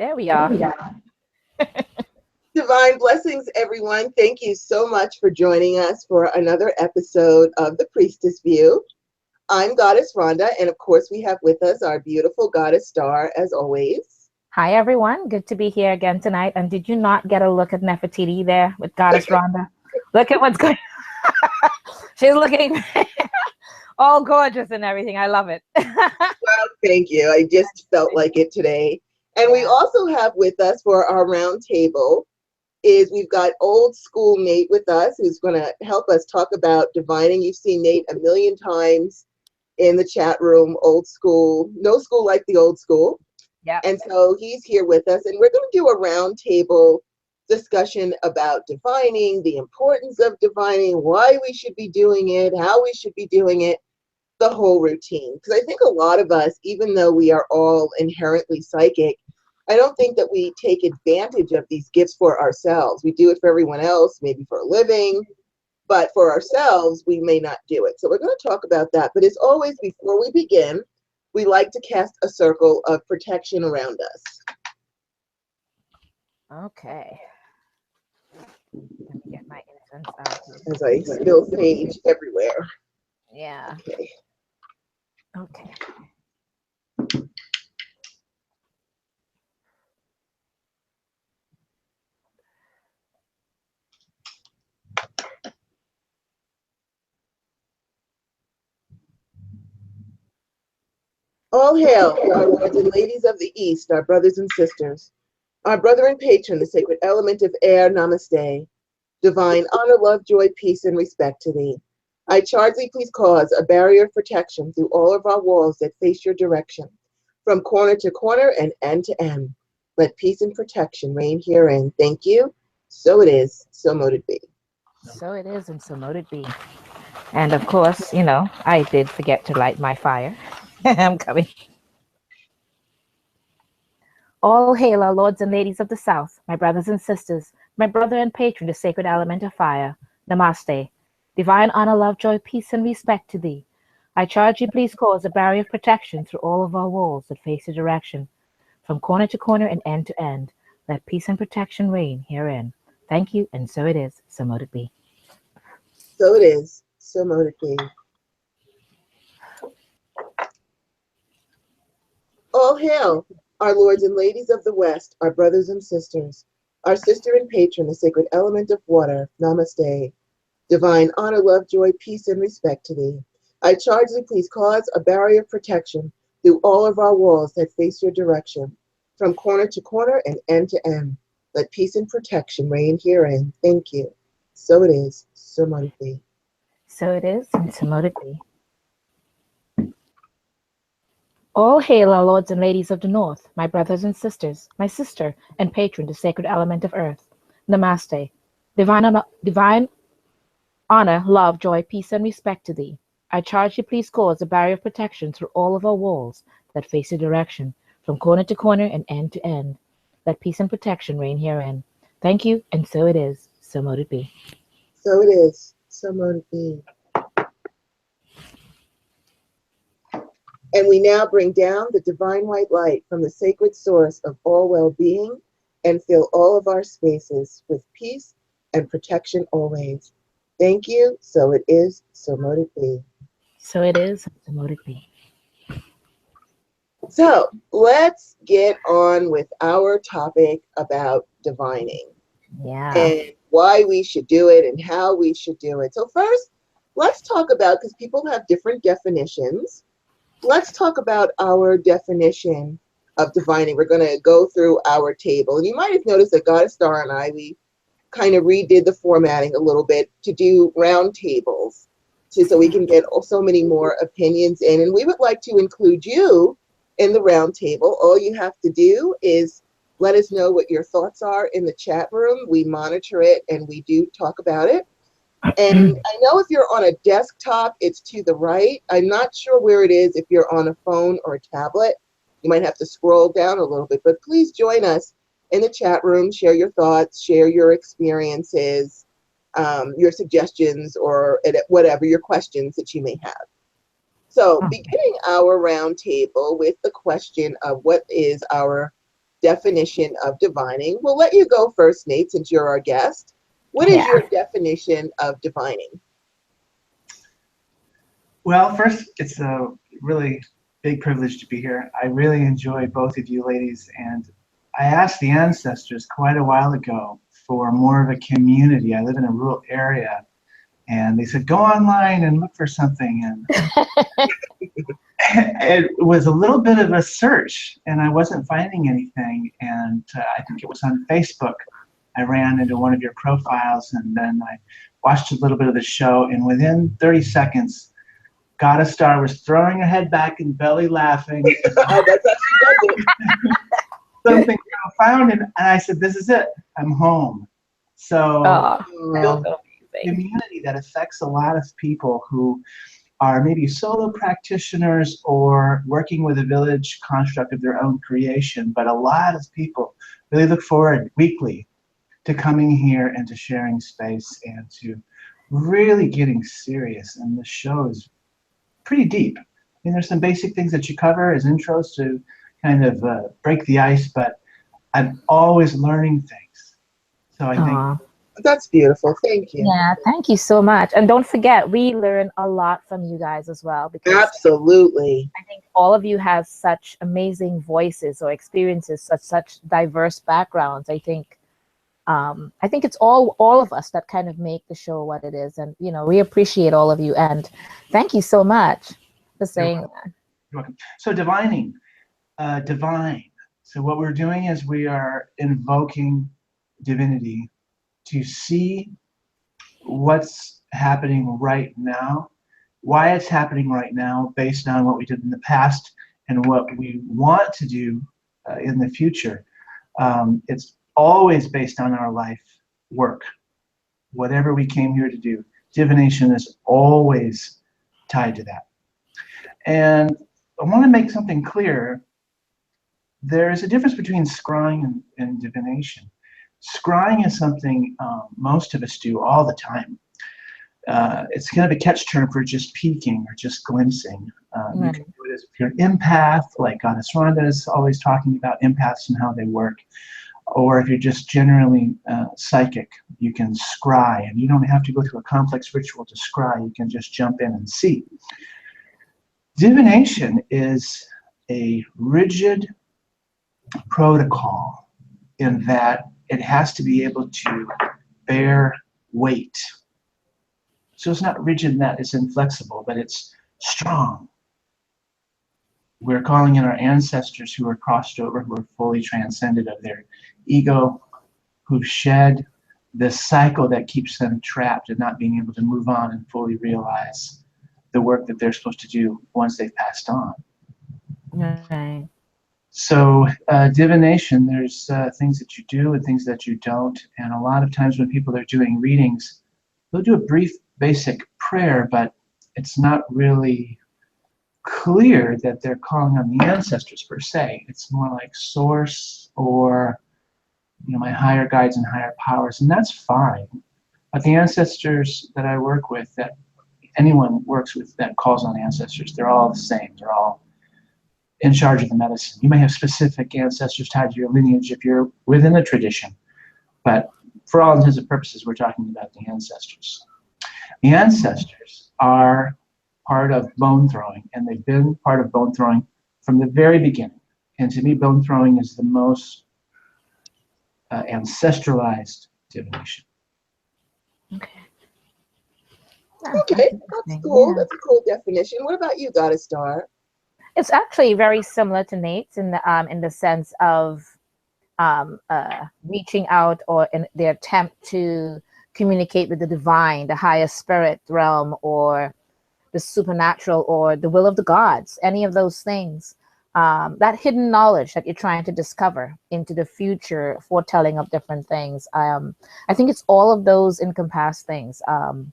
There we are. Divine blessings, everyone. Thank you so much for joining us for another episode of the Priestess View. I'm Goddess Rhonda, and of course, we have with us our beautiful Goddess Star, as always. Hi, everyone. Good to be here again tonight. And did you not get a look at Nefertiti there with Goddess Rhonda? Look at what's going on. She's looking all gorgeous and everything. I love it. Well, thank you. I just felt like it today. And we also have with us for our round table we've got old school Nate with us, who's going to help us talk about divining. You've seen Nate a million times in the chat room. Old school, no school like the old school. Yeah. And so he's here with us, and we're going to do a round table discussion about divining, the importance of divining, why we should be doing it, how we should be doing it, the whole routine. Because I think a lot of us, even though we are all inherently psychic, I don't think that we take advantage of these gifts for ourselves. We do it for everyone else, maybe for a living, but for ourselves, we may not do it. So we're going to talk about that. But as always, before we begin, we like to cast a circle of protection around us. Okay. Let me get my incense out. As I spill sage everywhere. Yeah. Okay. Okay. All hail, our lords and ladies of the East, our brothers and sisters. Our brother and patron, the sacred element of air, namaste. Divine honor, love, joy, peace, and respect to thee. I charge thee, please cause a barrier of protection through all of our walls that face your direction, from corner to corner and end to end. Let peace and protection reign herein. Thank you. So it is, so mote it be. So it is, and so mote it be. And of course, you know, I did forget to light my fire. I'm coming. All hail our lords and ladies of the South, my brothers and sisters, my brother and patron, the sacred element of fire. Namaste. Divine honor, love, joy, peace, and respect to thee. I charge you, please cause a barrier of protection through all of our walls that face your direction, from corner to corner and end to end. Let peace and protection reign herein. Thank you, and so it is, so mote it be. So it is, so mote it be. All hail, our lords and ladies of the West, our brothers and sisters, our sister and patron, the sacred element of water. Namaste. Divine honor, love, joy, peace, and respect to thee. I charge thee, please cause a barrier of protection through all of our walls that face your direction, from corner to corner and end to end. Let peace and protection reign herein. Thank you. So it is, so mote it be. So it is, and so mote it be. All hail our lords and ladies of the North, my brothers and sisters, my sister and patron, the sacred element of earth. Namaste. Divine honor, love, joy, peace, and respect to thee. I charge you, please cause a barrier of protection through all of our walls that face your direction, from corner to corner and end to end. Let peace and protection reign herein. Thank you, and so it is, so mote it be. So it is, so mote it be. And we now bring down the divine white light from the sacred source of all well-being and fill all of our spaces with peace and protection always. Thank you. So it is, so mote it be. So it is, so mote it be. So let's get on with our topic about divining. Yeah. And why we should do it and how we should do it. So first, let's talk about, because people have different definitions, let's talk about our definition of divining. We're going to go through our table. And you might have noticed that Goddess Star and I, we kind of redid the formatting a little bit to do round tables so we can get so many more opinions in. And we would like to include you in the round table. All you have to do is let us know what your thoughts are in the chat room. We monitor it and we do talk about it. And I know if you're on a desktop, it's to the right. I'm not sure where it is if you're on a phone or a tablet. You might have to scroll down a little bit, but please join us in the chat room. Share your thoughts, share your experiences, your suggestions, or whatever your questions that you may have. So beginning our round table with the question of what is our definition of divining. We'll let you go first, Nate, since you're our guest. What is Yeah. your definition of divining? Well, first, it's a really big privilege to be here. I really enjoy both of you ladies, and I asked the ancestors quite a while ago for more of a community. I live in a rural area, and they said, go online and look for something. And it was a little bit of a search, and I wasn't finding anything. And I think it was on Facebook. I ran into one of your profiles, and then I watched a little bit of the show, and within 30 seconds, Goddess Star was throwing her head back and belly laughing. That's how she does it. Something profound, and I said, this is it. I'm home. So That's amazing. community that affects a lot of people who are maybe solo practitioners or working with a village construct of their own creation, but a lot of people really look forward weekly to coming here and to sharing space and to really getting serious. And the show is pretty deep. I mean, there's some basic things that you cover as intros to kind of break the ice, but I'm always learning things. So I think that's beautiful. Thank you. Yeah, thank you so much. And don't forget, we learn a lot from you guys as well. Because absolutely, I think all of you have such amazing voices or experiences, such diverse backgrounds. I think it's all of us that kind of make the show what it is. And, we appreciate all of you. And thank you so much for saying that. You're welcome. So divining, divine. So what we're doing is we are invoking divinity to see what's happening right now, why it's happening right now based on what we did in the past and what we want to do in the future. It's always based on our life work, whatever we came here to do. Divination is always tied to that. And I want to make something clear. There's a difference between scrying and divination. Scrying is something most of us do all the time. It's kind of a catch term for just peeking or just glimpsing. You can do it as if you're an empath, like Goddess Rhonda is always talking about empaths and how they work. Or if you're just generally psychic, you can scry, and you don't have to go through a complex ritual to scry. You can just jump in and see. Divination is a rigid protocol in that it has to be able to bear weight. So it's not rigid in that it's inflexible, but it's strong. We're calling in our ancestors who are crossed over, who are fully transcended of their ego, who've shed this cycle that keeps them trapped and not being able to move on and fully realize the work that they're supposed to do once they've passed on. Right. So divination, there's things that you do and things that you don't. And a lot of times when people are doing readings, they'll do a brief basic prayer, but it's not really clear that they're calling on the ancestors per se. It's more like source or my higher guides and higher powers, and that's fine. But the ancestors that I work with, that anyone works with that calls on ancestors, they're all the same. They're all in charge of the medicine. You may have specific ancestors tied to your lineage if you're within a tradition, but for all intents and purposes, we're talking about the ancestors. The ancestors are part of bone throwing, and they've been part of bone throwing from the very beginning. And to me, bone throwing is the most ancestralized divination. Okay, that's cool. Yeah. That's a cool definition. What about you, Goddess Star? It's actually very similar to Nate's in the sense of reaching out or in the attempt to communicate with the divine, the higher spirit realm, or the supernatural, or the will of the gods, any of those things. That hidden knowledge that you're trying to discover into the future, foretelling of different things. I think it's all of those encompassed things. And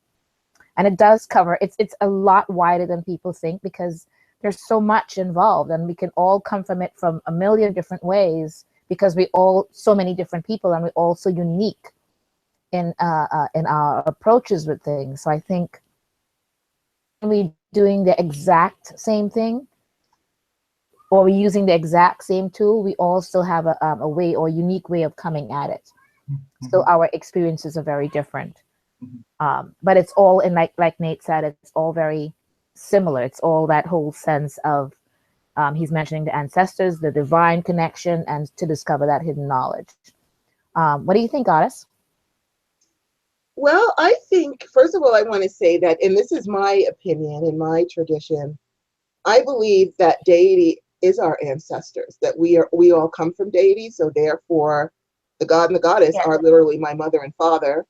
it does cover, it's a lot wider than people think, because there's so much involved, and we can all come from it from a million different ways, because we all so many different people, and we're all so unique in our approaches with things. So I think we doing the exact same thing, or we're using the exact same tool, we all still have a way or unique way of coming at it. So our experiences are very different. But it's all in, like Nate said, it's all very similar. It's all that whole sense of he's mentioning the ancestors, the divine connection, and to discover that hidden knowledge. What do you think, Goddess? Well, I think, first of all, I want to say that, and this is my opinion in my tradition, I believe that deity is our ancestors, that we all come from deity, so therefore the god and the goddess are literally my mother and father,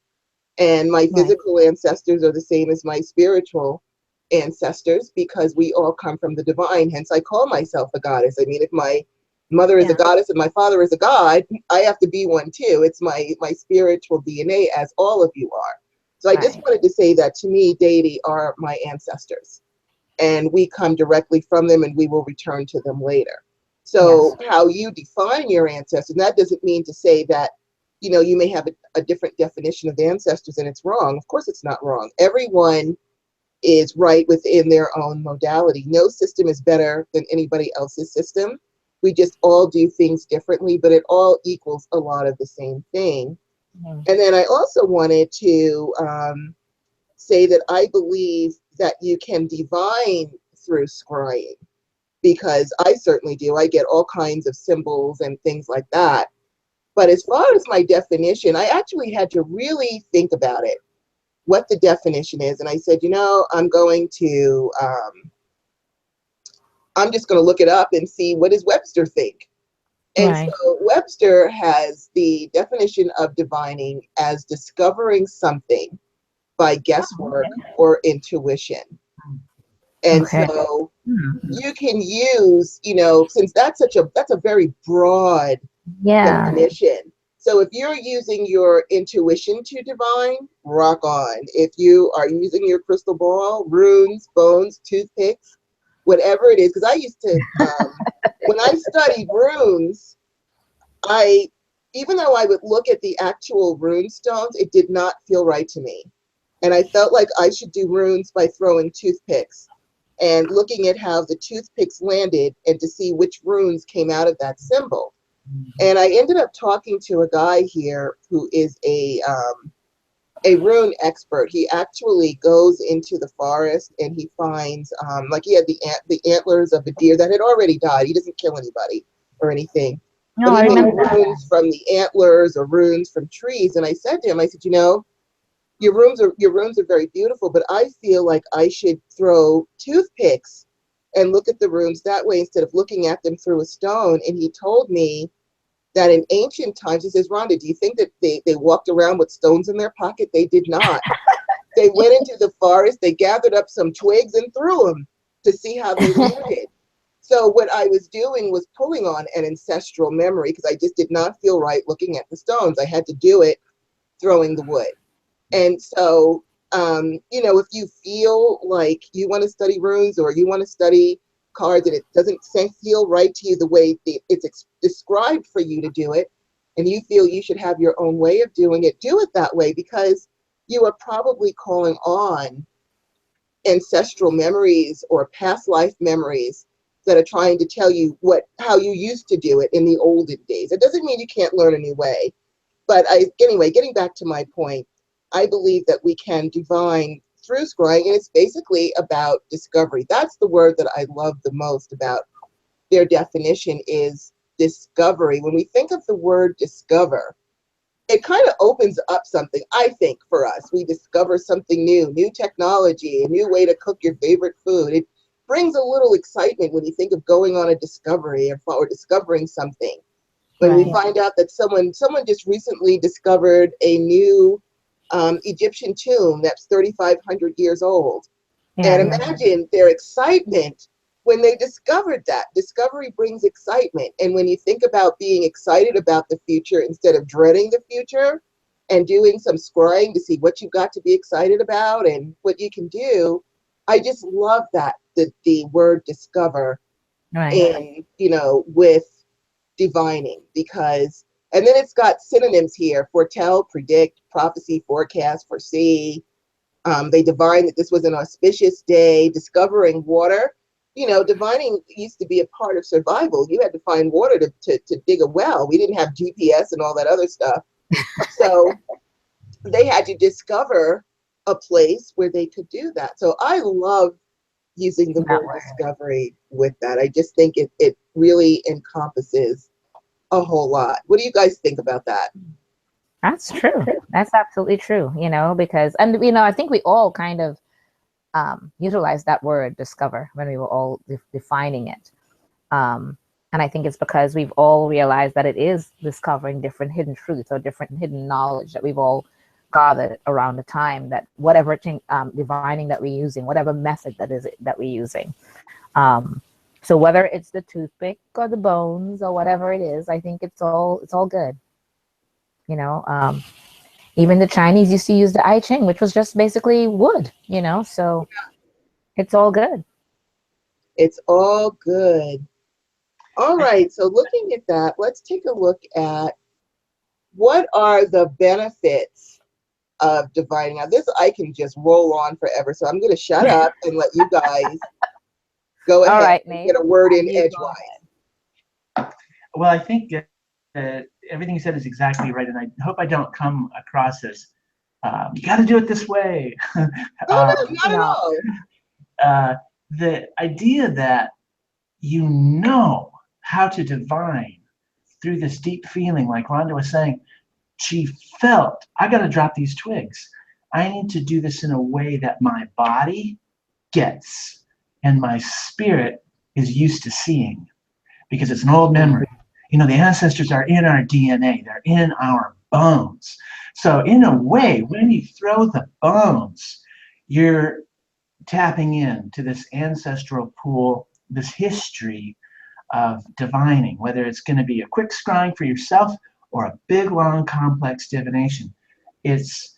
and my physical ancestors are the same as my spiritual ancestors because we all come from the divine, hence I call myself a goddess. I mean, if my mother is a goddess and my father is a god, I have to be one too. It's my spiritual DNA, as all of you are. So I just wanted to say that, to me, deity are my ancestors, and we come directly from them, and we will return to them later. So how you define your ancestors, that doesn't mean to say that, you know, you may have a different definition of the ancestors and it's wrong. Of course it's not wrong. Everyone is right within their own modality. No system is better than anybody else's system. We just all do things differently, but it all equals a lot of the same thing. And then I also wanted to say that I believe that you can divine through scrying, because I certainly do. I get all kinds of symbols and things like that. But as far as my definition, I actually had to really think about it, what the definition is. And I said, you know, I'm just going to look it up and see, what does Webster think? And so Webster has the definition of divining as discovering something by guesswork or intuition. And so you can use, you know, since that's a very broad definition. So if you're using your intuition to divine, rock on. If you are using your crystal ball, runes, bones, toothpicks, whatever it is, because I used to, when I studied runes, even though I would look at the actual rune stones, it did not feel right to me. And I felt like I should do runes by throwing toothpicks and looking at how the toothpicks landed and to see which runes came out of that symbol. And I ended up talking to a guy here who is a rune expert. He actually goes into the forest and he finds, like he had the antlers of a deer that had already died. He doesn't kill anybody or anything. No, but I he made remember runes from the antlers or runes from trees. And I said to him, I said, you know, your runes are very beautiful, but I feel like I should throw toothpicks and look at the runes that way instead of looking at them through a stone. And he told me that in ancient times, he says, Rhonda, do you think that they walked around with stones in their pocket? They did not. They went into the forest, they gathered up some twigs and threw them to see how they landed. So what I was doing was pulling on an ancestral memory, because I just did not feel right looking at the stones. I had to do it throwing the wood. And so, you know, if you feel like you want to study runes or you want to study cards and it doesn't feel right to you the way it's described for you to do it, and you feel you should have your own way of doing it, do it that way, because you are probably calling on ancestral memories or past life memories that are trying to tell you how you used to do it in the olden days. It doesn't mean you can't learn a new way. But anyway, getting back to my point, I believe that we can divine through scrying, and it's basically about discovery. That's the word that I love the most about their definition, is discovery. When we think of the word discover, it kind of opens up something, I think, for us. We discover something new technology, a new way to cook your favorite food. It brings a little excitement when you think of going on a discovery or discovering something. When we find out that someone just recently discovered a new Egyptian tomb that's 3,500 years old. And imagine their excitement when they discovered that. Discovery brings excitement. And when you think about being excited about the future instead of dreading the future and doing some scrying to see what you've got to be excited about and what you can do, I just love that, the word discover in, you know, with divining, because, and then it's got synonyms here: foretell, predict, prophecy, forecast, foresee. They divine that this was an auspicious day, discovering water. you know, divining used to be a part of survival. You had to find water to dig a well. We didn't have GPS and all that other stuff. So they had to discover a place where they could do that. So I love using the That word way. discovery with that. I just think it really encompasses a whole lot. What do you guys think about that? That's true. That's absolutely true, you know, because, and, you know, I think we all kind of utilized that word discover when we were all defining it. And I think it's because we've all realized that it is discovering different hidden truths or different hidden knowledge that we've all gathered around the time, that whatever divining that we're using, whatever method that we're using. So whether it's the toothpick or the bones or whatever it is, I think it's all good. You know, even the Chinese used to use the I Ching, which was just basically wood, you know, so it's all good. It's all good. All right, so looking at that, let's take a look at what are the benefits of divining. Now, this I can just roll on forever, so I'm going to shut up and let you guys go All ahead right, and Nate. get a word in You go edgewise. Well, I think everything you said is exactly right, and I hope I don't come across as you got to do it this way. Oh, no, not at No. all. The idea that you know how to divine through this deep feeling, like Rhonda was saying, she felt, I got to drop these twigs. I need to do this in a way that my body gets and my spirit is used to seeing, because it's an old memory. You know, the ancestors are in our DNA, they're in our bones. So in a way, when you throw the bones, you're tapping into this ancestral pool, this history of divining, whether it's going to be a quick scrying for yourself or a big, long, complex divination. It's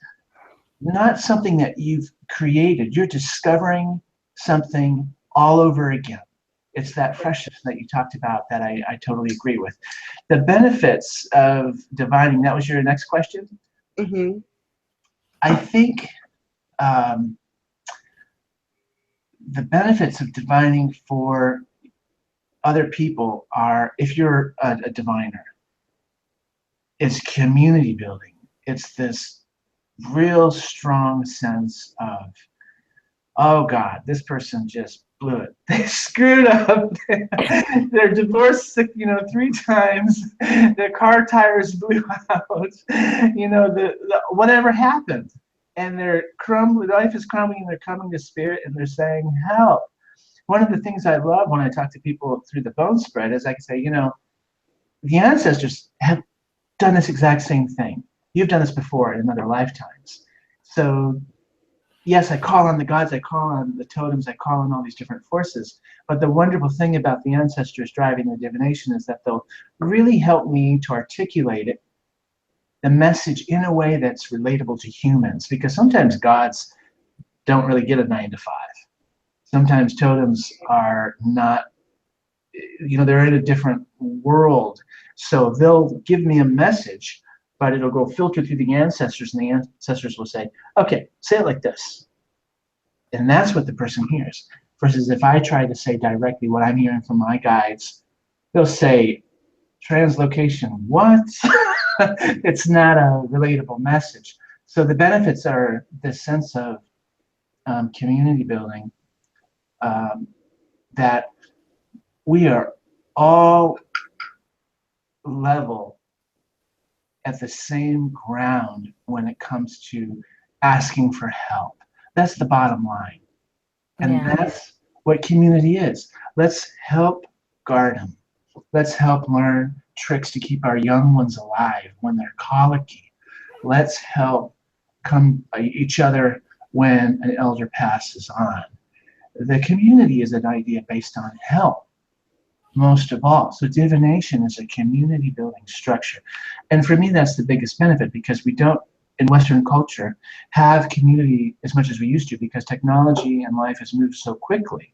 not something that you've created. You're discovering something all over again. It's that freshness that you talked about that I totally agree with. The benefits of divining, that was your next question? Mm-hmm. I think the benefits of divining for other people are, if you're a diviner, it's community building. It's this real strong sense of, oh God, this person just blew it. They screwed up. They're divorced, 3 times. Their car tires blew out. You know, whatever happened. And they're crumbling, life is crumbling, and they're coming to spirit and they're saying, help. One of the things I love when I talk to people through the bone spread is I can say, you know, the ancestors have done this exact same thing. You've done this before in other lifetimes. So yes, I call on the gods, I call on the totems, I call on all these different forces. But the wonderful thing about the ancestors driving the divination is that they'll really help me to articulate it, the message, in a way that's relatable to humans. Because sometimes gods don't really get a 9 to 5. Sometimes totems are not, you know, they're in a different world. So they'll give me a message, but it'll go filter through the ancestors, and the ancestors will say, okay, say it like this. And that's what the person hears. Versus if I try to say directly what I'm hearing from my guides, they'll say, translocation, what? It's not a relatable message. So the benefits are this sense of community building, that we are all level at the same ground when it comes to asking for help. That's the bottom line. And Yeah. that's what community is. Let's help guard them. Let's help learn tricks to keep our young ones alive when they're colicky. Let's help come each other when an elder passes on. The community is an idea based on help, most of all. So divination is a community building structure. And for me, that's the biggest benefit, because we don't, in Western culture, have community as much as we used to, because technology and life has moved so quickly.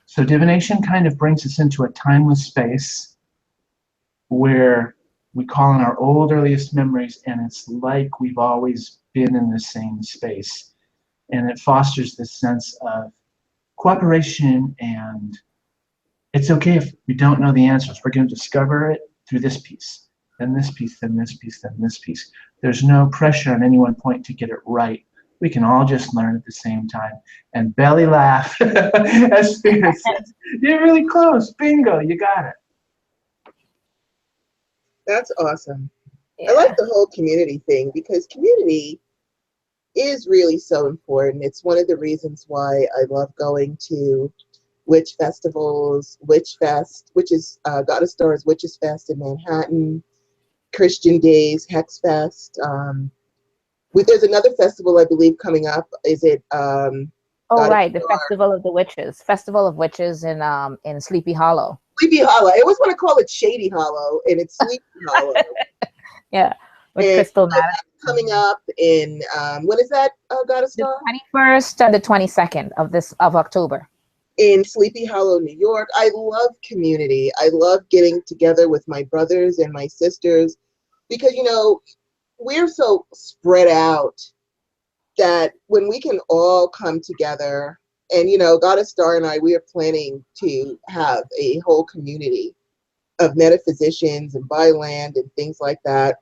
So divination kind of brings us into a timeless space where we call on our old earliest memories, and it's like we've always been in the same space. And it fosters this sense of cooperation, and it's okay if we don't know the answers. We're going to discover it through this piece, then this piece, then this piece, then this piece. There's no pressure on any one point to get it right. We can all just learn at the same time and belly laugh, as Spirit says. You're really close. Bingo, you got it. That's awesome. Yeah. I like the whole community thing because community is really so important. It's one of the reasons why I love going to witch festivals, Witch Fest, which is Goddess Star's Witches Fest in Manhattan, Christian Days, Hex Fest. There's another festival I believe coming up. Is it? Oh, right, the Festival of the Witches, Festival of Witches in Sleepy Hollow. Sleepy Hollow. I always want to call it Shady Hollow, and it's Sleepy Hollow. Yeah, with Crystal Madison. Coming up in when is that, Goddess Star? The 21st and the 22nd of October. In Sleepy Hollow, New York. I love community. I love getting together with my brothers and my sisters because, you know, we're so spread out that when we can all come together, and, you know, Goddess Star and I, we are planning to have a whole community of metaphysicians and buy land and things like that.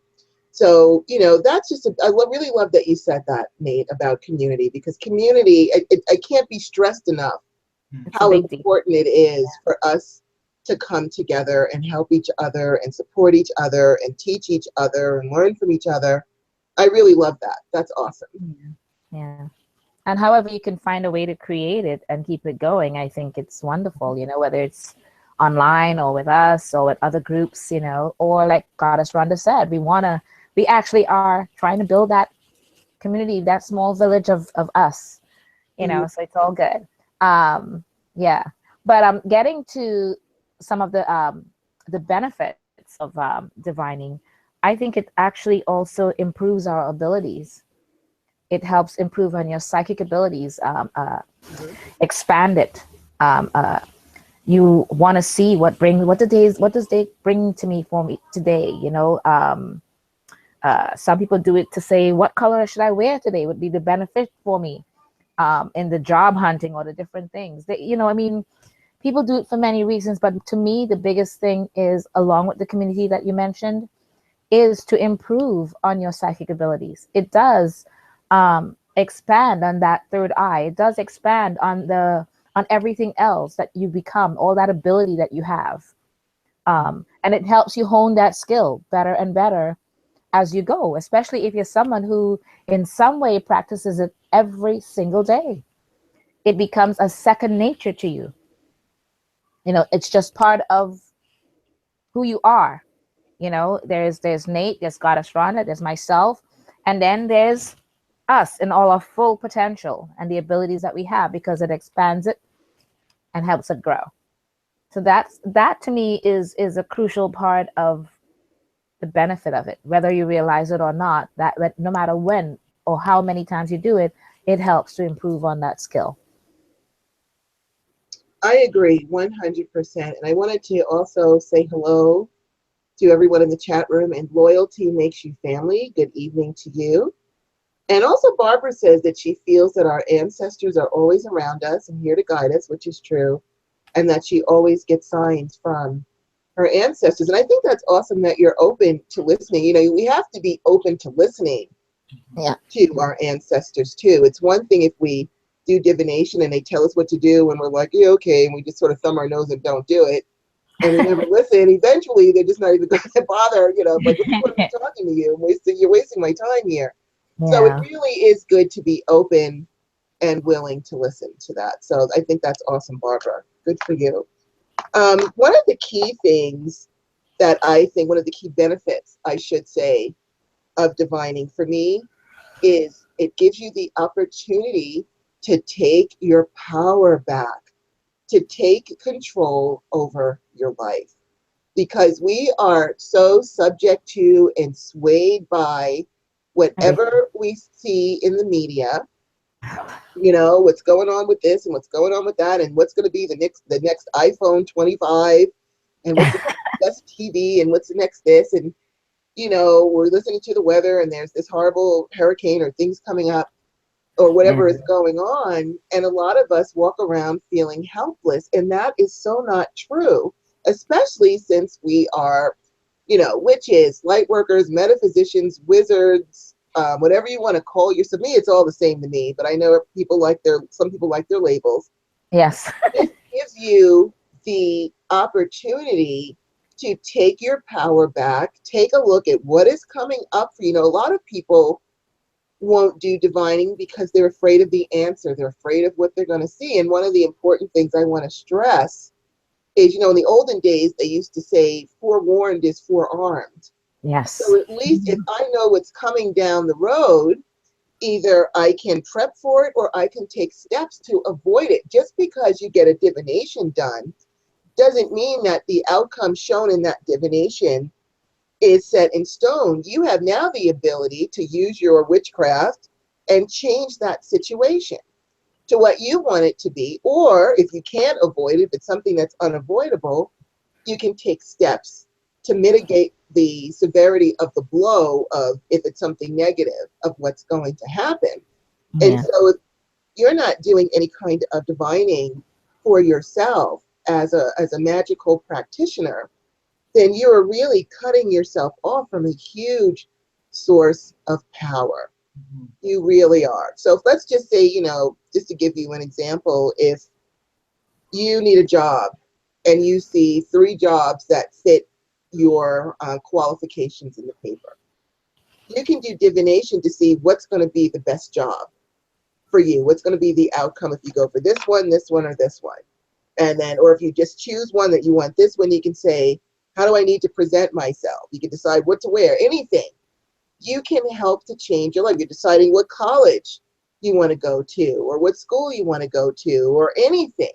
So, you know, that's just, I really love that you said that, Nate, about community, because community, I can't be stressed enough how important it is for us to come together and help each other and support each other and teach each other and learn from each other. I really love that. That's awesome. Yeah. And however you can find a way to create it and keep it going, I think it's wonderful, you know, whether it's online or with us or with other groups, you know, or like Goddess Rhonda said, we actually are trying to build that community, that small village of us, you know, so it's all good. Yeah, but getting to some of the benefits of divining, I think it actually also improves our abilities. It helps improve on your psychic abilities, expand it. You want to see what does day bring to me for me today, you know. Some people do it to say, what color should I wear today would be the benefit for me. In the job hunting or the different things that, you know, I mean, people do it for many reasons, but to me, the biggest thing is, along with the community that you mentioned, is to improve on your psychic abilities. It does expand on that third eye. It does expand on everything else that you become, all that ability that you have. And it helps you hone that skill better and better as you go, especially if you're someone who in some way practices it every single day. It becomes a second nature to you. You know, it's just part of who you are. You know, there's Nate, there's Goddess Rhonda, there's myself, and then there's us in all our full potential and the abilities that we have, because it expands it and helps it grow. So that to me is a crucial part of the benefit of it, whether you realize it or not, that no matter when or how many times you do it, it helps to improve on that skill. I agree 100%. And I wanted to also say hello to everyone in the chat room. And loyalty makes you family. Good evening to you. And also Barbara says that she feels that our ancestors are always around us and here to guide us, which is true. And that she always gets signs from her ancestors. And I think that's awesome that you're open to listening. You know, we have to be open to listening to our ancestors too. It's one thing if we do divination and they tell us what to do and we're like, yeah, okay, and we just sort of thumb our nose and don't do it. And we never listen. Eventually, they're just not even going to bother, you know, like, what am I talking to you? You're wasting my time here. Yeah. So it really is good to be open and willing to listen to that. So I think that's awesome, Barbara. Good for you. One of the key things that I think, one of the key benefits, I should say, of divining for me is it gives you the opportunity to take your power back, to take control over your life. Because we are so subject to and swayed by whatever we see in the media, you know, what's going on with this and what's going on with that, and what's going to be the next iPhone 25, and what's the best TV, and what's the next this, and, you know, we're listening to the weather and there's this horrible hurricane or things coming up. or whatever is going on. And a lot of us walk around feeling helpless. And that is so not true, especially since we are, witches, light workers, metaphysicians, wizards, whatever you want to call yourself. Me, it's all the same to me, but I know some people like their labels. Yes. This gives you the opportunity to take your power back, take a look at what is coming up for you. A lot of people won't do divining because they're afraid of the answer. They're afraid of what they're going to see. And one of the important things I want to stress is, in the olden days, they used to say, forewarned is forearmed. Yes. So at least if I know what's coming down the road, either I can prep for it or I can take steps to avoid it. Just because you get a divination done doesn't mean that the outcome shown in that divination is set in stone. You have now the ability to use your witchcraft and change that situation to what you want it to be. Or if you can't avoid it, if it's something that's unavoidable, you can take steps to mitigate the severity of the blow of, if it's something negative, of what's going to happen. Yeah. And so if you're not doing any kind of divining for yourself as a magical practitioner, then you're really cutting yourself off from a huge source of power. Mhm. You really are. So let's just say, just to give you an example, if you need a job and you see 3 jobs that fit your qualifications in the paper, you can do divination to see what's going to be the best job for you. What's going to be the outcome if you go for this one, or this one. And then, or if you just choose one that you want this one, you can say, how do I need to present myself? You can decide what to wear, anything. You can help to change your life. You're deciding what college you want to go to or what school you want to go to or anything.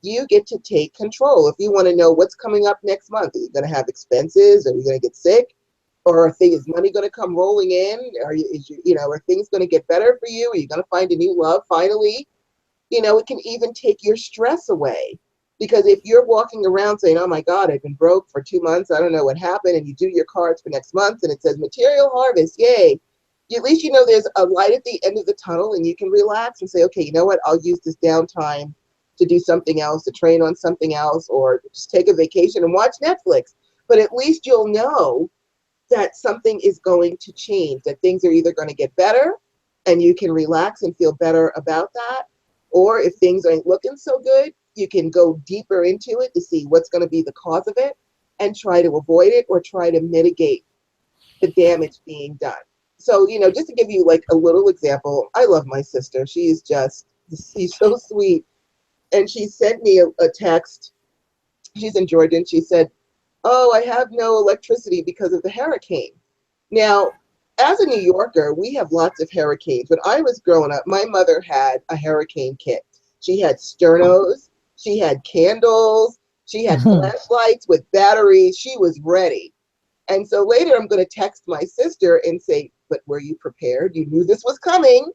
You get to take control. If you want to know what's coming up next month, are you going to have expenses? Are you going to get sick? Or is money going to come rolling in? Are things going to get better for you? Are you going to find a new love finally? It can even take your stress away. Because if you're walking around saying, oh my God, I've been broke for 2 months, I don't know what happened, and you do your cards for next month and it says material harvest, yay. At least there's a light at the end of the tunnel and you can relax and say, okay, you know what, I'll use this downtime to do something else, to train on something else, or just take a vacation and watch Netflix. But at least you'll know that something is going to change, that things are either going to get better and you can relax and feel better about that, or if things ain't looking so good, you can go deeper into it to see what's going to be the cause of it and try to avoid it or try to mitigate the damage being done. So, just to give you like a little example, I love my sister. She's so sweet. And she sent me a text. She's in Georgia, and she said, oh, I have no electricity because of the hurricane. Now, as a New Yorker, we have lots of hurricanes. When I was growing up, my mother had a hurricane kit. She had sternos, she had candles, she had flashlights with batteries. She was ready. And so later I'm going to text my sister and say, but were you prepared? You knew this was coming.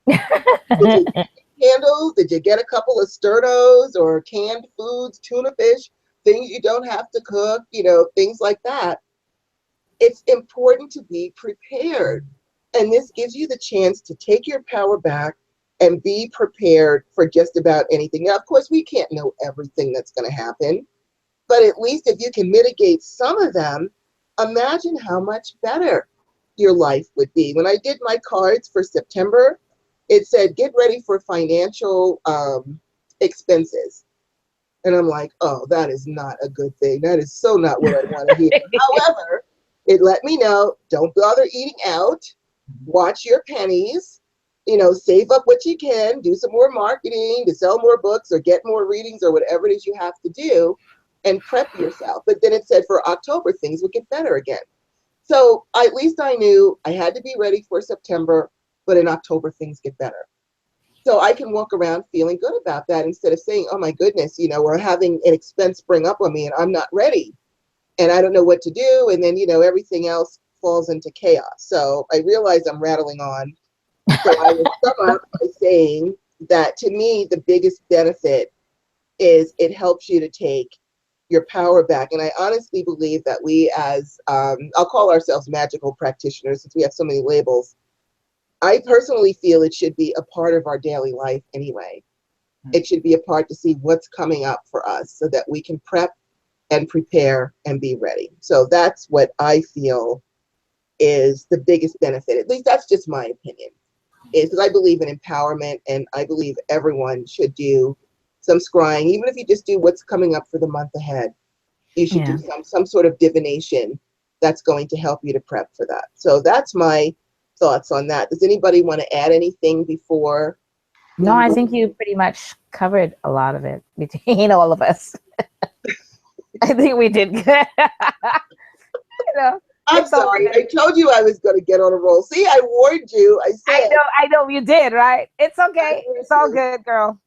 Did you get candles? Did you get a couple of sternos or canned foods, tuna fish, things you don't have to cook, things like that? It's important to be prepared. And this gives you the chance to take your power back and be prepared for just about anything. Now, of course, we can't know everything that's going to happen, but at least if you can mitigate some of them, imagine how much better your life would be. When I did my cards for September, it said, get ready for financial expenses. And I'm like, oh, that is not a good thing. That is so not what I want to hear. However, it let me know, don't bother eating out, watch your pennies, save up what you can, do some more marketing to sell more books or get more readings or whatever it is you have to do, and prep yourself. But then it said for October, things would get better again. So at least I knew I had to be ready for September, but in October, things get better. So I can walk around feeling good about that instead of saying, oh my goodness, or having an expense spring up on me and I'm not ready and I don't know what to do. And then, everything else falls into chaos. So I realize I'm rattling on. So I will sum up by saying that to me, the biggest benefit is it helps you to take your power back. And I honestly believe that we as, I'll call ourselves magical practitioners since we have so many labels, I personally feel it should be a part of our daily life anyway. It should be a part to see what's coming up for us so that we can prep and prepare and be ready. So that's what I feel is the biggest benefit. At least that's just my opinion. Is because I believe in empowerment, and I believe everyone should do some scrying, even if you just do what's coming up for the month ahead. You should do some sort of divination that's going to help you to prep for that. So that's my thoughts on that. Does anybody want to add anything before? No, I think you pretty much covered a lot of it between all of us. I think we did good. I'm sorry. I told you I was going to get on a roll. See, I warned you. I said. I know you did, right? It's okay. It's all good, girl.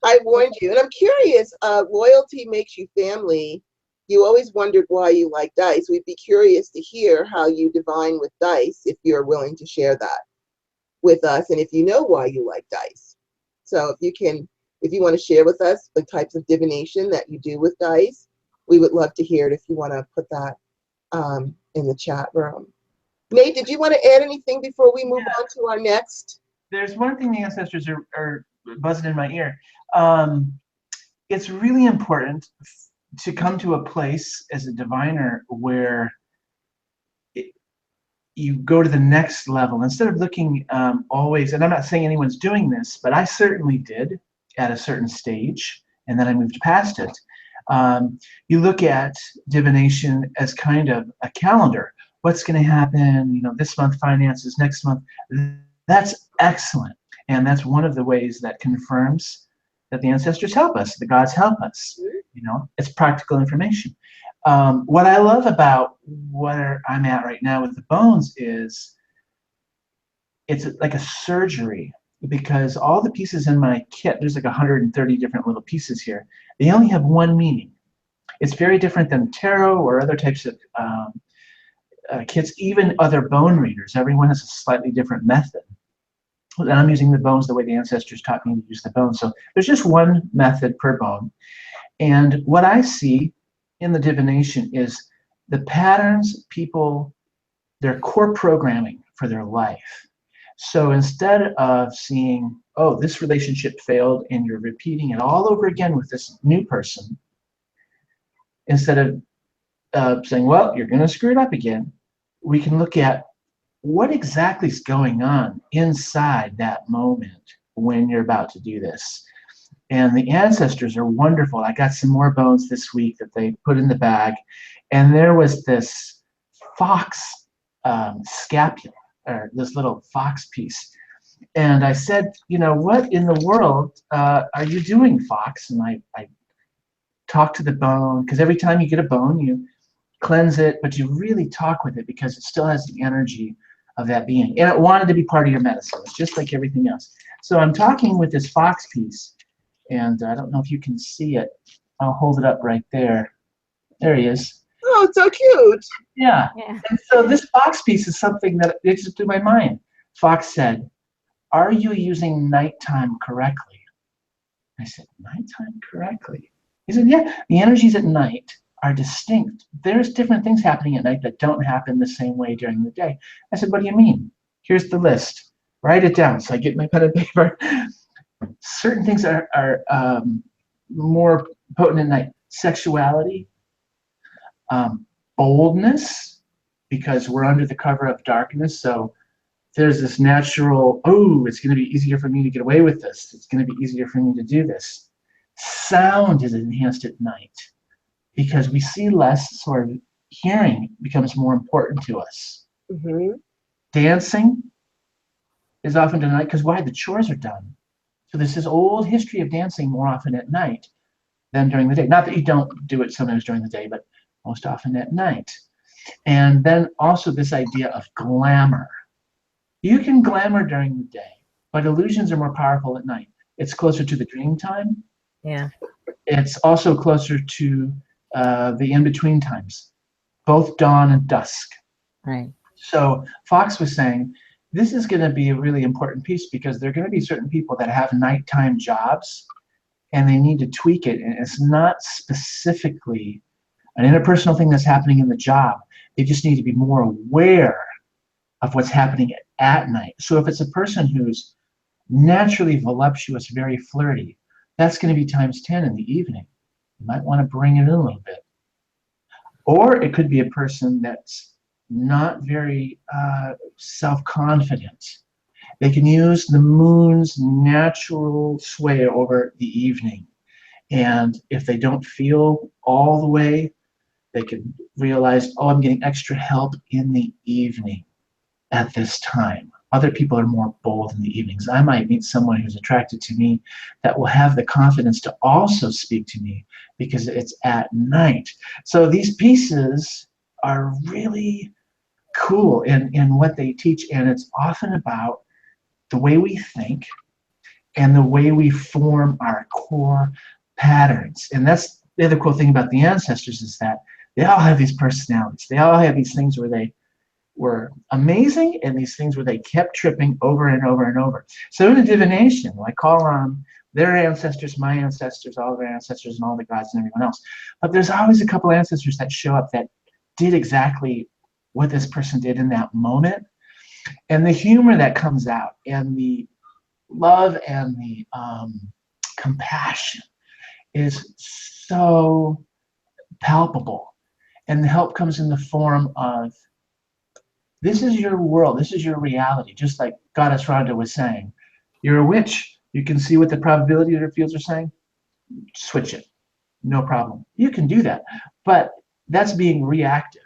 I warned you. And I'm curious, loyalty makes you family. You always wondered why you like dice. We'd be curious to hear how you divine with dice, if you're willing to share that with us, and if you know why you like dice. So if you want to share with us the types of divination that you do with dice, we would love to hear it if you want to put that in the chat room. Nate, did you want to add anything before we move on to our next? There's one thing the ancestors are buzzing in my ear. It's really important to come to a place as a diviner where you go to the next level instead of looking always, and I'm not saying anyone's doing this, but I certainly did at a certain stage, and then I moved past it. You look at divination as kind of a calendar. What's going to happen, this month, finances, next month. That's excellent. And that's one of the ways that confirms that the ancestors help us, the gods help us. It's practical information. What I love about where I'm at right now with the bones is it's like a surgery, because all the pieces in my kit, there's like 130 different little pieces here. They only have one meaning. It's very different than tarot or other types of kits, even other bone readers. Everyone has a slightly different method. And I'm using the bones the way the ancestors taught me to use the bones. So there's just one method per bone. And what I see in the divination is the patterns people, their core programming for their life. So instead of seeing, oh, this relationship failed and you're repeating it all over again with this new person, instead of saying, well, you're going to screw it up again, we can look at what exactly is going on inside that moment when you're about to do this. And the ancestors are wonderful. I got some more bones this week that they put in the bag, and there was this fox scapula, or this little fox piece. And I said, what in the world are you doing, fox? And I talked to the bone, because every time you get a bone, you cleanse it, but you really talk with it because it still has the energy of that being. And it wanted to be part of your medicine. It's just like everything else. So I'm talking with this fox piece, and I don't know if you can see it. I'll hold it up right there. There he is. Oh, it's so cute. Yeah. And so this fox piece is something that it just blew my mind. Fox said, are you using nighttime correctly? I said, nighttime correctly? He said, yeah, the energies at night are distinct. There's different things happening at night that don't happen the same way during the day. I said, what do you mean? Here's the list. Write it down. So I get my pen and paper. Certain things are more potent at night. Sexuality, boldness, because we're under the cover of darkness. So there's this natural, oh, it's going to be easier for me to get away with this. It's going to be easier for me to do this. Sound is enhanced at night because we see less, so our hearing becomes more important to us. Mm-hmm. Dancing is often at night because why? The chores are done. So there's this old history of dancing more often at night than during the day. Not that you don't do it sometimes during the day, but most often at night. And then also this idea of glamour. You can glamour during the day, but illusions are more powerful at night. It's closer to the dream time. Yeah. It's also closer to the in-between times, both dawn and dusk. Right. So Fox was saying, this is going to be a really important piece because there are going to be certain people that have nighttime jobs and they need to tweak it. And it's not specifically an interpersonal thing that's happening in the job. They just need to be more aware of what's happening at night. So if it's a person who's naturally voluptuous, very flirty, that's going to be times 10 in the evening. You might want to bring it in a little bit. Or it could be a person that's not very self-confident. They can use the moon's natural sway over the evening. And if they don't feel all the way, they can realize, oh, I'm getting extra help in the evening at this time. Other people are more bold in the evenings. I might meet someone who's attracted to me that will have the confidence to also speak to me because it's at night. So these pieces are really cool in what they teach, and it's often about the way we think and the way we form our core patterns. And that's the other cool thing about the ancestors, is that they all have these personalities. They all have these things where they were amazing and these things where they kept tripping over and over and over. So in a divination, I call on their ancestors, my ancestors, all their ancestors, and all the gods and everyone else. But there's always a couple ancestors that show up that did exactly what this person did in that moment. And the humor that comes out, and the love and the compassion is so palpable. And the help comes in the form of, this is your world, this is your reality. Just like Goddess Rhonda was saying, you're a witch. You can see what the probability of your fields are saying. Switch it, no problem. You can do that, but that's being reactive.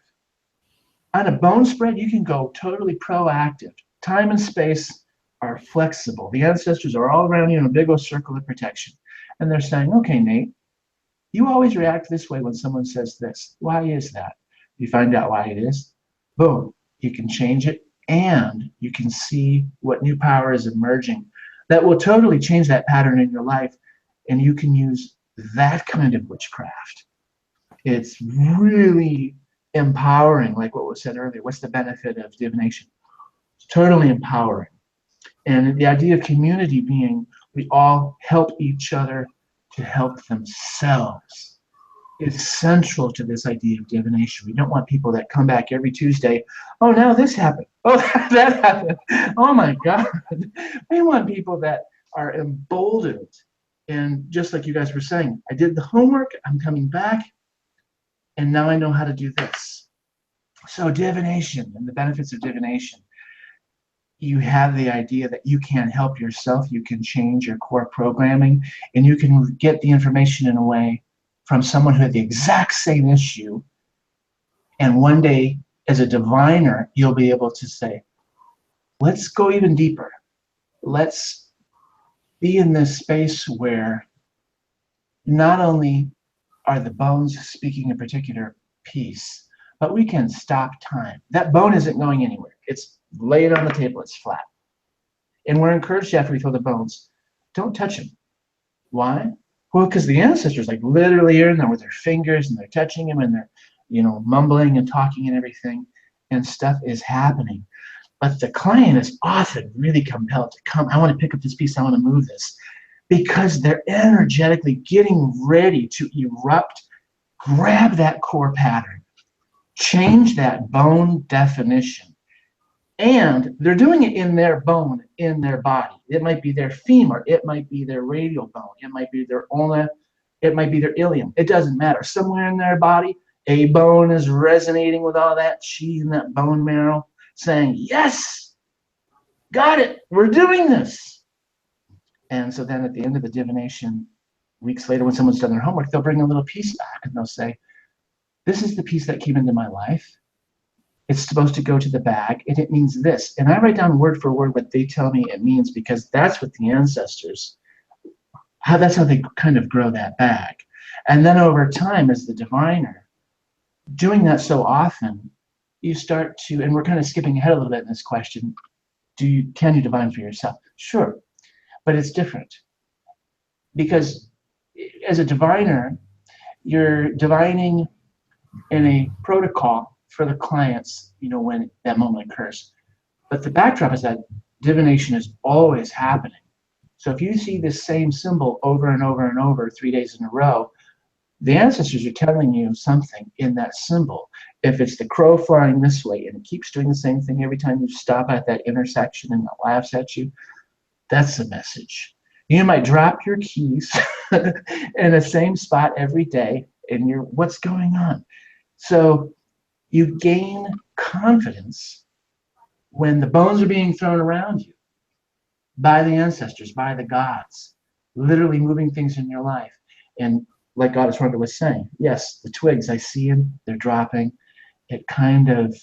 On a bone spread, you can go totally proactive. Time and space are flexible. The ancestors are all around you in a big old circle of protection. And they're saying, okay, Nate, you always react this way when someone says this. Why is that? You find out why it is. Boom. You can change it, and you can see what new power is emerging that will totally change that pattern in your life, and you can use that kind of witchcraft. It's really empowering, like what was said earlier. What's the benefit of divination? It's totally empowering. And the idea of community being we all help each other to help themselves is central to this idea of divination. We don't want people that come back every Tuesday, oh, now this happened, oh, that happened, oh my God. We want people that are emboldened. And just like you guys were saying, I did the homework, I'm coming back, and now I know how to do this. So divination and the benefits of divination. You have the idea that you can help yourself, you can change your core programming, and you can get the information in a way from someone who had the exact same issue. And one day, as a diviner, you'll be able to say, let's go even deeper. Let's be in this space where not only are the bones speaking a particular piece, but we can stop time. That bone isn't going anywhere. It's laid on the table, it's flat. And we're encouraged after we throw the bones, don't touch them. Why? Well, because the ancestors like literally are in there with their fingers, and they're touching them, and they're, you know, mumbling and talking and everything, and stuff is happening. But the client is often really compelled to come. I want to pick up this piece. I want to move this, because they're energetically getting ready to erupt, grab that core pattern, change that bone definition. And they're doing it in their bone, in their body. It might be their femur, it might be their radial bone, it might be their ulna, it might be their ilium. It doesn't matter. Somewhere in their body, a bone is resonating with all that chi and that bone marrow, saying, yes, got it, we're doing this. And so then at the end of the divination, weeks later when someone's done their homework, they'll bring a little piece back and they'll say, this is the piece that came into my life. It's supposed to go to the bag, and it means this. And I write down word for word what they tell me it means, because that's what the ancestors, that's how they kind of grow that bag. And then over time, as the diviner, doing that so often, you start to, and we're kind of skipping ahead a little bit in this question, can you divine for yourself? Sure, but it's different. Because as a diviner, you're divining in a protocol for the clients, you know, when that moment occurs. But the backdrop is that divination is always happening. So if you see this same symbol over and over and over 3 days in a row, the ancestors are telling you something in that symbol. if it's the crow flying this way and it keeps doing the same thing every time you stop at that intersection and it laughs at you, that's the message. You might drop your keys in the same spot every day, and you're, what's going on? So you gain confidence when the bones are being thrown around you by the ancestors, by the gods, literally moving things in your life. And like Goddess Rhonda was saying, yes, the twigs, I see them, they're dropping. It kind of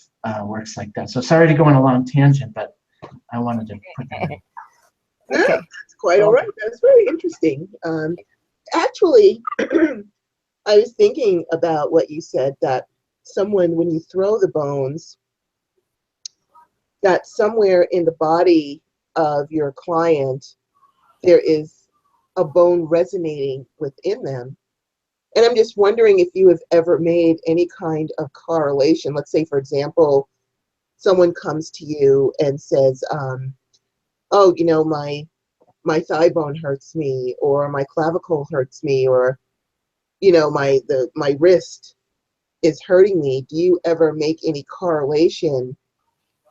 works like that. So sorry to go on a long tangent, but I wanted to put that in. Yeah, that's quite all right. That's very interesting. Actually, I was thinking about what you said, that someone, when you throw the bones, that somewhere in the body of your client, there is a bone resonating within them. And I'm just wondering if you have ever made any kind of correlation. Let's say, for example, someone comes to you and says, oh, you know, my thigh bone hurts me, or my clavicle hurts me, or, you know, my wrist is hurting me. Do you ever make any correlation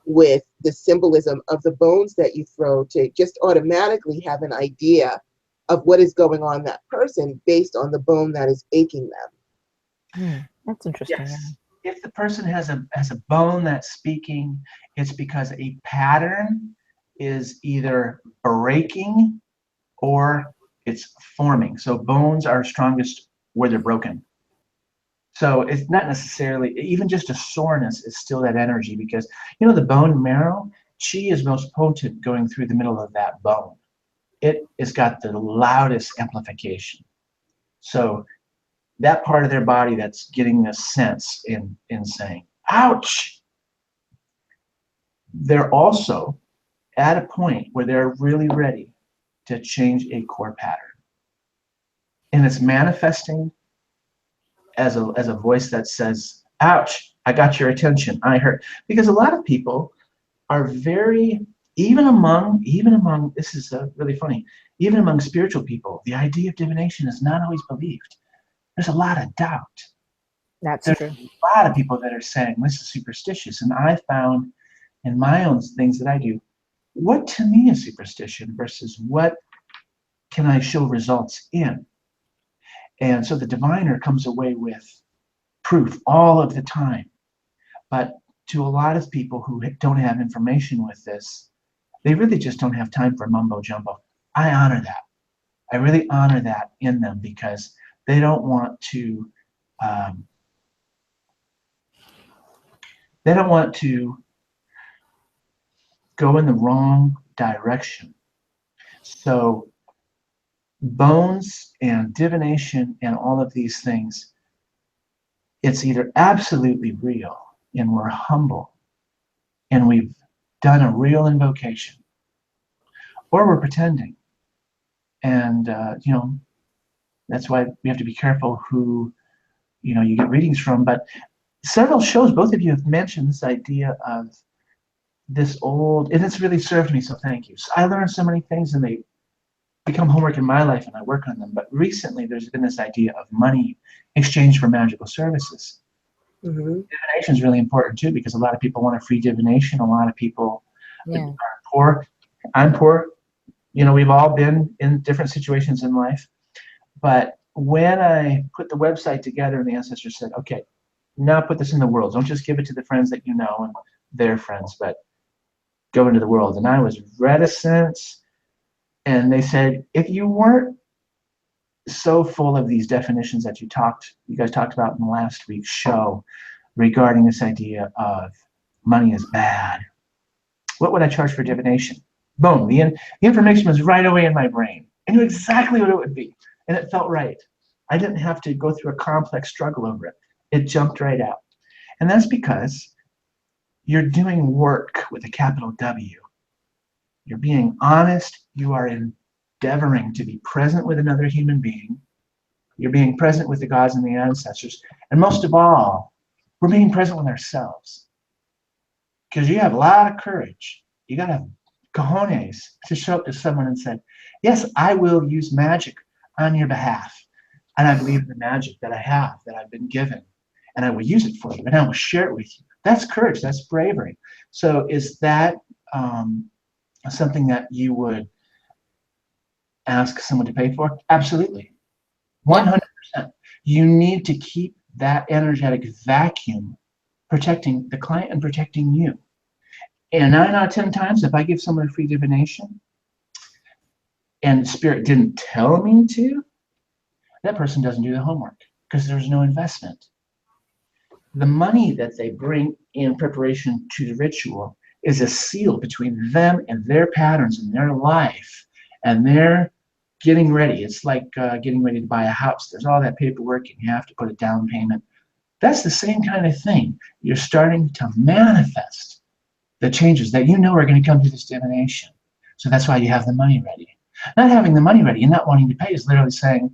with the symbolism of the bones that you throw to just automatically have an idea of what is going on in that person based on the bone that is aching them? That's interesting. Yes. If the person has a bone that's speaking, it's because a pattern is either breaking or it's forming. So bones are strongest where they're broken. So it's not necessarily, even just a soreness is still that energy, because, you know, the bone marrow, chi is most potent going through the middle of that bone. It has got the loudest amplification. So that part of their body that's getting a sense in saying, ouch, they're also at a point where they're really ready to change a core pattern. And it's manifesting as a voice that says, ouch, I got your attention, I heard. Because a lot of people are very, even among, this is really funny, even among spiritual people, the idea of divination is not always believed. There's a lot of doubt. That's There's true. a lot of people that are saying this is superstitious. And I found in my own things that I do, what to me is superstition versus what can I show results in? And so the diviner comes away with proof all of the time. But to a lot of people who don't have information with this, they really just don't have time for mumbo jumbo. I honor that. I really honor that in them, because they don't want to go in the wrong direction. So bones and divination and all of these things, it's either absolutely real and we're humble and we've done a real invocation, or we're pretending. And you know, that's why we have to be careful who, you know, you get readings from. But several shows, both of you have mentioned this idea of this old, and it's really served me, so thank you. So I learned so many things and they become homework in my life and I work on them. But recently there's been this idea of money exchanged for magical services. Divination is really important too, because a lot of people want a free divination. A lot of people are poor. I'm poor. You know, we've all been in different situations in life. But when I put the website together and the ancestors said, okay, now put this in the world. Don't just give it to the friends that you know and their friends, but go into the world. And I was reticent. And they said, if you weren't so full of these definitions that you guys talked about in the last week's show regarding this idea of money is bad, what would I charge for divination? Boom, the information was right away in my brain. I knew exactly what it would be, and it felt right. I didn't have to go through a complex struggle over it. It jumped right out. And that's because you're doing work with a capital W. You're being honest. You are endeavoring to be present with another human being. You're being present with the gods and the ancestors. And most of all, we're being present with ourselves. Because you have a lot of courage. You got to have cojones to show up to someone and say, yes, I will use magic on your behalf. And I believe in the magic that I have, that I've been given. and I will use it for you, and I will share it with you. That's courage. That's bravery. So is that something that you would ask someone to pay for? Absolutely. 100%. You need to keep that energetic vacuum protecting the client and protecting you. And 9 out of 10 times, if I give someone a free divination and Spirit didn't tell me to, that person doesn't do the homework because there's no investment. The money that they bring in preparation to the ritual is a seal between them and their patterns in their life, and they're getting ready. It's like getting ready to buy a house. There's all that paperwork, and you have to put a down payment. That's the same kind of thing. You're starting to manifest the changes that you know are going to come through this divination. So that's why you have the money ready. Not having the money ready and not wanting to pay is literally saying,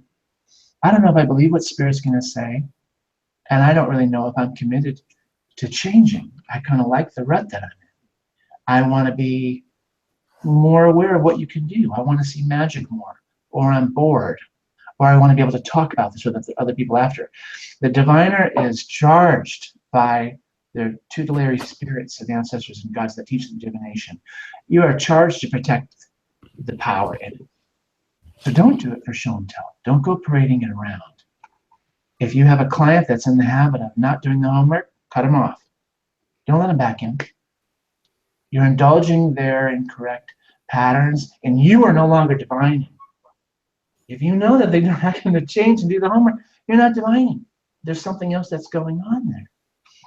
I don't know if I believe what Spirit's going to say, and I don't really know if I'm committed to changing. I kind of like the rut that I'm in. I want to be more aware of what you can do. I want to see magic more, or I'm bored, or I want to be able to talk about this with other people after. The diviner is charged by their tutelary spirits of ancestors and gods that teach them divination. You are charged to protect the power in it. So don't do it for show and tell. Don't go parading it around. If you have a client that's in the habit of not doing the homework, cut them off. Don't let them back in. You're indulging their incorrect patterns, and you are no longer divining. If you know that they're not going to change and do the homework, you're not divining. There's something else that's going on there.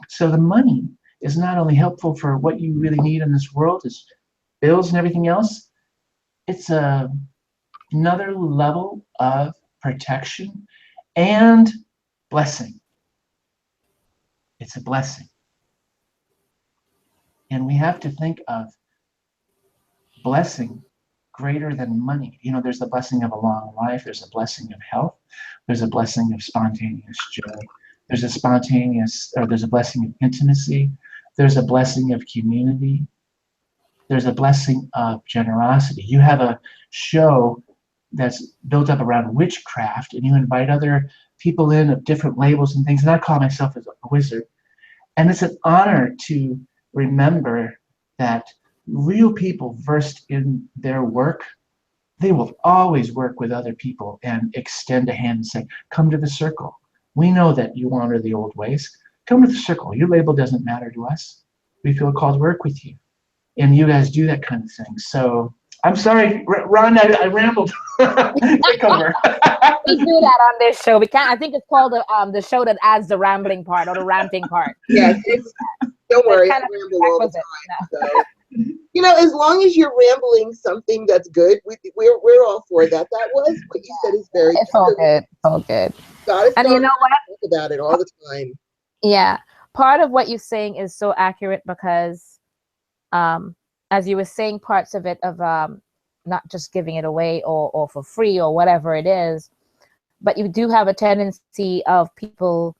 So the money is not only helpful for what you really need in this world, is bills and everything else. It's another level of protection and blessing. It's a blessing. And we have to think of blessing greater than money. You know, there's the blessing of a long life. There's a blessing of health. There's a blessing of spontaneous joy. There's a blessing of intimacy. There's a blessing of community. There's a blessing of generosity. You have a show that's built up around witchcraft, and you invite other people in of different labels and things, and I call myself as a wizard. And it's an honor to remember that real people versed in their work, they will always work with other people and extend a hand and say, come to the circle. We know that you honor the old ways. Come to the circle. Your label doesn't matter to us. We feel called to work with you. And you guys do that kind of thing. So I'm sorry, Rhonda, I rambled. Take over. We do that on this show. We can't. I think it's called the show that adds the rambling part or the ranting part. Yes, don't worry, I ramble all the time. So. You know, as long as you're rambling something that's good, we're all for that. That was what you said is very It's all good. It's all good. And you know what? Talk about it all the time. Yeah, part of what you're saying is so accurate because, as you were saying, parts of it of not just giving it away or for free or whatever it is, but you do have a tendency of people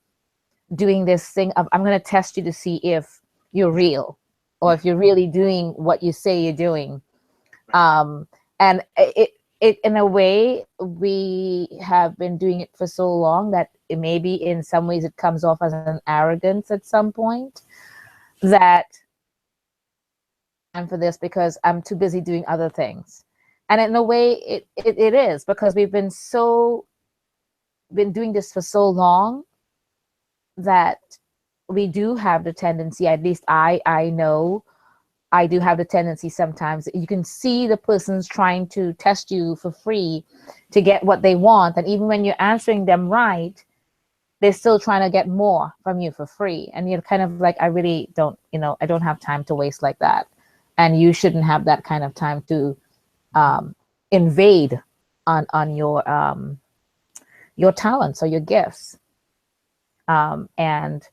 doing this thing of I'm going to test you to see if you're real. Or if you're really doing what you say you're doing. And it in a way, we have been doing it for so long that it maybe in some ways it comes off as an arrogance at some point that I'm for this because I'm too busy doing other things. And in a way it is because we've been doing this for so long that we do have the tendency, at least I know, I do have the tendency sometimes, you can see the person's trying to test you for free to get what they want. And even when you're answering them right, they're still trying to get more from you for free. And you're kind of like, I really don't, I don't have time to waste like that. And you shouldn't have that kind of time to invade on your talents or your gifts. And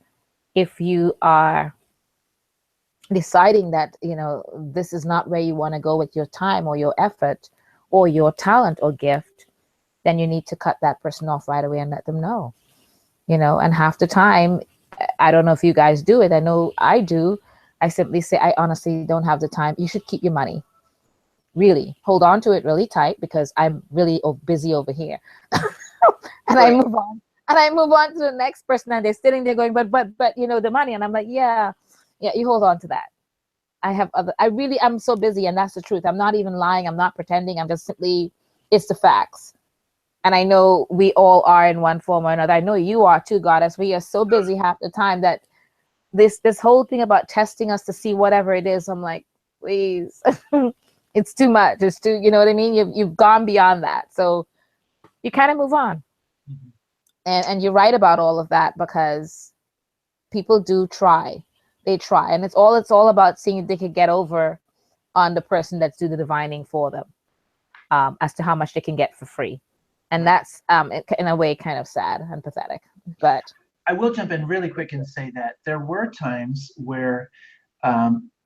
if you are deciding that, this is not where you want to go with your time or your effort or your talent or gift, then you need to cut that person off right away and let them know, and half the time, I don't know if you guys do it. I know I do. I simply say, I honestly don't have the time. You should keep your money. Really hold on to it really tight because I'm really busy over here. And I move on. And I move on to the next person, and they're sitting there going, but you know, the money. And I'm like, yeah, you hold on to that. I'm so busy, and that's the truth. I'm not even lying. I'm not pretending. I'm just simply, it's the facts. And I know we all are in one form or another. I know you are too, Goddess. We are so busy half the time that this whole thing about testing us to see whatever it is, I'm like, please, it's too much. It's too, you know what I mean? You've gone beyond that. So you kind of move on. Mhm. And you're right about all of that, because people do try. They try. And it's all about seeing if they could get over on the person that's doing the divining for them, as to how much they can get for free. And that's in a way kind of sad and pathetic. But I will jump in really quick and say that there were times where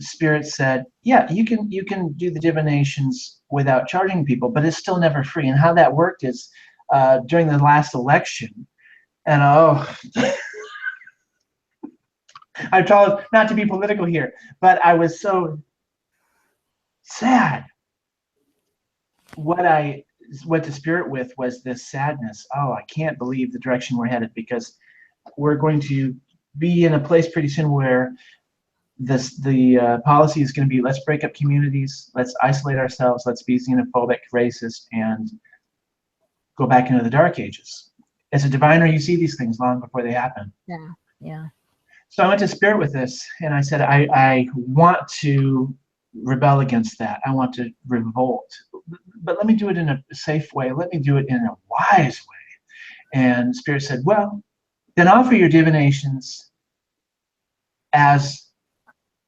Spirit said, yeah, you can do the divinations without charging people, but it's still never free. And how that worked is during the last election, and I try not to be political here, but I was so sad. What I went to Spirit with was this sadness. Oh, I can't believe the direction we're headed, because we're going to be in a place pretty soon where the policy is going to be, let's break up communities, let's isolate ourselves, let's be xenophobic, racist, and go back into the dark ages. As a diviner, you see these things long before they happen. yeah. So I went to Spirit with this, and I said, I want to rebel against that. I want to revolt. But let me do it in a safe way. Let me do it in a wise way. And Spirit said, well, then offer your divinations as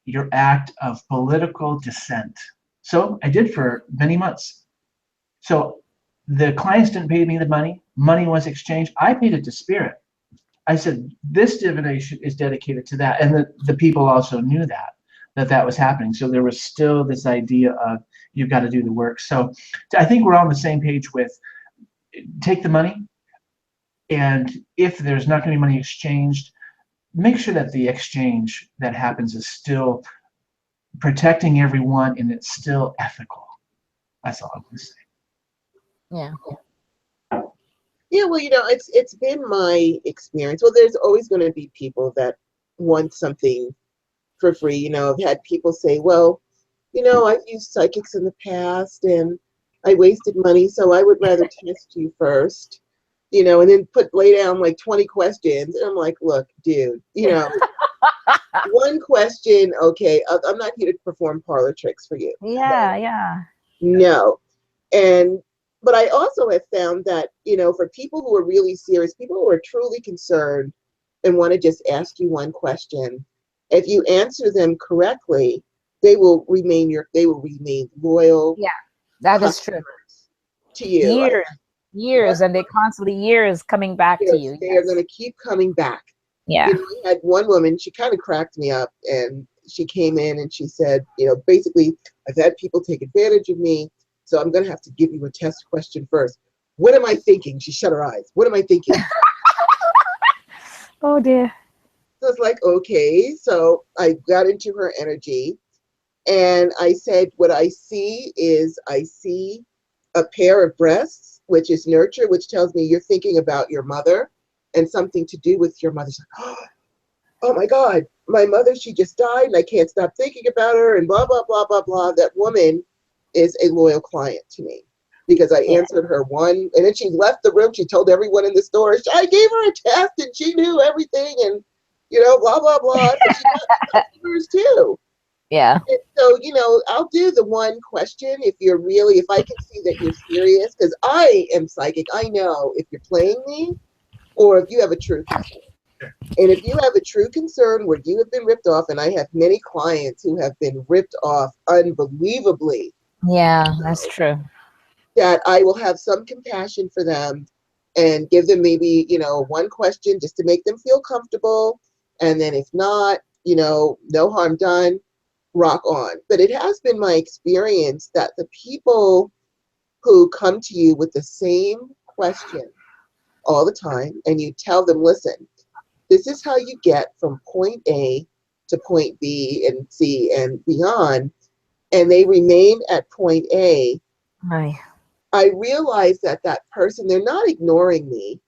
your act of political dissent. So I did for many months. So the clients didn't pay me the money. Money was exchanged. I paid it to Spirit. I said, this divination is dedicated to that. And the people also knew that was happening. So there was still this idea of, you've got to do the work. So I think we're all on the same page with, take the money. And if there's not going to be money exchanged, make sure that the exchange that happens is still protecting everyone and it's still ethical. That's all I'm going to say. Yeah. Yeah, well, it's been my experience. Well, there's always going to be people that want something for free. I've had people say, well, I've used psychics in the past and I wasted money, so I would rather test you first, and then lay down like 20 questions. And I'm like, look, dude, one question, okay, I'm not here to perform parlor tricks for you. Yeah. No. But I also have found that, for people who are really serious, people who are truly concerned and want to just ask you one question, if you answer them correctly, they will remain loyal. Yeah, that is true. To you. Years, and they constantly years coming back to you. They are going to keep coming back. Yeah. I had one woman, she kind of cracked me up, and she came in and she said, basically, I've had people take advantage of me, so I'm going to have to give you a test question first. What am I thinking? She shut her eyes. What am I thinking? Oh, dear. So it's like, okay. So I got into her energy, and I said, what I see is a pair of breasts, which is nurture, which tells me you're thinking about your mother and something to do with your mother. Like, oh my God, my mother, she just died and I can't stop thinking about her and blah, blah, blah, blah, blah. That woman is a loyal client to me because I answered her one, and then she left the room. She told everyone in the store, I gave her a test and she knew everything and, blah, blah, blah. But she got customers too. Yeah. And so, I'll do the one question if I can see that you're serious, because I am psychic. I know if you're playing me or if you have a true concern. And if you have a true concern where you have been ripped off, and I have many clients who have been ripped off unbelievably. Yeah, that's true. That I will have some compassion for them and give them maybe, one question just to make them feel comfortable. And then if not, no harm done. Rock on. But it has been my experience that the people who come to you with the same question all the time, and you tell them, listen, this is how you get from point A to point B and C and beyond, and they remain at point A. Right. I realize that person, they're not ignoring me.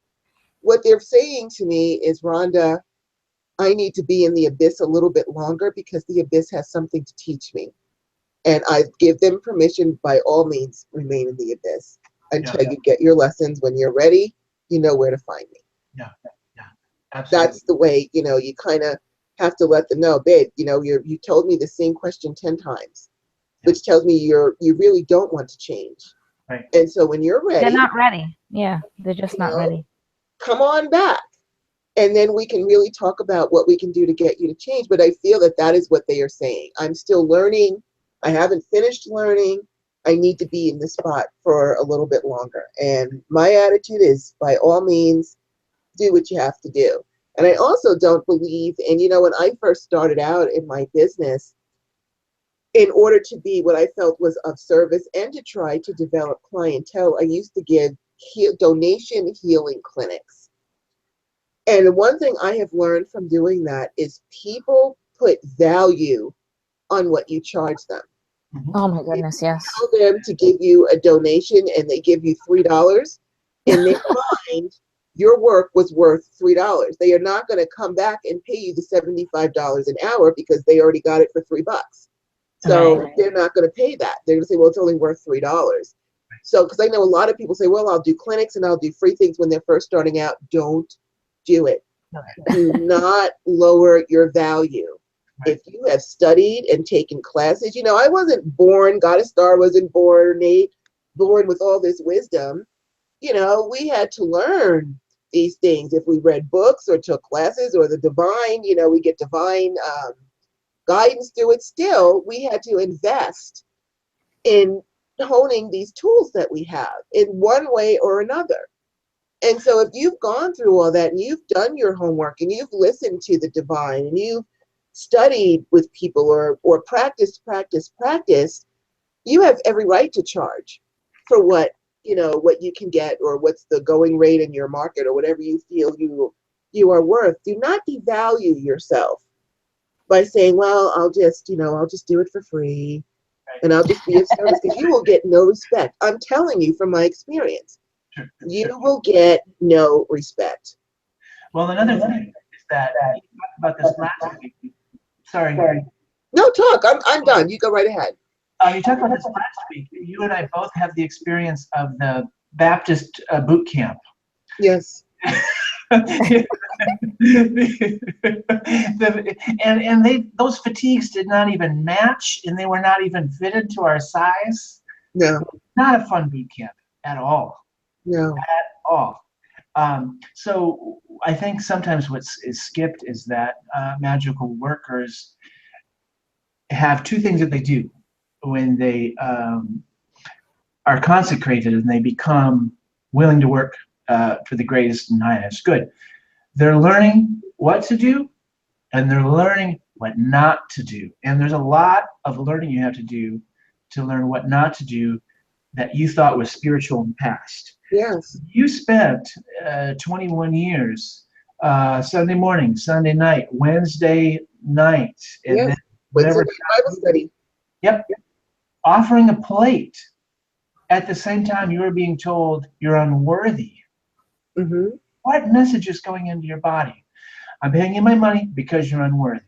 what they're saying to me is, Rhonda, I need to be in the abyss a little bit longer because the abyss has something to teach me. And I give them permission, by all means, remain in the abyss until you get your lessons. When you're ready, you know where to find me. Yeah, yeah, absolutely. That's the way, you know, you kind of have to let them know, babe, you know, you told me the same question 10 times, which tells me you really don't want to change. Right. And so when you're ready, They're not ready. Yeah, they're just not ready. Come on back. And then we can really talk about what we can do to get you to change. But I feel that that is what they are saying. I'm still learning. I haven't finished learning. I need to be in this spot for a little bit longer. And my attitude is, by all means, do what you have to do. And I also don't believe, and you know, when I first started out in my business, in order to be what I felt was of service and to try to develop clientele, I used to give donation healing clinics. And one thing I have learned from doing that is people put value on what you charge them. Oh my goodness, yes. Tell them to give you a donation and they give you $3. In their mind, your work was worth $3. They are not going to come back and pay you the $75 an hour because they already got it for $3. So they're not going to pay that. They're going to say, well, it's only worth $3. So, because I know a lot of people say, well, I'll do clinics and I'll do free things when they're first starting out. Don't do it. Do not lower your value. If you have studied and taken classes, you know, I wasn't born, got a star, wasn't born with all this wisdom. You know, we had to learn these things. If we read books or took classes or the divine, you know, we get divine guidance through it. Still, we had to invest in honing these tools that we have in one way or another. And so if you've gone through all that and you've done your homework and you've listened to the divine and you've studied with people or practiced, you have every right to charge for what, you know, what you can get or what's the going rate in your market or whatever you feel you are worth. Do not devalue yourself by saying, well, I'll just do it for free and I'll just be of service, because you will get no respect. I'm telling you from my experience, you will get no respect. Well, another thing is that you talked about this last week. Sorry. No, talk. I'm done. You go right ahead. You talked about this last week. You and I both have the experience of the Baptist boot camp. Yes. and those fatigues did not even match, and they were not even fitted to our size. No. Not a fun boot camp at all. No. At all. So I think sometimes what is skipped is that magical workers have two things that they do when they are consecrated and they become willing to work for the greatest and highest good. They're learning what to do, and they're learning what not to do. And there's a lot of learning you have to do to learn what not to do that you thought was spiritual in the past. Yes. You spent 21 years, Sunday morning, Sunday night, Wednesday night, and then whatever Bible study. Yep. Offering a plate. At the same time, you were being told you're unworthy. Mm-hmm. What message is going into your body? I'm paying you my money because you're unworthy.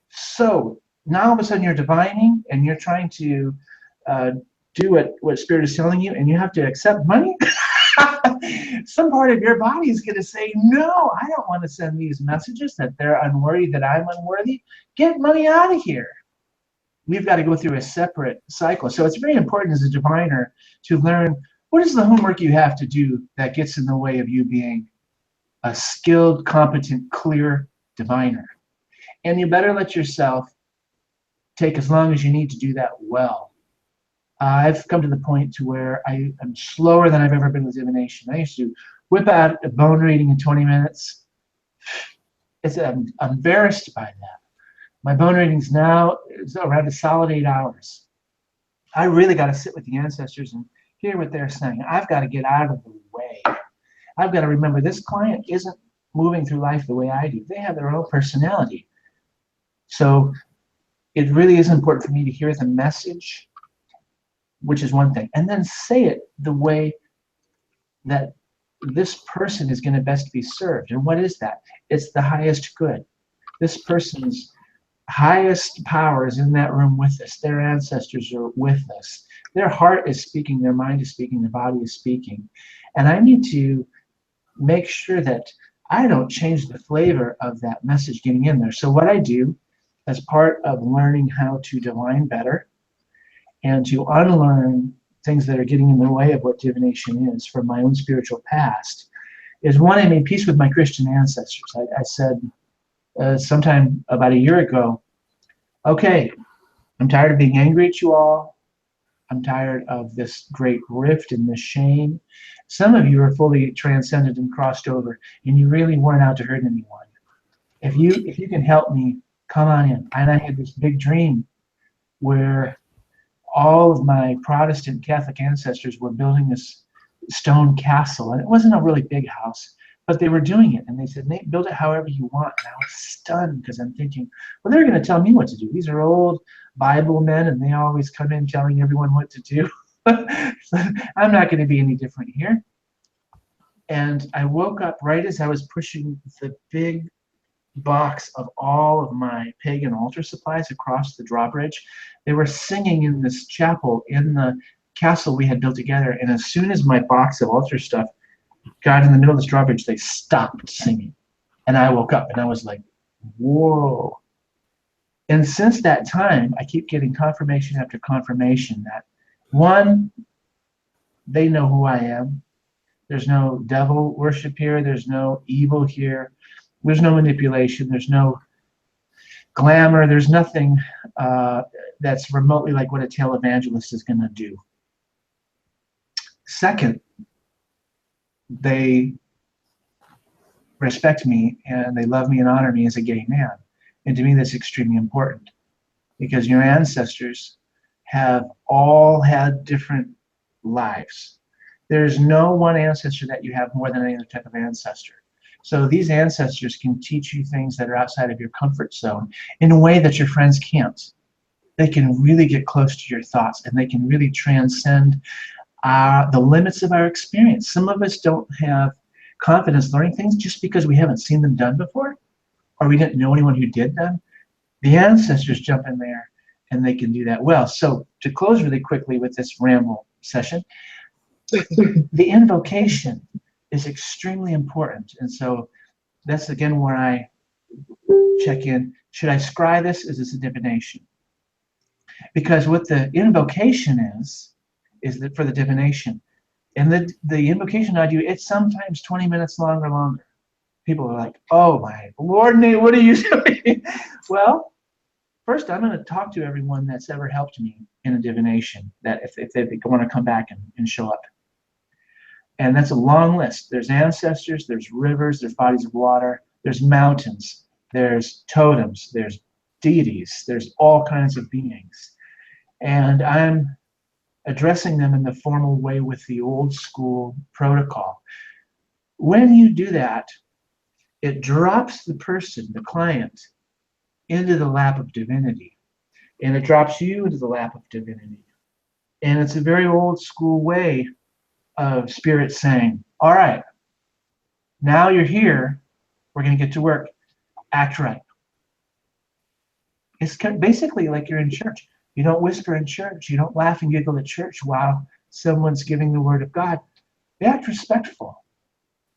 So now all of a sudden you're divining and you're trying to do what Spirit is telling you, and you have to accept money. Some part of your body is going to say, no, I don't want to send these messages that they're unworthy, that I'm unworthy. Get money out of here. We've got to go through a separate cycle. So it's very important as a diviner to learn what is the homework you have to do that gets in the way of you being a skilled, competent, clear diviner. And you better let yourself take as long as you need to do that well. I've come to the point to where I am slower than I've ever been with divination. I used to whip out a bone reading in 20 minutes. I'm embarrassed by that. My bone readings now is around a solid 8 hours. I really got to sit with the ancestors and hear what they're saying. I've got to get out of the way. I've got to remember this client isn't moving through life the way I do. They have their own personality. So it really is important for me to hear the message, which is one thing, and then say it the way that this person is going to best be served. And what is that? It's the highest good. This person's highest power is in that room with us. Their ancestors are with us. Their heart is speaking, their mind is speaking, their body is speaking. And I need to make sure that I don't change the flavor of that message getting in there. So what I do as part of learning how to divine better and to unlearn things that are getting in the way of what divination is from my own spiritual past is, one, I made peace with my Christian ancestors. I said sometime about a year ago, okay, I'm tired of being angry at you all. I'm tired of this great rift and this shame. Some of you are fully transcended and crossed over, and you really weren't out to hurt anyone. If you can help me, come on in. And I had this big dream where all of my Protestant Catholic ancestors were building this stone castle, and it wasn't a really big house, but they were doing it. And they said, Nate, build it however you want. And I was stunned because I'm thinking, well, they're going to tell me what to do. These are old Bible men, and they always come in telling everyone what to do. So I'm not going to be any different here. And I woke up right as I was pushing the big box of all of my pagan altar supplies across the drawbridge. They were singing in this chapel in the castle we had built together. And as soon as my box of altar stuff got in the middle of this drawbridge, they stopped singing. And I woke up and I was like, whoa. And since that time, I keep getting confirmation after confirmation that, one, they know who I am. There's no devil worship here. There's no evil here. There's no manipulation. There's no glamour. There's nothing that's remotely like what a televangelist is going to do. Second, they respect me and they love me and honor me as a gay man. And to me, that's extremely important, because your ancestors have all had different lives. There's no one ancestor that you have more than any other type of ancestor. So these ancestors can teach you things that are outside of your comfort zone in a way that your friends can't. They can really get close to your thoughts, and they can really transcend the limits of our experience. Some of us don't have confidence learning things just because we haven't seen them done before, or we didn't know anyone who did them. The ancestors jump in there and they can do that well. So to close really quickly with this ramble session, the invocation is extremely important. And so that's again where I check in. Should I scry this? Is this a divination? Because what the invocation is that for the divination. And the invocation I do, it's sometimes 20 minutes long or longer. People are like, oh my Lord, Nate, what are you doing? Well, first I'm going to talk to everyone that's ever helped me in a divination, that if they want to come back and show up. And that's a long list. There's ancestors, there's rivers, there's bodies of water, there's mountains, there's totems, there's deities, there's all kinds of beings. And I'm addressing them in the formal way with the old school protocol. When you do that, it drops the person, the client, into the lap of divinity. And it drops you into the lap of divinity. And it's a very old school way of spirit saying, all right, now you're here, we're going to get to work. Act right. It's basically like you're in church. You don't whisper in church. You don't laugh and giggle at church while someone's giving the word of God. You act respectful.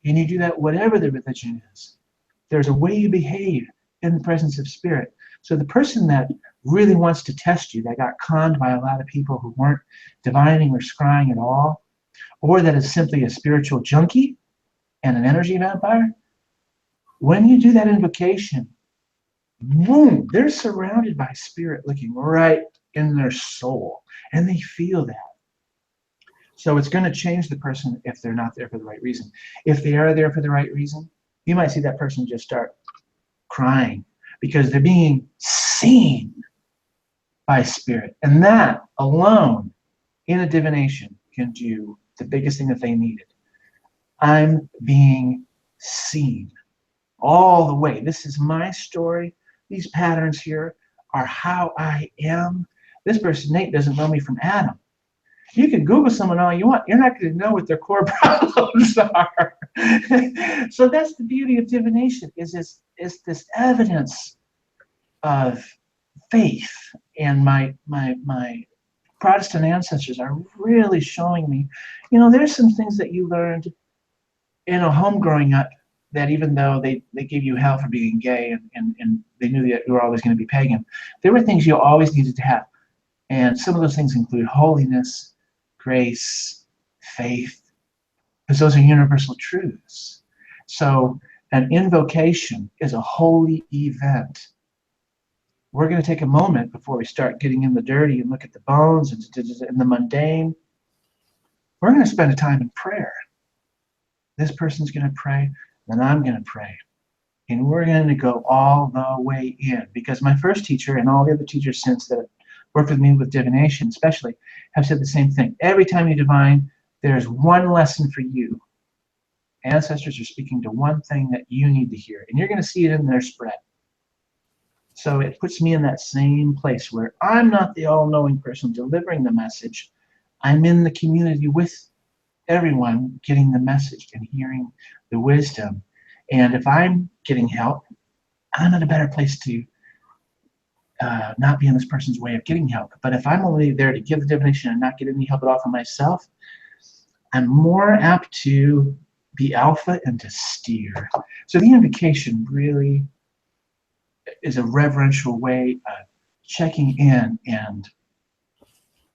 And you do that whatever the religion is. There's a way you behave in the presence of spirit. So the person that really wants to test you, that got conned by a lot of people who weren't divining or scrying at all, or that is simply a spiritual junkie and an energy vampire, when you do that invocation, boom, they're surrounded by spirit looking right in their soul, and they feel that. So it's going to change the person if they're not there for the right reason. If they are there for the right reason, you might see that person just start crying because they're being seen by spirit. And that alone in a divination can do the biggest thing that they needed. I'm being seen all the way. This is my story. These patterns here are how I am. This person, Nate, doesn't know me from Adam. You can Google someone all you want. You're not going to know what their core problems are. So that's the beauty of divination, is this evidence of faith. And my Protestant ancestors are really showing me, there's some things that you learned in a home growing up, that even though they gave you hell for being gay, and they knew that you were always going to be pagan, there were things you always needed to have. And some of those things include holiness, grace, faith, because those are universal truths. So an invocation is a holy event. We're going to take a moment before we start getting in the dirty and look at the bones and the mundane. We're going to spend a time in prayer. This person's going to pray, then I'm going to pray. And we're going to go all the way in. Because my first teacher and all the other teachers since that worked with me with divination especially have said the same thing. Every time you divine, there's one lesson for you. Ancestors are speaking to one thing that you need to hear. And you're going to see it in their spread. So it puts me in that same place where I'm not the all-knowing person delivering the message. I'm in the community with everyone getting the message and hearing the wisdom. And if I'm getting help, I'm in a better place to not be in this person's way of getting help. But if I'm only there to give the divination and not get any help at all for myself, I'm more apt to be alpha and to steer. So the invocation really is a reverential way of checking in and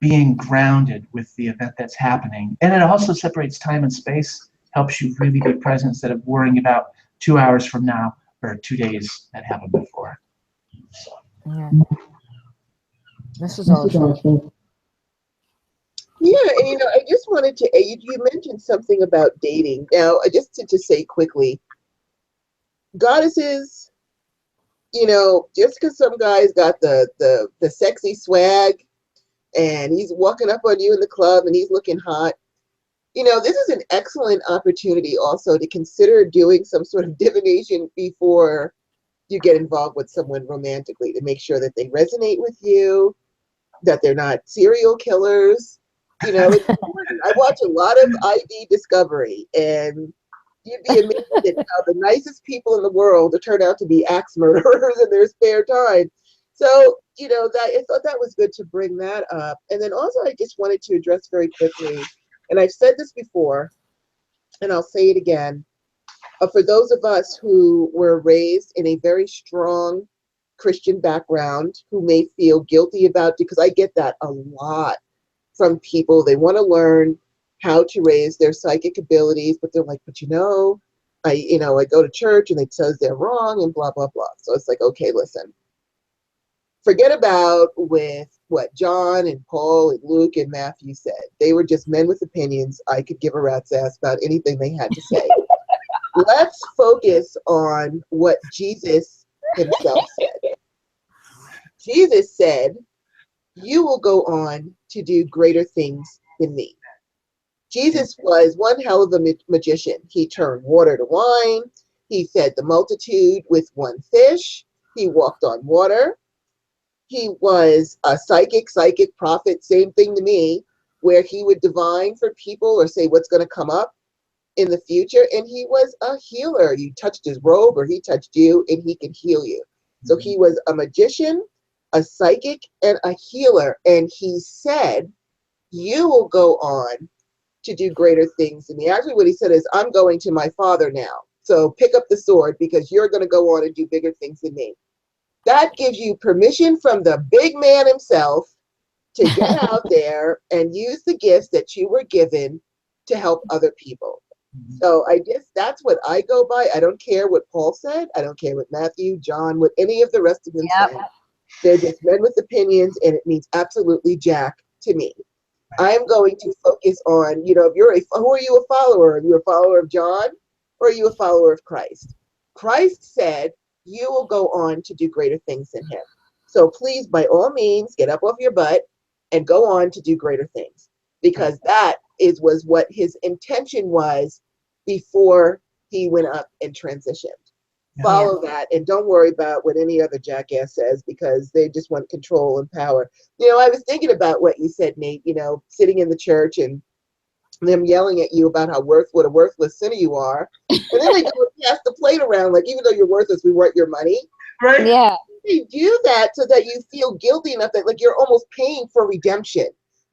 being grounded with the event that's happening. And it also separates time and space, helps you really be present instead of worrying about 2 hours from now or 2 days that happened before. So. Yeah. This is all true. Yeah, and I just wanted to, you mentioned something about dating. Now, just to say quickly, goddesses, just because some guy's got the sexy swag and he's walking up on you in the club and he's looking hot, this is an excellent opportunity also to consider doing some sort of divination before you get involved with someone romantically, to make sure that they resonate with you, that they're not serial killers. It's important. I watch a lot of ID Discovery, and you'd be amazed at how the nicest people in the world turn out to be axe murderers in their spare time. So, I thought that was good to bring that up. And then also I just wanted to address very quickly, and I've said this before, and I'll say it again, for those of us who were raised in a very strong Christian background, who may feel guilty about, because I get that a lot from people. They want to learn how to raise their psychic abilities, but they're like, but I go to church and it says they're wrong and blah, blah, blah. So it's like, okay, listen, forget about with what John and Paul and Luke and Matthew said. They were just men with opinions. I could give a rat's ass about anything they had to say. Let's focus on what Jesus himself said. Jesus said, you will go on to do greater things than me. Jesus was one hell of a magician. He turned water to wine. He fed the multitude with one fish. He walked on water. He was a psychic prophet, same thing to me, where he would divine for people or say what's going to come up in the future. And he was a healer. You touched his robe or he touched you and he could heal you. So he was a magician, a psychic, and a healer. And he said, you will go on to do greater things than me. Actually, what he said is, I'm going to my Father now. So pick up the sword because you're going to go on and do bigger things than me. That gives you permission from the big man himself to get out there and use the gifts that you were given to help other people. So I guess that's what I go by. I don't care what Paul said. I don't care what Matthew, John, what any of the rest of them said. They're just men with opinions, and it means absolutely jack to me. I'm going to focus on, if who are you a follower? Are you a follower of John, or are you a follower of Christ? Christ said, you will go on to do greater things than him. So please, by all means, get up off your butt and go on to do greater things, because that was what his intention was before he went up and transitioned. Follow that and don't worry about what any other jackass says, because they just want control and power. I was thinking about what you said, Nate, sitting in the church and them yelling at you about what a worthless sinner you are. And then they go and pass the plate around, like, even though you're worthless, we want your money. Right? Yeah. They do that so that you feel guilty enough that, like, you're almost paying for redemption.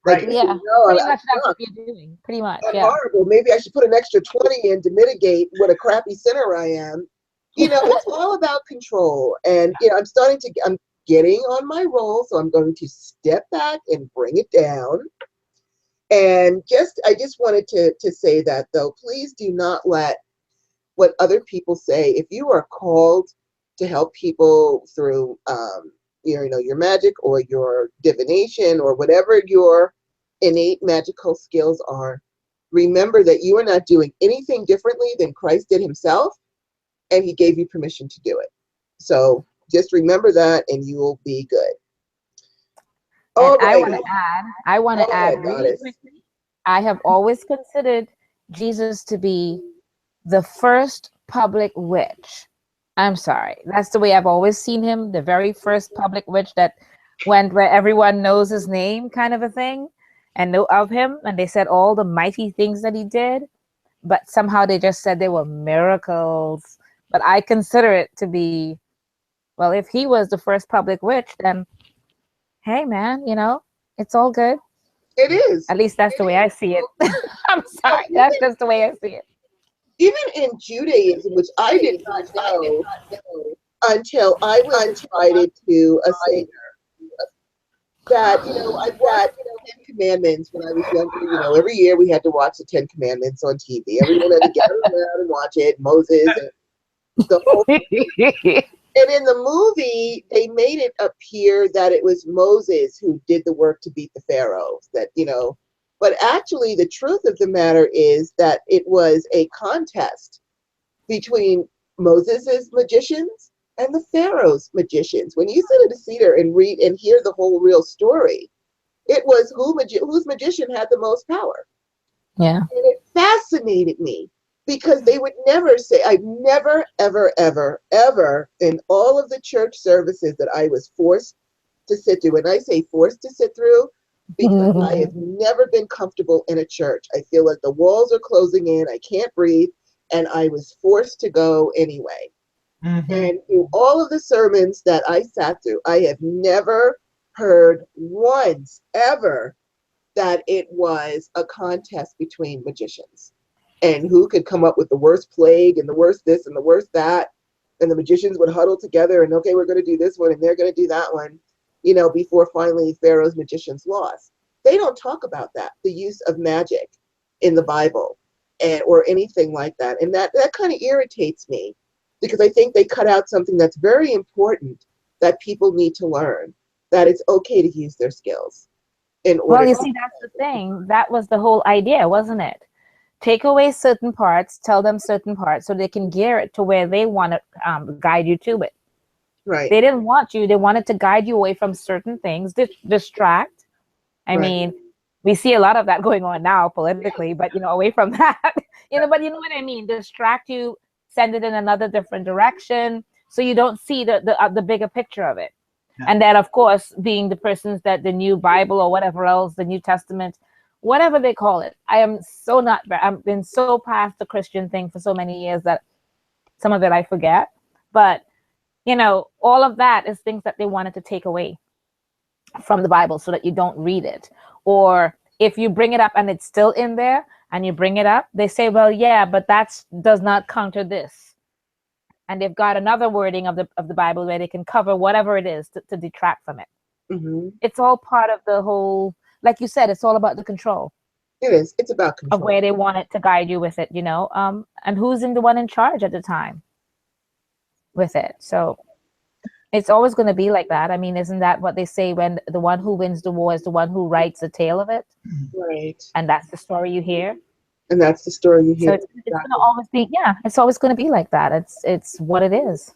Like, Right. Yeah. no, Pretty I'm much that's what drunk. you're doing. Pretty much. I'm Yeah. horrible. Maybe I should put an extra 20 in to mitigate what a crappy sinner I am. It's all about control. And, I'm getting on my roll, so I'm going to step back and bring it down. And I just wanted to say that, though, please do not let what other people say. If you are called to help people through, your magic or your divination or whatever your innate magical skills are, remember that you are not doing anything differently than Christ did himself, and he gave you permission to do it. So just remember that, and you will be good. And All I right. want to Go add ahead, really Goddess. quickly, I have always considered Jesus to be the first public witch. I'm sorry. That's the way I've always seen him, the very first public witch that went where everyone knows his name, kind of a thing, and know of him. And they said all the mighty things that he did, but somehow they just said they were miracles. But I consider it to be, well, if he was the first public witch, then hey, man, it's all good. It is. At least that's the way I see it. I'm sorry. That's just the way I see it. Even in Judaism, which I did not know until I was invited to a Seder, that, I watched the Ten Commandments when I was younger. Every year we had to watch the Ten Commandments on TV. Everyone had to gather around and watch it. Moses and the whole. And in the movie, they made it appear that it was Moses who did the work to beat the pharaohs. But actually, the truth of the matter is that it was a contest between Moses's magicians and the pharaoh's magicians. When you sit at a Seder and read and hear the whole real story, it was whose magician had the most power. Yeah. And it fascinated me because they would never say, I've never, ever, ever, ever in all of the church services that I was forced to sit through, and I say forced to sit through because I have never been comfortable in a church. I feel like the walls are closing in, I can't breathe, and I was forced to go anyway. Mm-hmm. And in all of the sermons that I sat through, I have never heard once ever that it was a contest between magicians and who could come up with the worst plague and the worst this and the worst that. And the magicians would huddle together and, okay, we're going to do this one and they're going to do that one, before finally Pharaoh's magicians lost. They don't talk about that, the use of magic in the Bible or anything like that. And that kind of irritates me because I think they cut out something that's very important that people need to learn, that it's okay to use their skills. Well, you see, that's the thing. That was the whole idea, wasn't it? Take away certain parts, tell them certain parts so they can gear it to where they want to guide you to it. Right. They didn't want you. They wanted to guide you away from certain things, distract. I mean, we see a lot of that going on now politically, but, away from that, but you know what I mean? Distract you, send it in another different direction so you don't see the bigger picture of it. Yeah. And then, of course, being the persons that the new Bible or whatever else, the New Testament, whatever they call it. I am so not, I've been so past the Christian thing for so many years that some of it I forget. But, all of that is things that they wanted to take away from the Bible so that you don't read it. Or if you bring it up and it's still in there and you bring it up, they say, well, yeah, but that does not counter this. And they've got another wording of the Bible where they can cover whatever it is to detract from it. Mm-hmm. It's all part of the whole, like you said, it's all about the control. It is. It's about control. Of where they want it to guide you with it, and who's the one in charge at the time with it. So it's always going to be like that. I mean, isn't that what they say when the one who wins the war is the one who writes the tale of it? Right. And that's the story you hear. And that's the story you hear. So it's going to always be, it's always going to be like that. It's what it is.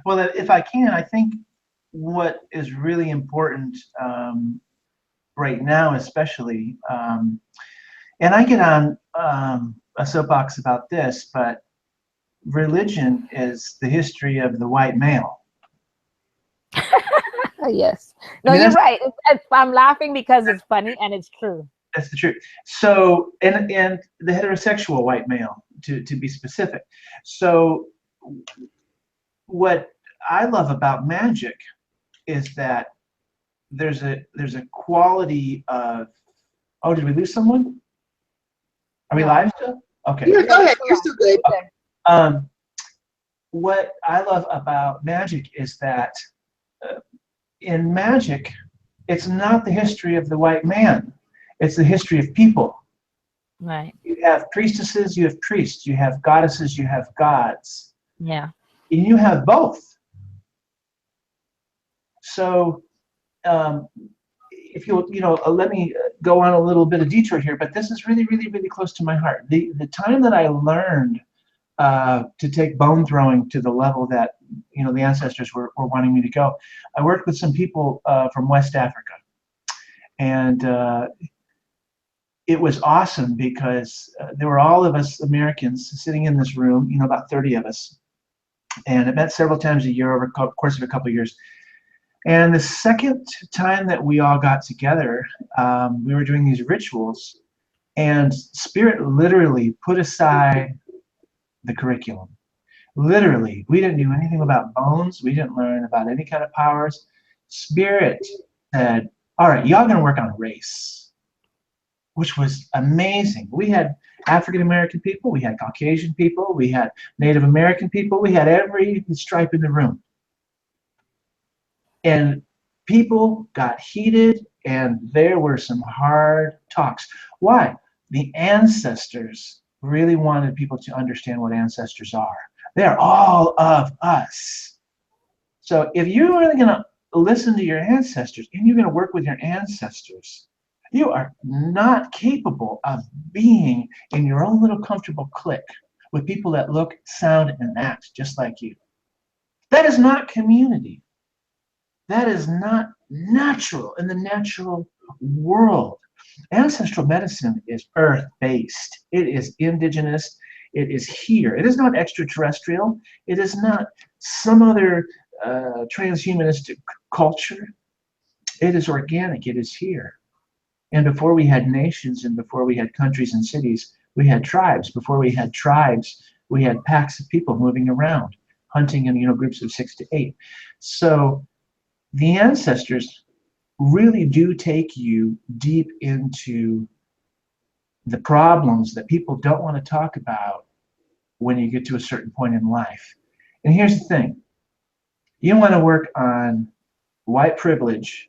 Well, if I can, I think what is really important right now, especially, and I get on a soapbox about this, but religion is the history of the white male. Yes. No, you're right. I'm laughing because it's funny and it's true. That's the truth. So, and the heterosexual white male, to be specific. So, what I love about magic is that there's a quality of. Oh, did we lose someone? Are we live still? Okay. Yeah, go ahead. You're still good. Um, what I love about magic is that in magic, it's not the history of the white man. It's the history of people. Right. You have priestesses, you have priests, you have goddesses, you have gods. Yeah. And you have both. So if you'll, let me go on a little bit of detour here, but this is really, really, really close to my heart. The time that I learned to take bone throwing to the level that, the ancestors were wanting me to go, I worked with some people from West Africa. And it was awesome because there were all of us Americans sitting in this room, about 30 of us. And I met several times a year over the course of a couple of years. And the second time that we all got together, we were doing these rituals, and Spirit literally put aside the curriculum. Literally, we didn't do anything about bones. We didn't learn about any kind of powers. Spirit said, all right, y'all gonna work on race, which was amazing. We had African-American people, we had Caucasian people, we had Native American people, we had every stripe in the room. And people got heated, and there were some hard talks. Why? The ancestors really wanted people to understand what ancestors are. They're all of us. So if you're really going to listen to your ancestors and you're going to work with your ancestors, you are not capable of being in your own little comfortable clique with people that look, sound, and act just like you. That is not community. That is not natural in the natural world. Ancestral medicine is earth-based. It is indigenous. It is here. It is not extraterrestrial. It is not some other transhumanistic culture. It is organic. It is here. And before we had nations and before we had countries and cities, we had tribes. Before we had tribes, we had packs of people moving around, hunting in groups of 6 to 8. So the ancestors really do take you deep into the problems that people don't want to talk about when you get to a certain point in life. And here's the thing. You want to work on white privilege.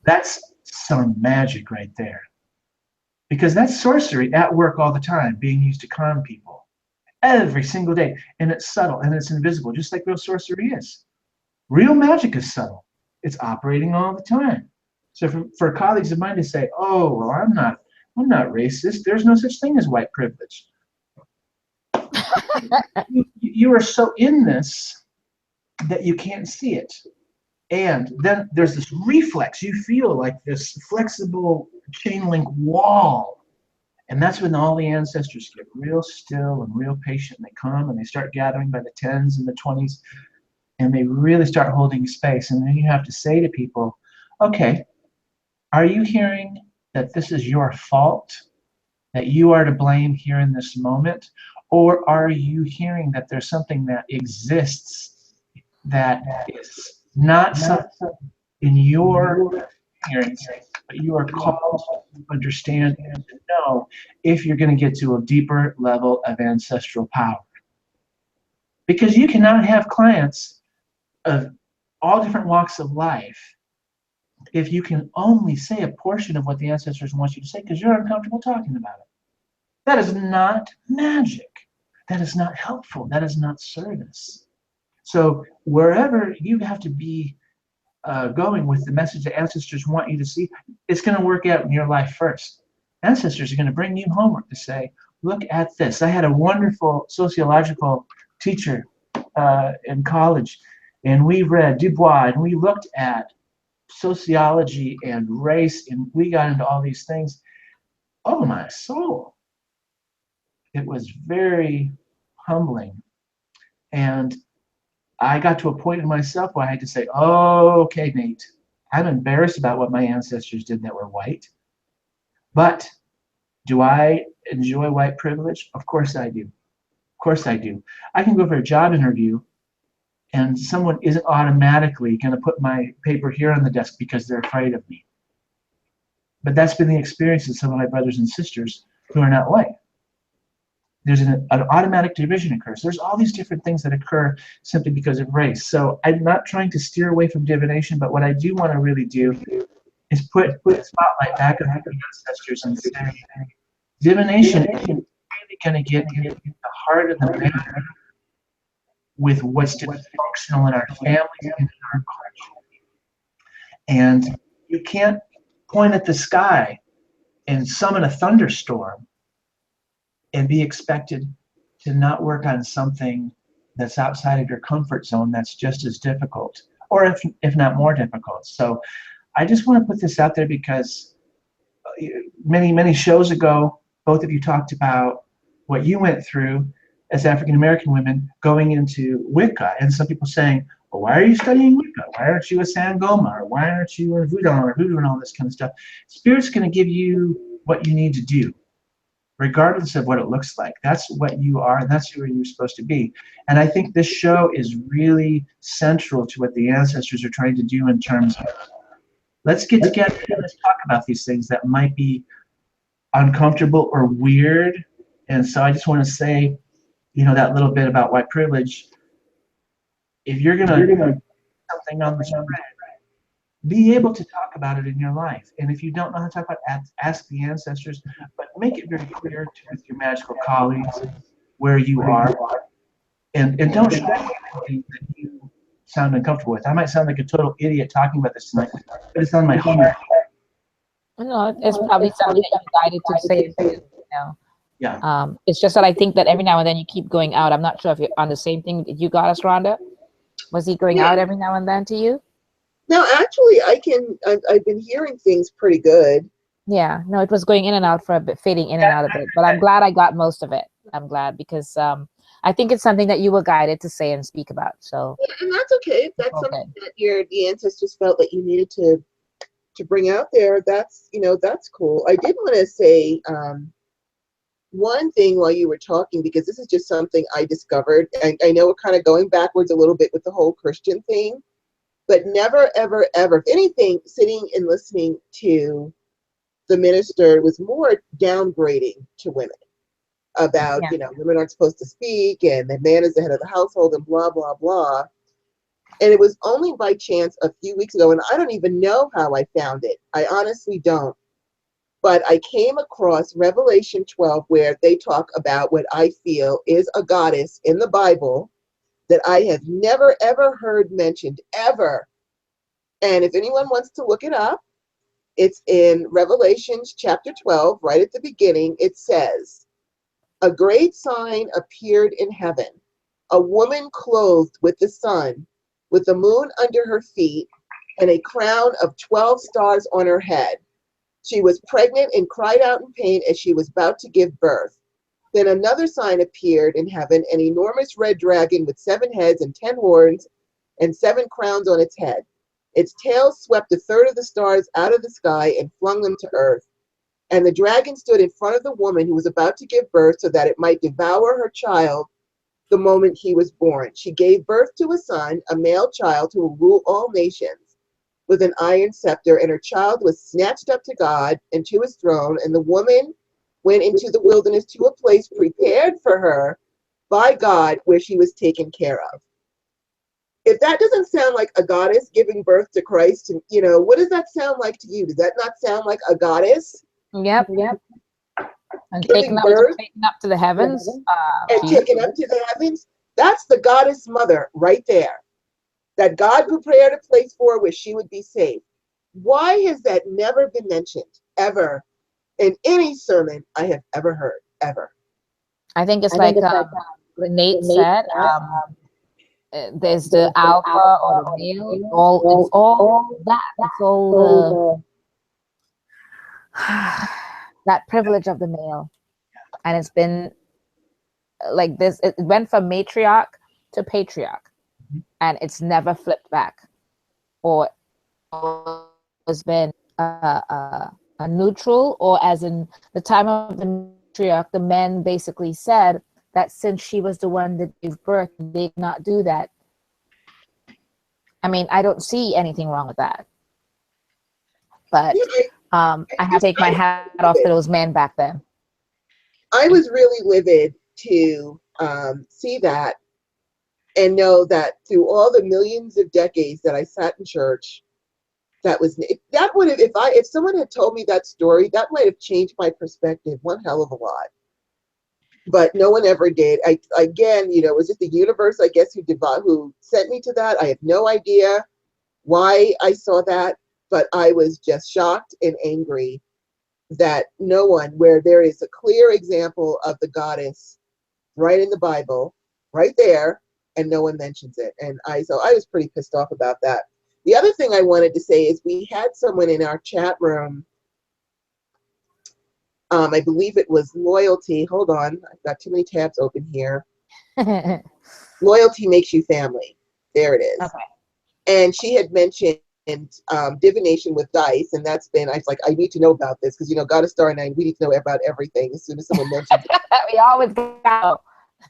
That's some magic right there. Because that's sorcery at work all the time, being used to con people. Every single day. And it's subtle and it's invisible, just like real sorcery is. Real magic is subtle. It's operating all the time. So for colleagues of mine to say, oh, well, I'm not racist. There's no such thing as white privilege. You are so in this that you can't see it. And then there's this reflex. You feel like this flexible chain link wall. And that's when all the ancestors get real still and real patient. And they come and they start gathering by the 10s and the 20s. And they really start holding space. And then you have to say to people, okay, are you hearing that this is your fault? That you are to blame here in this moment? Or are you hearing that there's something that exists that is not something in your experience, but you are called to understand and to know if you're going to get to a deeper level of ancestral power? Because you cannot have clients of all different walks of life if you can only say a portion of what the ancestors want you to say because you're uncomfortable talking about it. That is not magic. That is not helpful. That is not service. So wherever you have to be going with the message that ancestors want you to see, it's going to work out in your life first. Ancestors are going to bring you homework to say, look at this. I had a wonderful sociological teacher in college, and we read Du Bois, and we looked at sociology and race, and we got into all these things. Oh, my soul. It was very humbling. And I got to a point in myself where I had to say, oh, okay, Nate, I'm embarrassed about what my ancestors did that were white. But do I enjoy white privilege? Of course I do. Of course I do. I can go for a job interview and someone isn't automatically going to put my paper here on the desk because they're afraid of me. But that's been the experience of some of my brothers and sisters who are not white. There's an automatic division occurs. There's all these different things that occur simply because of race. So I'm not trying to steer away from divination, but what I do want to really do is put the spotlight back on the ancestors and say, divination is really going to get into the heart of the matter with what's dysfunctional in our families and in our culture. And you can't point at the sky and summon a thunderstorm and be expected to not work on something that's outside of your comfort zone that's just as difficult, or if not more difficult. So I just want to put this out there because many shows ago, both of you talked about what you went through as African American women going into Wicca, and some people saying, well, why are you studying Wicca? Why aren't you a Sangoma? Or why aren't you a Voodoo and all this kind of stuff? Spirit's going to give you what you need to do, regardless of what it looks like. That's what you are, and that's who you're supposed to be. And I think this show is really central to what the ancestors are trying to do in terms of, let's get together and let's talk about these things that might be uncomfortable or weird. And so I just want to say, that little bit about white privilege. If you're going to do something on the spread, be able to talk about it in your life. And if you don't know how to talk about it, ask the ancestors, but make it very clear with your magical colleagues where you are. And don't show anything that you sound uncomfortable with. I might sound like a total idiot talking about this tonight, but it's on my heart. No, it's probably something that you're guided to say, Yeah. It's just that I think that every now and then you keep going out. I'm not sure if you're on the same thing that you got us, Rhonda. Was he going out every now and then to you? No, actually, I've been hearing things pretty good. Yeah, no, it was going in and out for a bit, fading in and out a bit. But I'm glad I got most of it. I'm glad because I think it's something that you were guided to say and speak about. So Yeah, and that's okay. If that's something that the ancestors felt that you needed to bring out there, that's cool. I did want to say one thing while you were talking, because this is just something I discovered. And I know we're kind of going backwards a little bit with the whole Christian thing, but never, ever, ever, if anything, sitting and listening to the minister was more downgrading to women about, women aren't supposed to speak and the man is the head of the household and blah, blah, blah. And it was only by chance a few weeks ago, and I don't even know how I found it. I honestly don't. But I came across Revelation 12, where they talk about what I feel is a goddess in the Bible that I have never, ever heard mentioned, ever. And if anyone wants to look it up, it's in Revelations chapter 12, right at the beginning. It says, a great sign appeared in heaven, a woman clothed with the sun, with the moon under her feet, and a crown of 12 stars on her head. She was pregnant and cried out in pain as she was about to give birth. Then another sign appeared in heaven, an enormous red dragon with 7 heads and 10 horns and 7 crowns on its head. Its tail swept a third of the stars out of the sky and flung them to earth. And the dragon stood in front of the woman who was about to give birth so that it might devour her child the moment he was born. She gave birth to a son, a male child who will rule all nations with an iron scepter, and her child was snatched up to God and to his throne, and the woman went into the wilderness to a place prepared for her by God where she was taken care of. If that doesn't sound like a goddess giving birth to Christ, what does that sound like to you? Does that not sound like a goddess? Yep. And Giving taken up to the heavens. And taken up to the heavens? That's the goddess mother right there. That God prepared a place for her where she would be safe. Why has that never been mentioned, ever, in any sermon I have ever heard, ever? I think it's like Nate said, there's the alpha or the male. It's all that. It's all that privilege of the male. And it's been like this. It went from matriarch to patriarch. And it's never flipped back, or it's been a neutral, or as in the time of the matriarch, the men basically said that since she was the one that gave birth, they could not do that. I mean, I don't see anything wrong with that. But I have to take my hat off to those men back then. I was really livid to see that and know that through all the millions of decades that I sat in church, that would have, if someone had told me that story, that might have changed my perspective one hell of a lot. But no one ever did. Again, was it the universe, I guess, who sent me to that? I have no idea why I saw that, but I was just shocked and angry that no one, where there is a clear example of the goddess right in the Bible, right there, and no one mentions it. And so I was pretty pissed off about that. The other thing I wanted to say is we had someone in our chat room, I believe it was Loyalty. Hold on, I've got too many tabs open here. Loyalty makes you family. There it is. Okay. And she had mentioned divination with dice, and that's been, I was like, I need to know about this, because Goddess Star 9, we need to know about everything as soon as someone mentions it. We always go.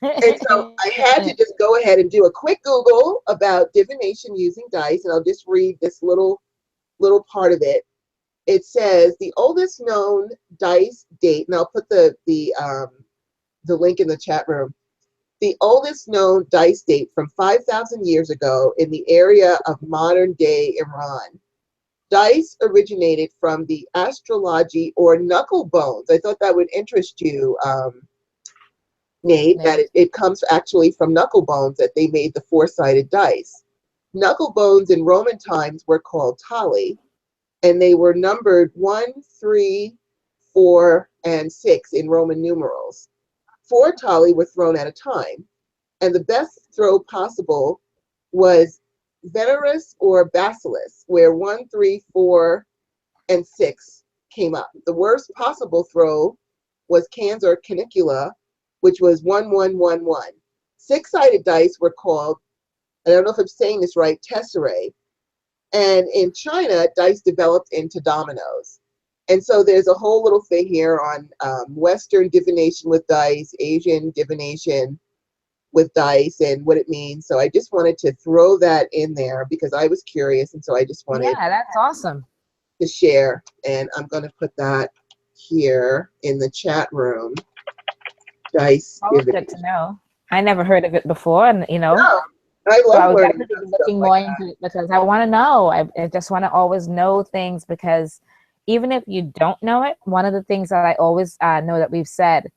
And so I had to just go ahead and do a quick Google about divination using dice, and I'll just read this little part of it. It says the oldest known dice date, and I'll put the link in the chat room. The oldest known dice date from 5,000 years ago in the area of modern-day Iran. Dice originated from the astrology or knuckle bones. I thought that would interest you, Nate, that it comes actually from knuckle bones, that they made the four-sided dice. Knuckle bones in Roman times were called tali, and they were numbered 1, 3, 4, and 6 in Roman numerals. 4 tali were thrown at a time, and the best throw possible was Venerus or Bacillus, where 1, 3, 4, and 6 came up. The worst possible throw was Cans or Canicula, which was 1, 1, 1, 1. 6-sided dice were called, I don't know if I'm saying this right, tesserae. And in China, dice developed into dominoes. And so there's a whole little thing here on Western divination with dice, Asian divination with dice, and what it means. So I just wanted to throw that in there because I was curious, and so I just wanted that's awesome to share. And I'm going to put that here in the chat room. Dice divination. Good to know. I never heard of it before, and No, I love so I was learning definitely stuff looking like more that. into it because I want to know. I just want to always know things, because even if you don't know it, one of the things that I always know that we've said,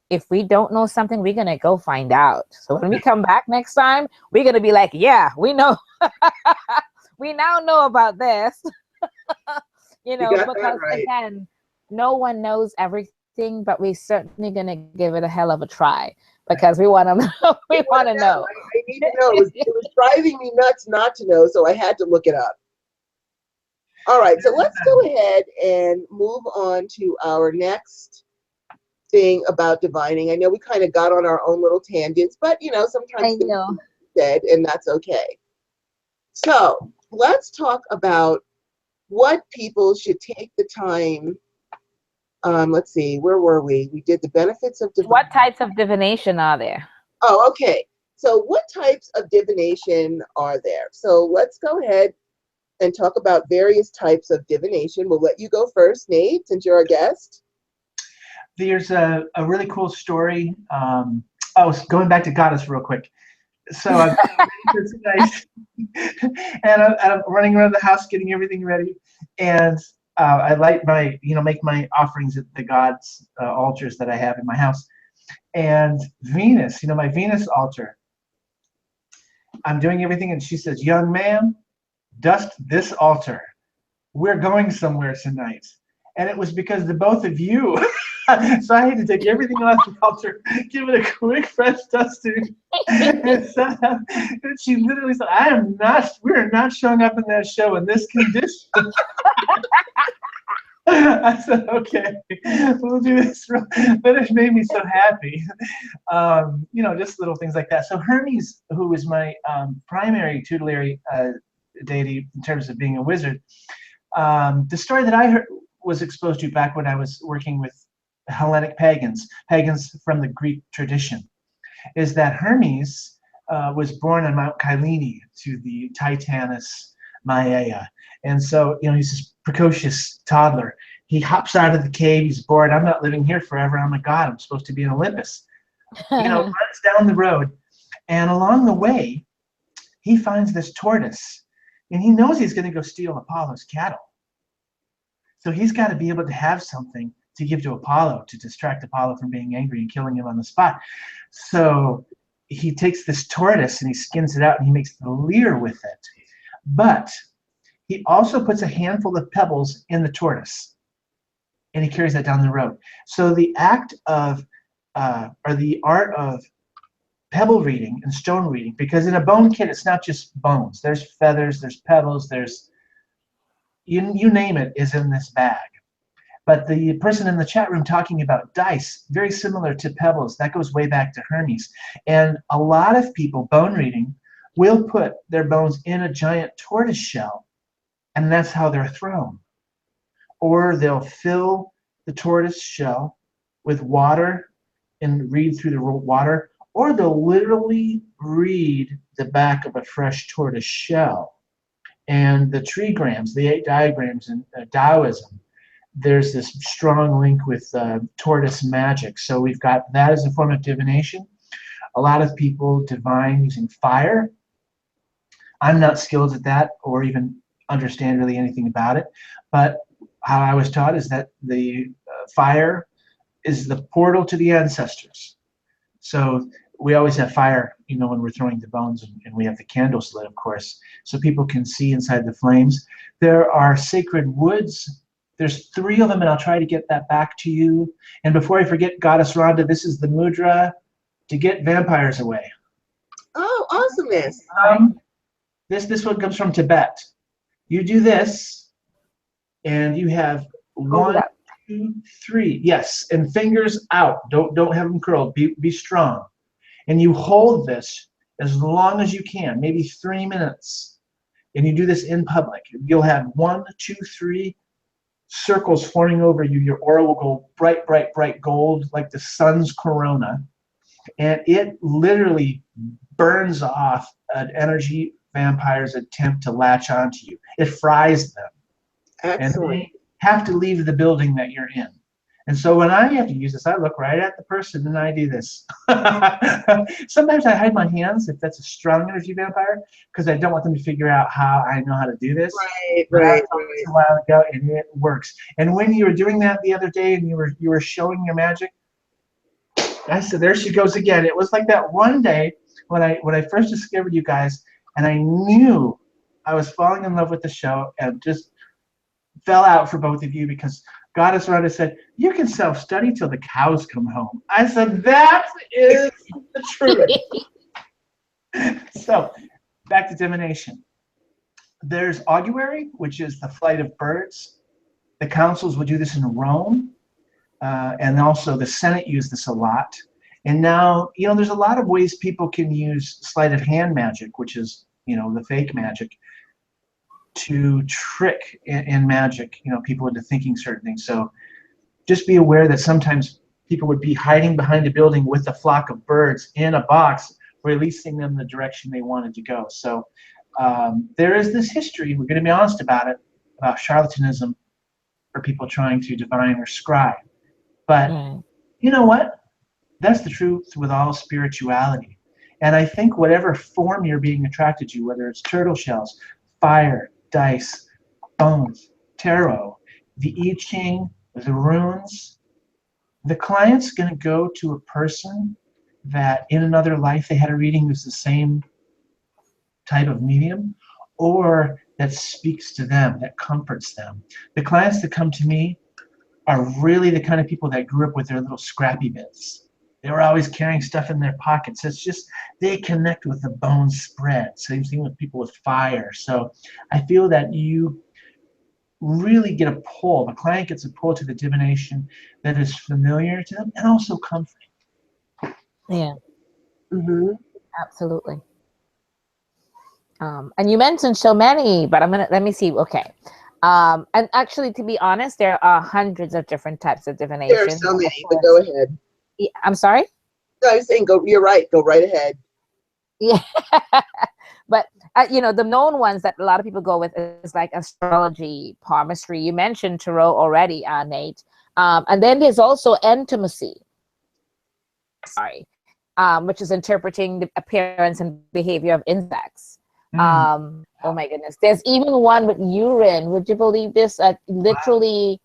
if we don't know something, we're going to go find out. So when we come back next time, we're going to be like, yeah, we know. We now know about this. Because right. again, no one knows everything, but we're certainly going to give it a hell of a try because we want to know. We want to know. I need to know. It was driving me nuts not to know, so I had to look it up. All right, so let's go ahead and move on to our next thing about divining. I know we kind of got on our own little tangents, but sometimes things are said, and that's okay. So let's talk about what people should take the time. Let's see, where were we? We did the benefits of divining. What types of divination are there? Oh, okay. So what types of divination are there? So let's go ahead and talk about various types of divination. We'll let you go first, Nate, since you're our guest. There's a really cool story. Going back to Goddess real quick. So I'm nice, and I'm running around the house getting everything ready, and I light my, make my offerings at the gods' altars that I have in my house. And Venus, my Venus altar, I'm doing everything, and she says, "Young man, dust this altar. We're going somewhere tonight." And it was because the both of you. So I had to take everything off the altar, give it a quick fresh dusting. And she literally said, we're not showing up in that show in this condition. I said, okay, we'll do this. But it made me so happy. Just little things like that. So Hermes, who is my primary tutelary deity in terms of being a wizard, the story that I was exposed to back when I was working with Hellenic pagans from the Greek tradition, is that Hermes was born on Mount Kylene to the Titaness Maia. And so, he's this precocious toddler. He hops out of the cave. He's bored. I'm not living here forever. I'm a god. I'm supposed to be in Olympus. Runs down the road. And along the way, he finds this tortoise. And he knows he's going to go steal Apollo's cattle. So he's got to be able to have something to give to Apollo to distract Apollo from being angry and killing him on the spot. So he takes this tortoise and he skins it out and he makes the lyre with it. But he also puts a handful of pebbles in the tortoise and he carries that down the road. So the act of, or the art of pebble reading and stone reading, because in a bone kit, it's not just bones. There's feathers, there's pebbles, there's, you name it is in this bag. But the person in the chat room talking about dice, very similar to pebbles, that goes way back to Hermes. And a lot of people, bone reading, will put their bones in a giant tortoise shell, and that's how they're thrown. Or they'll fill the tortoise shell with water and read through the water, or they'll literally read the back of a fresh tortoise shell. And the trigrams, the 8 diagrams in Taoism, there's this strong link with tortoise magic. So we've got that as a form of divination. A lot of people divine using fire. I'm not skilled at that or even understand really anything about it. But how I was taught is that the fire is the portal to the ancestors. So we always have fire, when we're throwing the bones, and we have the candles lit, of course, so people can see inside the flames. There are sacred woods. There's 3 of them, and I'll try to get that back to you. And before I forget, Goddess Rhonda, this is the mudra to get vampires away. Oh, awesomeness. This one comes from Tibet. You do this, and you have 1, 2, 3. Yes, and fingers out. Don't have them curled. Be strong. And you hold this as long as you can, maybe 3 minutes. And you do this in public. You'll have 1, 2, 3 circles forming over you. Your aura will go bright, bright, bright gold like the sun's corona. And it literally burns off an energy vampire's attempt to latch onto you. It fries them. Excellent. And they have to leave the building that you're in. And so when I have to use this, I look right at the person and I do this. Sometimes I hide my hands if that's a strong energy vampire, because I don't want them to figure out how I know how to do this. Right. A while ago, and it works. And when you were doing that the other day and you were showing your magic, I said, there she goes again. It was like that one day when I first discovered you guys, and I knew I was falling in love with the show and just fell out for both of you, because Goddess Rhonda said, you can self-study till the cows come home. I said, that is the truth. So, back to divination. There's augury, which is the flight of birds. The councils would do this in Rome, and also the Senate used this a lot. And now, there's a lot of ways people can use sleight of hand magic, which is, the fake magic, to trick in magic, people into thinking certain things. So just be aware that sometimes people would be hiding behind a building with a flock of birds in a box, releasing them the direction they wanted to go. So there is this history, we're going to be honest about it, about charlatanism for people trying to divine or scribe. But you know what? That's the truth with all spirituality. And I think whatever form you're being attracted to, whether it's turtle shells, fire, dice, bones, tarot, the I Ching, the runes, the client's going to go to a person that in another life they had a reading who's the same type of medium, or that speaks to them, that comforts them. The clients that come to me are really the kind of people that grew up with their little scrappy bits. They were always carrying stuff in their pockets. It's just they connect with the bone spread. Same thing with people with fire. So I feel that you really get a pull. The client gets a pull to the divination that is familiar to them and also comforting. Yeah. Mm-hmm. Absolutely. And you mentioned so many, but let me see. Okay. And actually, to be honest, there are hundreds of different types of divination. There are so many, but go ahead. I'm sorry? No, I was saying, you're right. Go right ahead. Yeah. But, the known ones that a lot of people go with is like astrology, palmistry. You mentioned tarot already, Nate. And then there's also entomacy. Sorry. Which is interpreting the appearance and behavior of insects. Oh my goodness. There's even one with urine. Would you believe this? Literally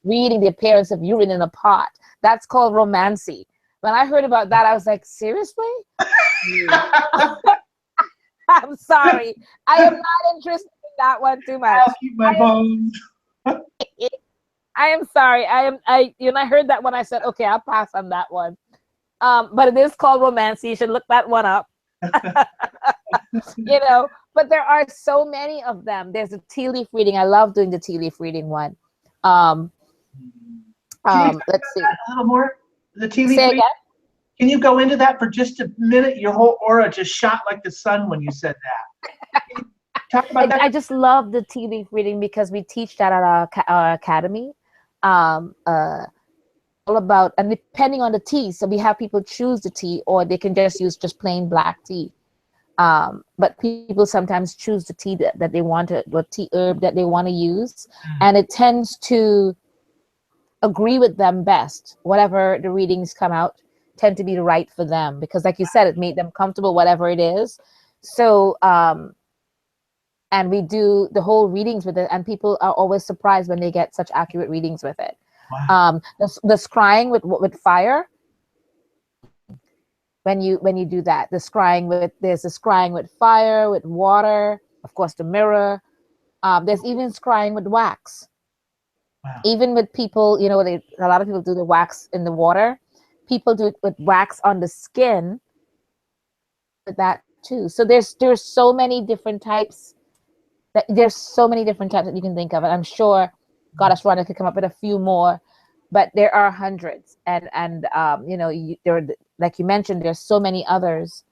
reading the appearance of urine in a pot. That's called romancy. When I heard about that, I was like, seriously? I'm sorry. I am not interested in that one too much. I'll keep my bones. I am sorry. I heard that one. I said, okay, I'll pass on that one. But it is called romancy. You should look that one up. But there are so many of them. There's a tea leaf reading. I love doing the tea leaf reading one. Let's see. A little more. The tea leaf Say reading. again? Can you go into that for just a minute? Your whole aura just shot like the sun when you said that. Talk about that. I just love the tea leaf reading because we teach that at our academy. All about, and depending on the tea, so we have people choose the tea, or they can just use just plain black tea. But people sometimes choose the tea that they want to, what tea herb that they want to use, and it tends to agree with them best. Whatever the readings come out tend to be right for them, because like you said, it made them comfortable, whatever it is. So and we do the whole readings with it, and people are always surprised when they get such accurate readings with it. Wow. The scrying with fire, when you do that, there's the scrying with fire, with water, of course the mirror. There's even scrying with wax. Wow. Even with people, a lot of people do the wax in the water. People do it with wax on the skin, with that too. So there's so many different types that you can think of, and I'm sure Goddess Rhonda could come up with a few more, but there are hundreds, and there, like you mentioned, there's so many others.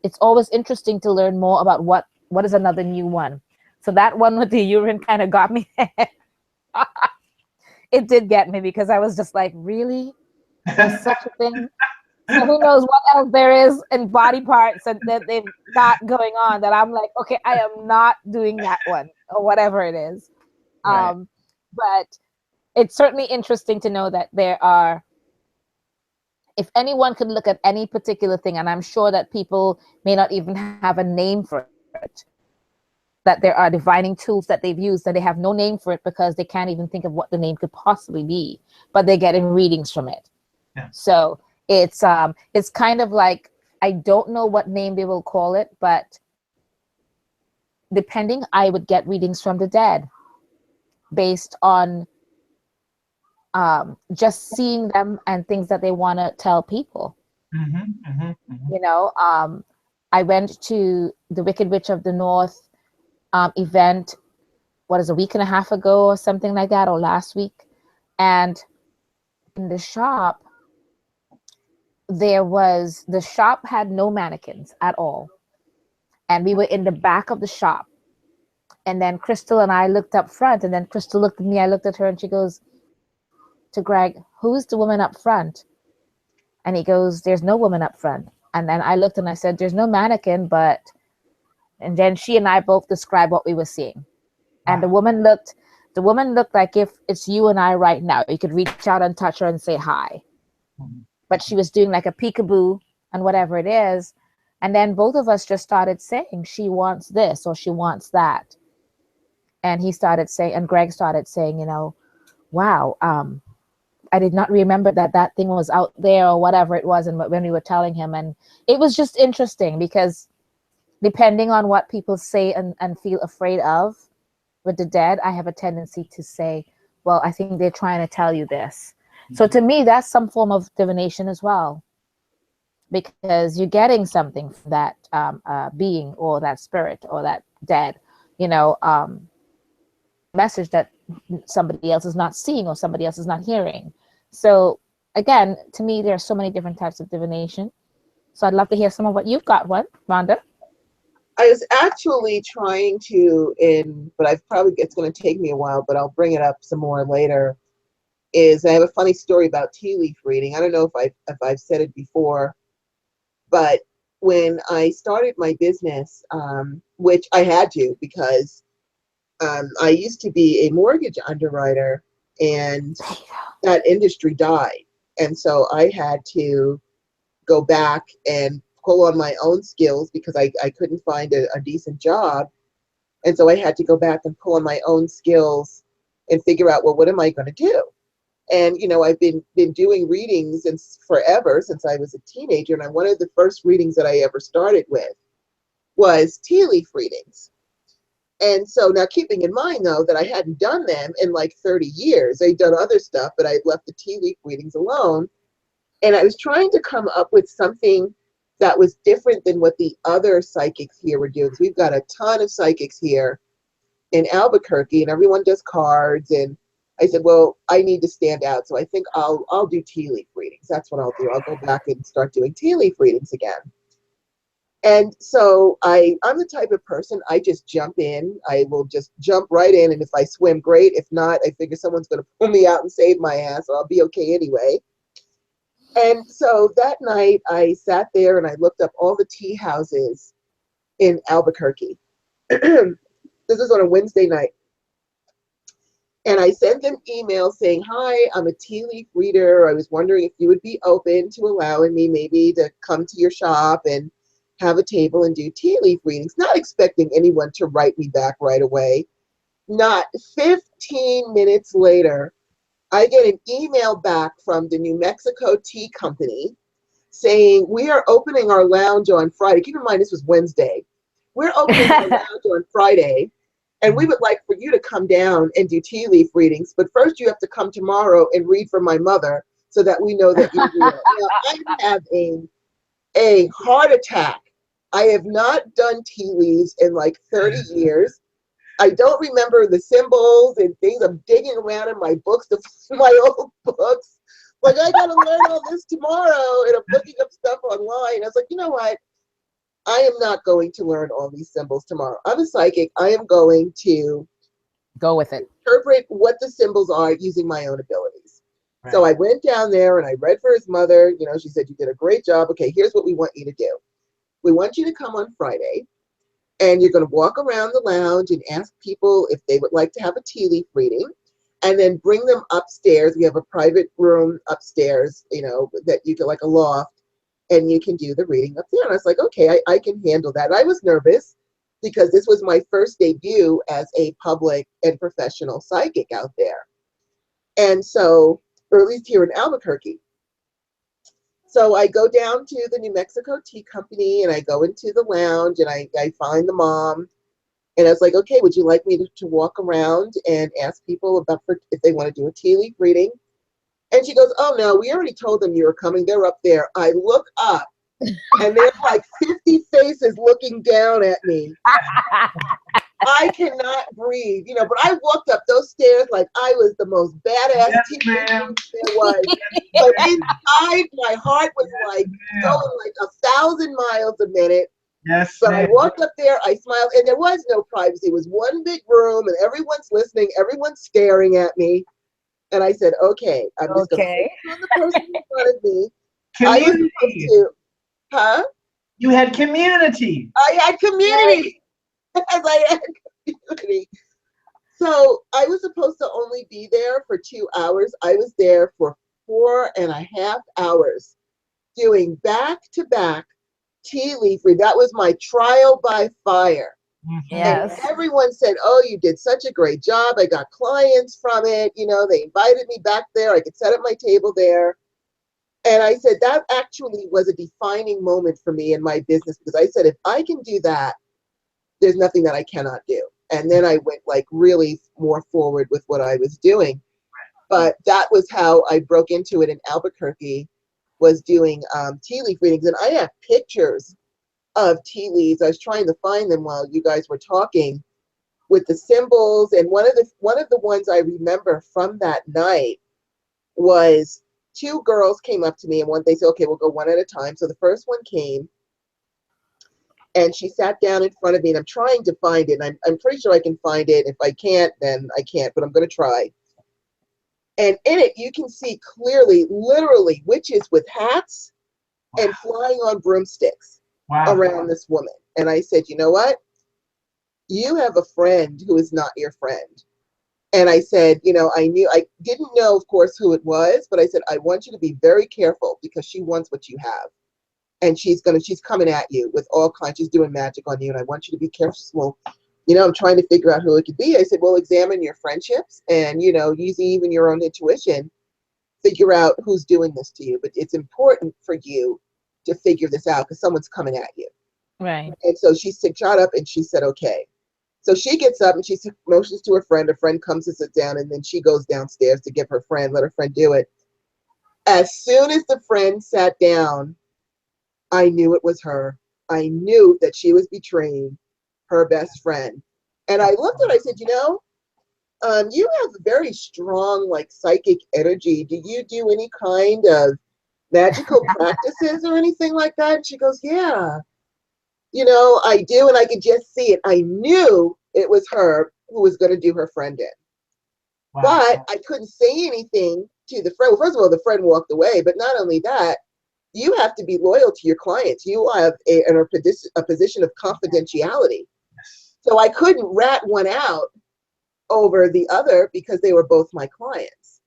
It's always interesting to learn more about what is another new one. So that one with the urine kind of got me. It did get me, because I was just like, really? There's such a thing? So who knows what else there is in body parts that they've got going on that I'm like, okay, I am not doing that one, or whatever it is. Right. But it's certainly interesting to know that there are, if anyone could look at any particular thing, and I'm sure that people may not even have a name for it, that there are divining tools that they've used that they have no name for it because they can't even think of what the name could possibly be, but they're getting readings from it. Yeah. So it's kind of like, I don't know what name they will call it, but depending, I would get readings from the dead based on just seeing them and things that they want to tell people. I went to the Wicked Witch of the North event, a week and a half ago or something like that, or last week, and in the shop, the shop had no mannequins at all, and we were in the back of the shop, and then Crystal and I looked up front, and then Crystal looked at me, I looked at her, and she goes to Greg, "Who's the woman up front?" And he goes, "There's no woman up front." And then I looked and I said, "There's no mannequin, but..." And then she and I both described what we were seeing. And the woman looked like if it's you and I right now. You could reach out and touch her and say hi. But she was doing like a peekaboo and whatever it is. And then both of us just started saying, she wants this or she wants that. And he started saying, and Greg started saying, wow, I did not remember that thing was out there or whatever it was. And when we were telling him, and it was just interesting because depending on what people say and feel afraid of with the dead, I have a tendency to say, well, I think they're trying to tell you this. So to me, that's some form of divination as well, because you're getting something from that being or that spirit or that dead, message that somebody else is not seeing or somebody else is not hearing. So again, to me, there are so many different types of divination. So I'd love to hear some of what you've got, Rhonda. I was actually trying to, but it's going to take me a while, but I'll bring it up some more later. Is I have a funny story about tea leaf reading. I don't know if I've said it before, but when I started my business, which I had to because I used to be a mortgage underwriter, and that industry died, and so I had to go back and pull on my own skills because I couldn't find a decent job. And so I had to go back and pull on my own skills and figure out, well, what am I going to do? And, I've been doing readings forever since I was a teenager. And one of the first readings that I ever started with was tea leaf readings. And so now keeping in mind, though, that I hadn't done them in like 30 years, I'd done other stuff, but I'd left the tea leaf readings alone. And I was trying to come up with something that was different than what the other psychics here were doing. So we've got a ton of psychics here in Albuquerque, and everyone does cards. And I said, well, I need to stand out. So I think I'll do tea leaf readings. That's what I'll do. I'll go back and start doing tea leaf readings again. And so I'm the type of person, I just jump in. I will just jump right in. And if I swim, great. If not, I figure someone's going to pull me out and save my ass. So I'll be okay anyway. And so that night I sat there and I looked up all the tea houses in Albuquerque. This is on a Wednesday night. And I sent them emails saying, hi, I'm a tea leaf reader. I was wondering if you would be open to allowing me maybe to come to your shop and have a table and do tea leaf readings, not expecting anyone to write me back right away. Not 15 minutes later, I get an email back from the New Mexico Tea Company saying, we are opening our lounge on Friday. Keep in mind, this was Wednesday. We're opening our lounge on Friday, and we would like for you to come down and do tea leaf readings. But first, you have to come tomorrow and read for my mother so that we know that you're real. Now, I'm having a heart attack. I have not done tea leaves in like 30 years. I don't remember the symbols and things. I'm digging around in my books to find my old books. Like, I got to learn all this tomorrow, and I'm looking up stuff online. I was like, you know what? I am not going to learn all these symbols tomorrow. I'm a psychic. I am going to go with it. Interpret what the symbols are using my own abilities. Right. So I went down there and I read for his mother. She said, you did a great job. Okay, here's what we want you to do. We want you to come on Friday, and you're going to walk around the lounge and ask people if they would like to have a tea leaf reading, and then bring them upstairs. We have a private room upstairs, that you can, like a loft, and you can do the reading up there. And I was like, okay, I can handle that. And I was nervous because this was my first debut as a public and professional psychic out there. And so, or at least here in Albuquerque. So I go down to the New Mexico Tea Company, and I go into the lounge, and I find the mom. And I was like, okay, would you like me to walk around and ask people if they want to do a tea leaf reading? And she goes, oh, no, we already told them you were coming. They're up there. I look up, and there's like 50 faces looking down at me. I cannot breathe, but I walked up those stairs like I was the most badass teacher there was. But inside, my heart was like going like 1,000 miles a minute. Yes. But I walked up there, I smiled, and there was no privacy. It was one big room, and everyone's listening, everyone's staring at me. And I said, okay, I'm just going to focus on the person in front of me. Community. Huh? You had community. I had community. I had community. So I was supposed to only be there for 2 hours. I was there for 4.5 hours doing back-to-back tea leaf read. That was my trial by fire. Yes. And everyone said, oh, you did such a great job. I got clients from it. They invited me back there. I could set up my table there. And I said, that actually was a defining moment for me in my business, because I said, if I can do that, there's nothing that I cannot do. And then I went like really more forward with what I was doing. But that was how I broke into it in Albuquerque, was doing tea leaf readings. And I have pictures of tea leaves. I was trying to find them while you guys were talking, with the symbols. And one of the ones I remember from that night was 2 girls came up to me, and they said, okay, we'll go one at a time. So the first one came, And she sat down in front of me, and I'm trying to find it. And I'm pretty sure I can find it. If I can't, then I can't, but I'm going to try. And in it, you can see clearly, literally, witches with hats and flying on broomsticks around this woman. And I said, you know what? You have a friend who is not your friend. And I said, you know, I didn't know, of course, who it was, but I said, I want you to be very careful because she wants what you have. And she's coming at you with all kinds, she's doing magic on you. And I want you to be careful. Well, you know, I'm trying to figure out who it could be. I said, well, examine your friendships and, you know, using even your own intuition, figure out who's doing this to you. But it's important for you to figure this out because someone's coming at you. Right. And so she shot up and she said, okay. So she gets up and she motions to her friend. Her friend comes to sit down, and then she goes downstairs to give her friend, let her friend do it. As soon as the friend sat down, I knew it was her. I knew that she was betraying her best friend. And I looked at her, I said, you know, you have a very strong, like, psychic energy. Do you do any kind of magical practices or anything like that? And she goes, yeah. You know, I do, and I could just see it. I knew it was her who was going to do her friend in. Wow. But I couldn't say anything to the friend. Well, first of all, the friend walked away, but not only that, you have to be loyal to your clients. You have a position of confidentiality. So I couldn't rat one out over the other because they were both my clients.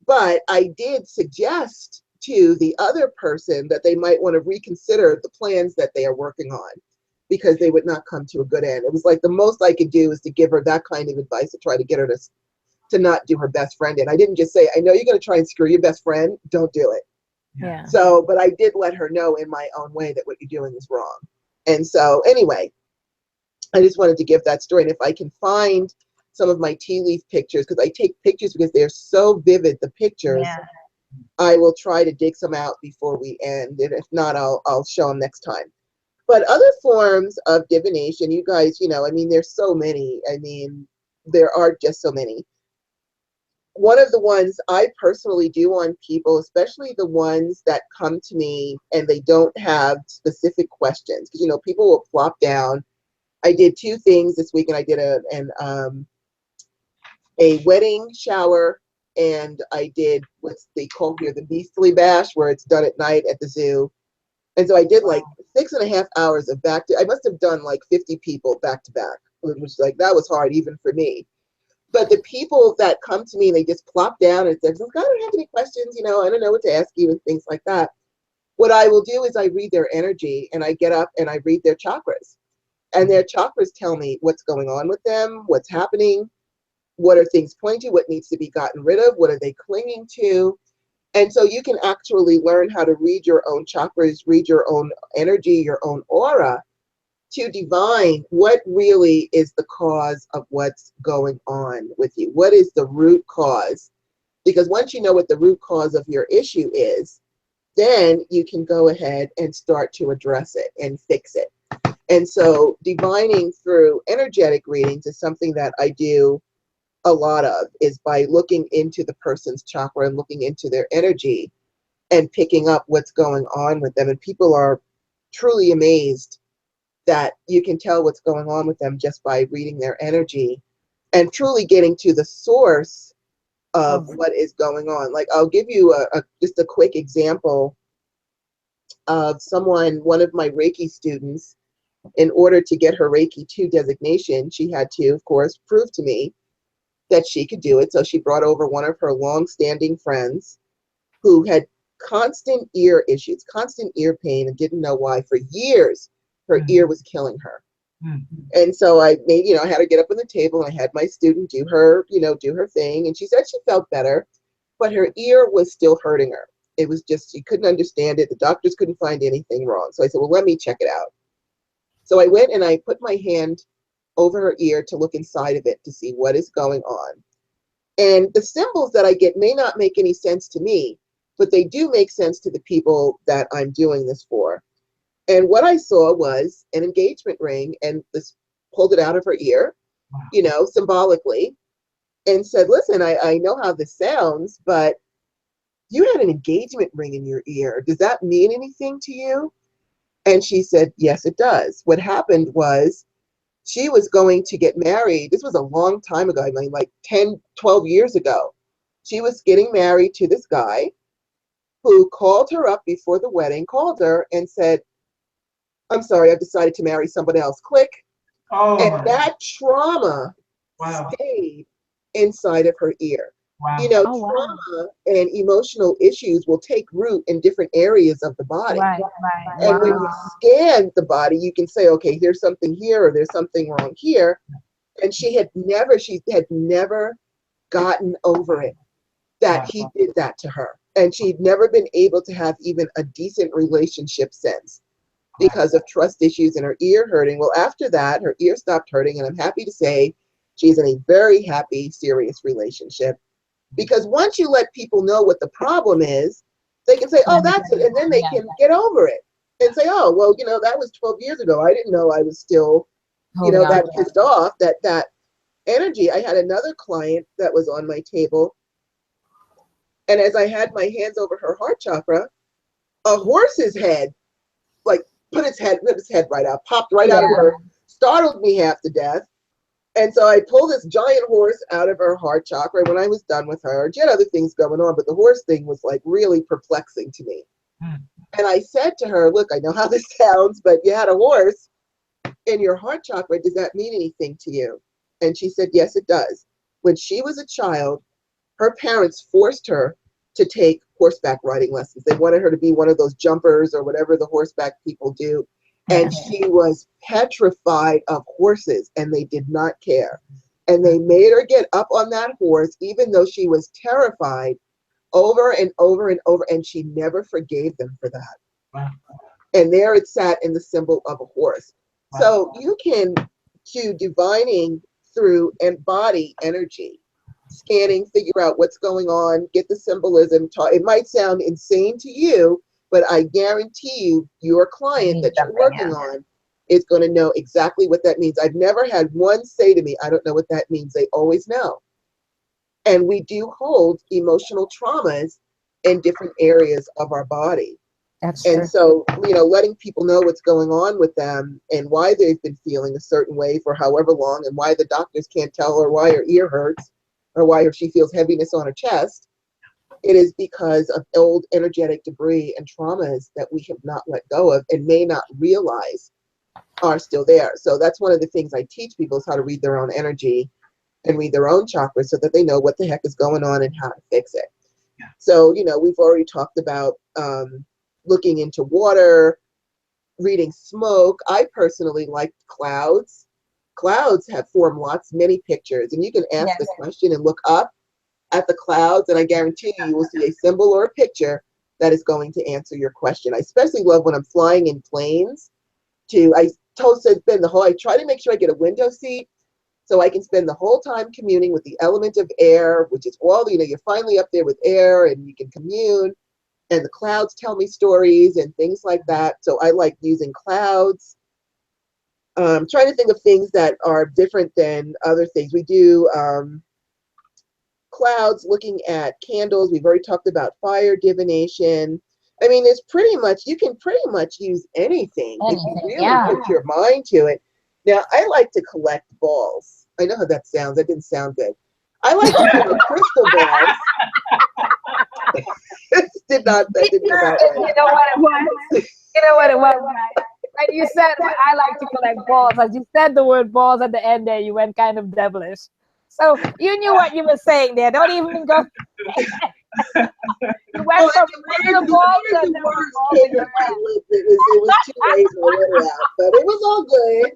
But I did suggest to the other person that they might want to reconsider the plans that they are working on because they would not come to a good end. It was like the most I could do is to give her that kind of advice to try to get her to not do her best friend in. I didn't just say, I know you're going to try and screw your best friend. Don't do it. Yeah. So, but I did let her know in my own way that what you're doing is wrong. And so anyway, I just wanted to give that story. And if I can find some of my tea leaf pictures, because I take pictures because they're so vivid, the pictures, Yeah. I will try to dig some out before we end. And if not, I'll show them next time. But other forms of divination, you guys, you know, I mean, there's so many. I mean, there are just so many. One of the ones I personally do on people, especially the ones that come to me and they don't have specific questions, because, you know, people will plop down. I did 2 things this week, and I did a wedding shower, and I did what's they call here the Beastly Bash, where it's done at night at the zoo. And so I did like 6.5 hours of I must have done like 50 people back to back, which was like, that was hard even for me. But the people that come to me and they just plop down and say, I don't have any questions, you know, I don't know what to ask you and things like that. What I will do is I read their energy, and I get up and I read their chakras. And their chakras tell me what's going on with them, what's happening, what are things pointing to, what needs to be gotten rid of, what are they clinging to. And so you can actually learn how to read your own chakras, read your own energy, your own aura, to divine what really is the cause of what's going on with you. What is the root cause? Because once you know what the root cause of your issue is, then you can go ahead and start to address it and fix it. And so divining through energetic readings is something that I do a lot of, is by looking into the person's chakra and looking into their energy and picking up what's going on with them. And people are truly amazed that you can tell what's going on with them just by reading their energy and truly getting to the source of what is going on. Like, I'll give you just a quick example of one of my Reiki students. In order to get her Reiki 2 designation, she had to, of course, prove to me that she could do it. So she brought over one of her long-standing friends who had constant ear issues, constant ear pain, and didn't know why. For years, her ear was killing her. And so I made, I had her get up on the table, and I had my student do her thing. And she said she felt better, but her ear was still hurting her. It was just, she couldn't understand it. The doctors couldn't find anything wrong. So I said, well, let me check it out. So I went and I put my hand over her ear to look inside of it to see what is going on. And the symbols that I get may not make any sense to me, but they do make sense to the people that I'm doing this for. And what I saw was an engagement ring, and this pulled it out of her ear, symbolically, and said, listen, I know how this sounds, but you had an engagement ring in your ear. Does that mean anything to you? And she said, yes, it does. What happened was she was going to get married. This was a long time ago, I mean, like 10, 12 years ago. She was getting married to this guy who called her up before the wedding, called her and said, I'm sorry, I've decided to marry somebody else. Click. Oh, And that trauma wow. stayed inside of her ear. Wow. You know, Oh, wow. trauma and emotional issues will take root in different areas of the body. Right, right. And when Wow. you scan the body, you can say, okay, there's something here or there's something wrong here. And she had never gotten over it that he did that to her. And she'd never been able to have even a decent relationship since because of trust issues and her ear hurting. Well, after that, her ear stopped hurting. And I'm happy to say she's in a very happy, serious relationship. Because once you let people know what the problem is, they can say, oh, that's it. And then they can get over it and say, oh, well, you know, that was 12 years ago. I didn't know I was still, you know, that pissed off, that energy. I had another client that was on my table. And as I had my hands over her heart chakra, a horse's head, like, put its head right out, popped right out of her, startled me half to death. And so I pulled this giant horse out of her heart chakra. When I was done with her, she had other things going on, but the horse thing was like really perplexing to me. And I said to her, look, I know how this sounds, but you had a horse in your heart chakra. Does that mean anything to you? And she said, yes, it does. When she was a child, her parents forced her to take horseback riding lessons. They wanted her to be one of those jumpers or whatever the horseback people do. And she was petrified of horses, and they did not care. And they made her get up on that horse, even though she was terrified, over and over and over, and she never forgave them for that. Wow. And there it sat in the symbol of a horse. Wow. So you can do divining through body energy, scanning, figure out what's going on, get the symbolism. It might sound insane to you, but I guarantee you, your client that you're working on is going to know exactly what that means. I've never had one say to me, I don't know what that means. They always know. And we do hold emotional traumas in different areas of our body. That's And true. so, you know, letting people know what's going on with them and why they've been feeling a certain way for however long, and why the doctors can't tell her why her ear hurts or why she feels heaviness on her chest. It is because of old energetic debris and traumas that we have not let go of and may not realize are still there. So that's one of the things I teach people, is how to read their own energy and read their own chakras so that they know what the heck is going on and how to fix it. So, you know, we've already talked about looking into water, reading smoke. I personally like clouds. Clouds have formed many pictures, and you can ask the question and look up at the clouds, and I guarantee you will see a symbol or a picture that is going to answer your question. I especially love when I'm flying in planes. I try to make sure I get a window seat so I can spend the whole time communing with the element of air, which is all, you know, you're finally up there with air and you can commune, and the clouds tell me stories and things like that. So I like using clouds. Trying to think of things that are different than other things. We do clouds, looking at candles. We've already talked about fire divination. I mean, you can pretty much use anything if you really put your mind to it. Now, I like to collect balls. I know how that sounds. That didn't sound good. I like to collect crystal balls. That didn't come out right. You know what it was? You know what it was, right? Like you said, I like to collect balls. As you said the word balls at the end there, you went kind of devilish. So you knew what you were saying there. Don't even go. You went from crystal balls to the words came out my lip. It was too late to let it out, but it was all good.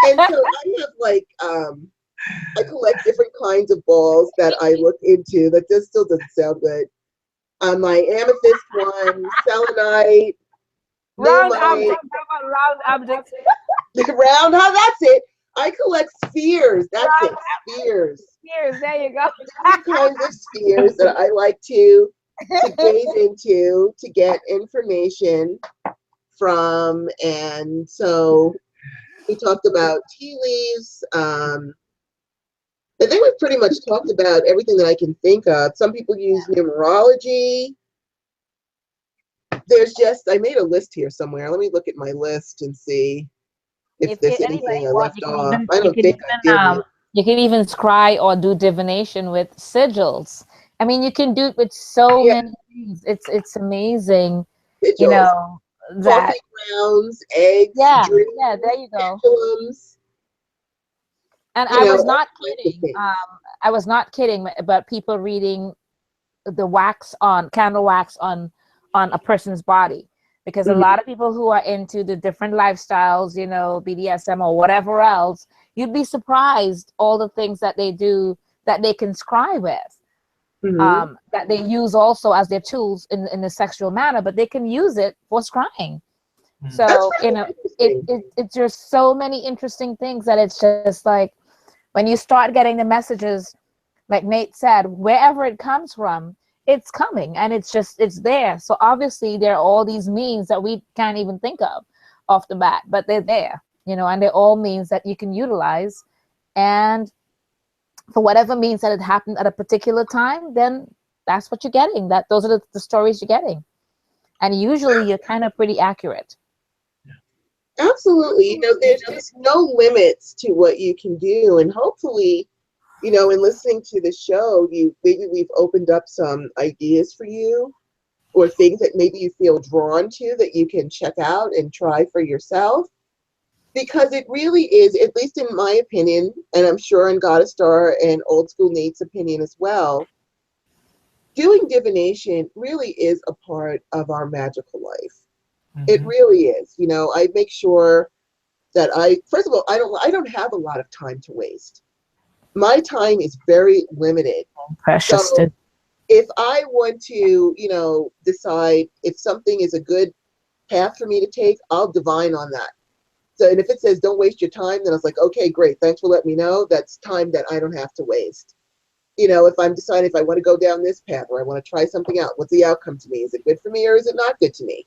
And so I have like I collect different kinds of balls that I look into. That just still doesn't sound good. My amethyst one, selenite, round namite, objects. round. How that's it. I collect spheres. That's it. Spheres. Spheres. There you go. Different kinds of spheres that I like to gaze into, to get information from. And so we talked about tea leaves. I think we've pretty much talked about everything that I can think of. Some people use numerology. there's just, I made a list here somewhere. Let me look at my list and see if there's anything Anybody I want, left off. I don't think I did. you can even scry or do divination with sigils. I mean, you can do it with so Yeah, many things. It's amazing, you sigils, know, that coffee grounds, eggs, yeah, dreams, yeah, there you go. pendulums, And you I know, was all not kinds of kidding. things. I was not kidding about people reading the wax on candle wax on a person's body, because a Mhm. lot of people who are into the different lifestyles, you know, BDSM or whatever else, you'd be surprised all the things that they do that they can scry with, Mhm. that they use also as their tools in a sexual manner, but they can use it for scrying. That's So you really know, interesting. it's just so many interesting things that it's just like when you start getting the messages, like Nate said, wherever it comes from, it's coming and it's there. So obviously there are all these means that we can't even think of off the bat, but they're there, you know, and they're all means that you can utilize. And for whatever means that it happened at a particular time, then that's what you're getting. That those are the stories you're getting. And usually you're kind of pretty accurate. Absolutely. You know, there's just no limits to what you can do. And hopefully, you know, in listening to the show, maybe we've opened up some ideas for you or things that maybe you feel drawn to that you can check out and try for yourself. Because it really is, at least in my opinion, and I'm sure in Goddess Star and Old School Nate's opinion as well, doing divination really is a part of our magical life. It really is. You know, I make sure that first of all, I don't have a lot of time to waste. My time is very limited. Precious. So if I want to, you know, decide if something is a good path for me to take, I'll divine on that. So, and if it says don't waste your time, then I was like, okay, great, thanks for letting me know. That's time that I don't have to waste. You know, if I'm deciding if I want to go down this path or I want to try something out, what's the outcome to me? Is it good for me or is it not good to me?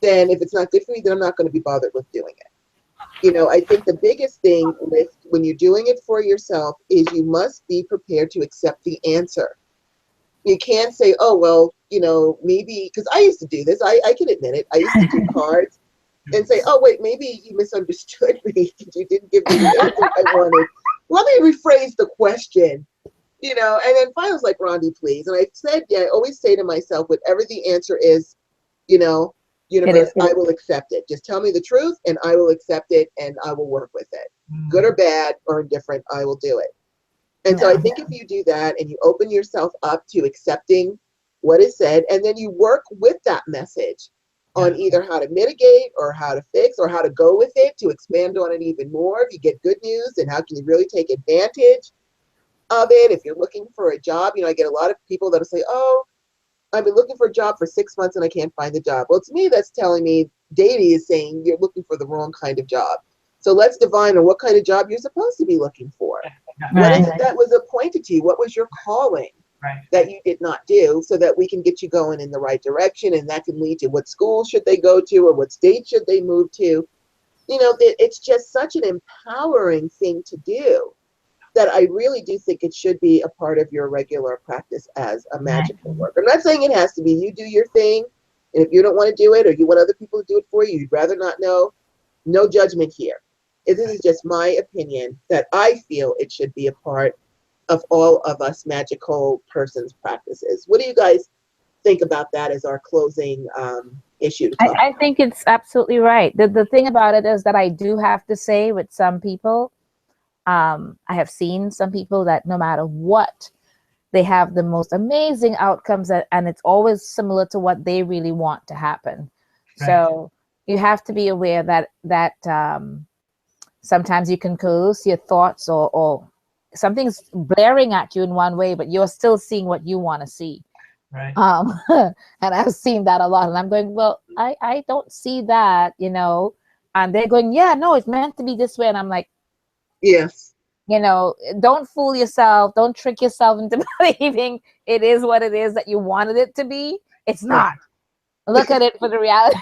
Then if it's not good for me, then I'm not going to be bothered with doing it. You know, I think the biggest thing with when you're doing it for yourself is you must be prepared to accept the answer. You can't say, oh, well, you know, maybe, because I used to do this. I can admit it. I used to do cards and say, oh, wait, maybe you misunderstood me. You didn't give me the answer I wanted. Let me rephrase the question, you know, and then finally I was like, Rhonda, please. And I said, yeah, I always say to myself, whatever the answer is, you know, It universe, is. I will accept it. Just tell me the truth and I will accept it and I will work with it. Good or bad or indifferent, I will do it. And so I think if you do that and you open yourself up to accepting what is said, and then you work with that message on either how to mitigate or how to fix or how to go with it to expand on it even more. If you get good news, and how can you really take advantage of it? If you're looking for a job, you know, I get a lot of people that'll say, oh, I've been looking for a job for 6 months and I can't find the job. Well, to me, that's telling me Davey is saying you're looking for the wrong kind of job. So let's divine on what kind of job you're supposed to be looking for. What is it that was appointed to you? What was your calling that you did not do, so that we can get you going in the right direction, and that can lead to what school should they go to or what state should they move to. You know, it's just such an empowering thing to do that I really do think it should be a part of your regular practice as a magical worker. I'm not saying it has to be. You do your thing, and if you don't want to do it or you want other people to do it for you, you'd rather not know, no judgment here. This is just my opinion that I feel it should be a part of all of us magical persons' practices. What do you guys think about that as our closing issue to talk I think it's absolutely right. The thing about it is that I do have to say with some people, I have seen some people that no matter what, they have the most amazing outcomes, and it's always similar to what they really want to happen. So you have to be aware that sometimes you can coerce your thoughts, or something's blaring at you in one way, but you're still seeing what you want to see. And I've seen that a lot, and I'm going, well, I don't see that, you know. And they're going, yeah, no, it's meant to be this way. And I'm like, Yes. you know, don't fool yourself. Don't trick yourself into believing it is what it is that you wanted it to be. It's not. Look at it for the reality.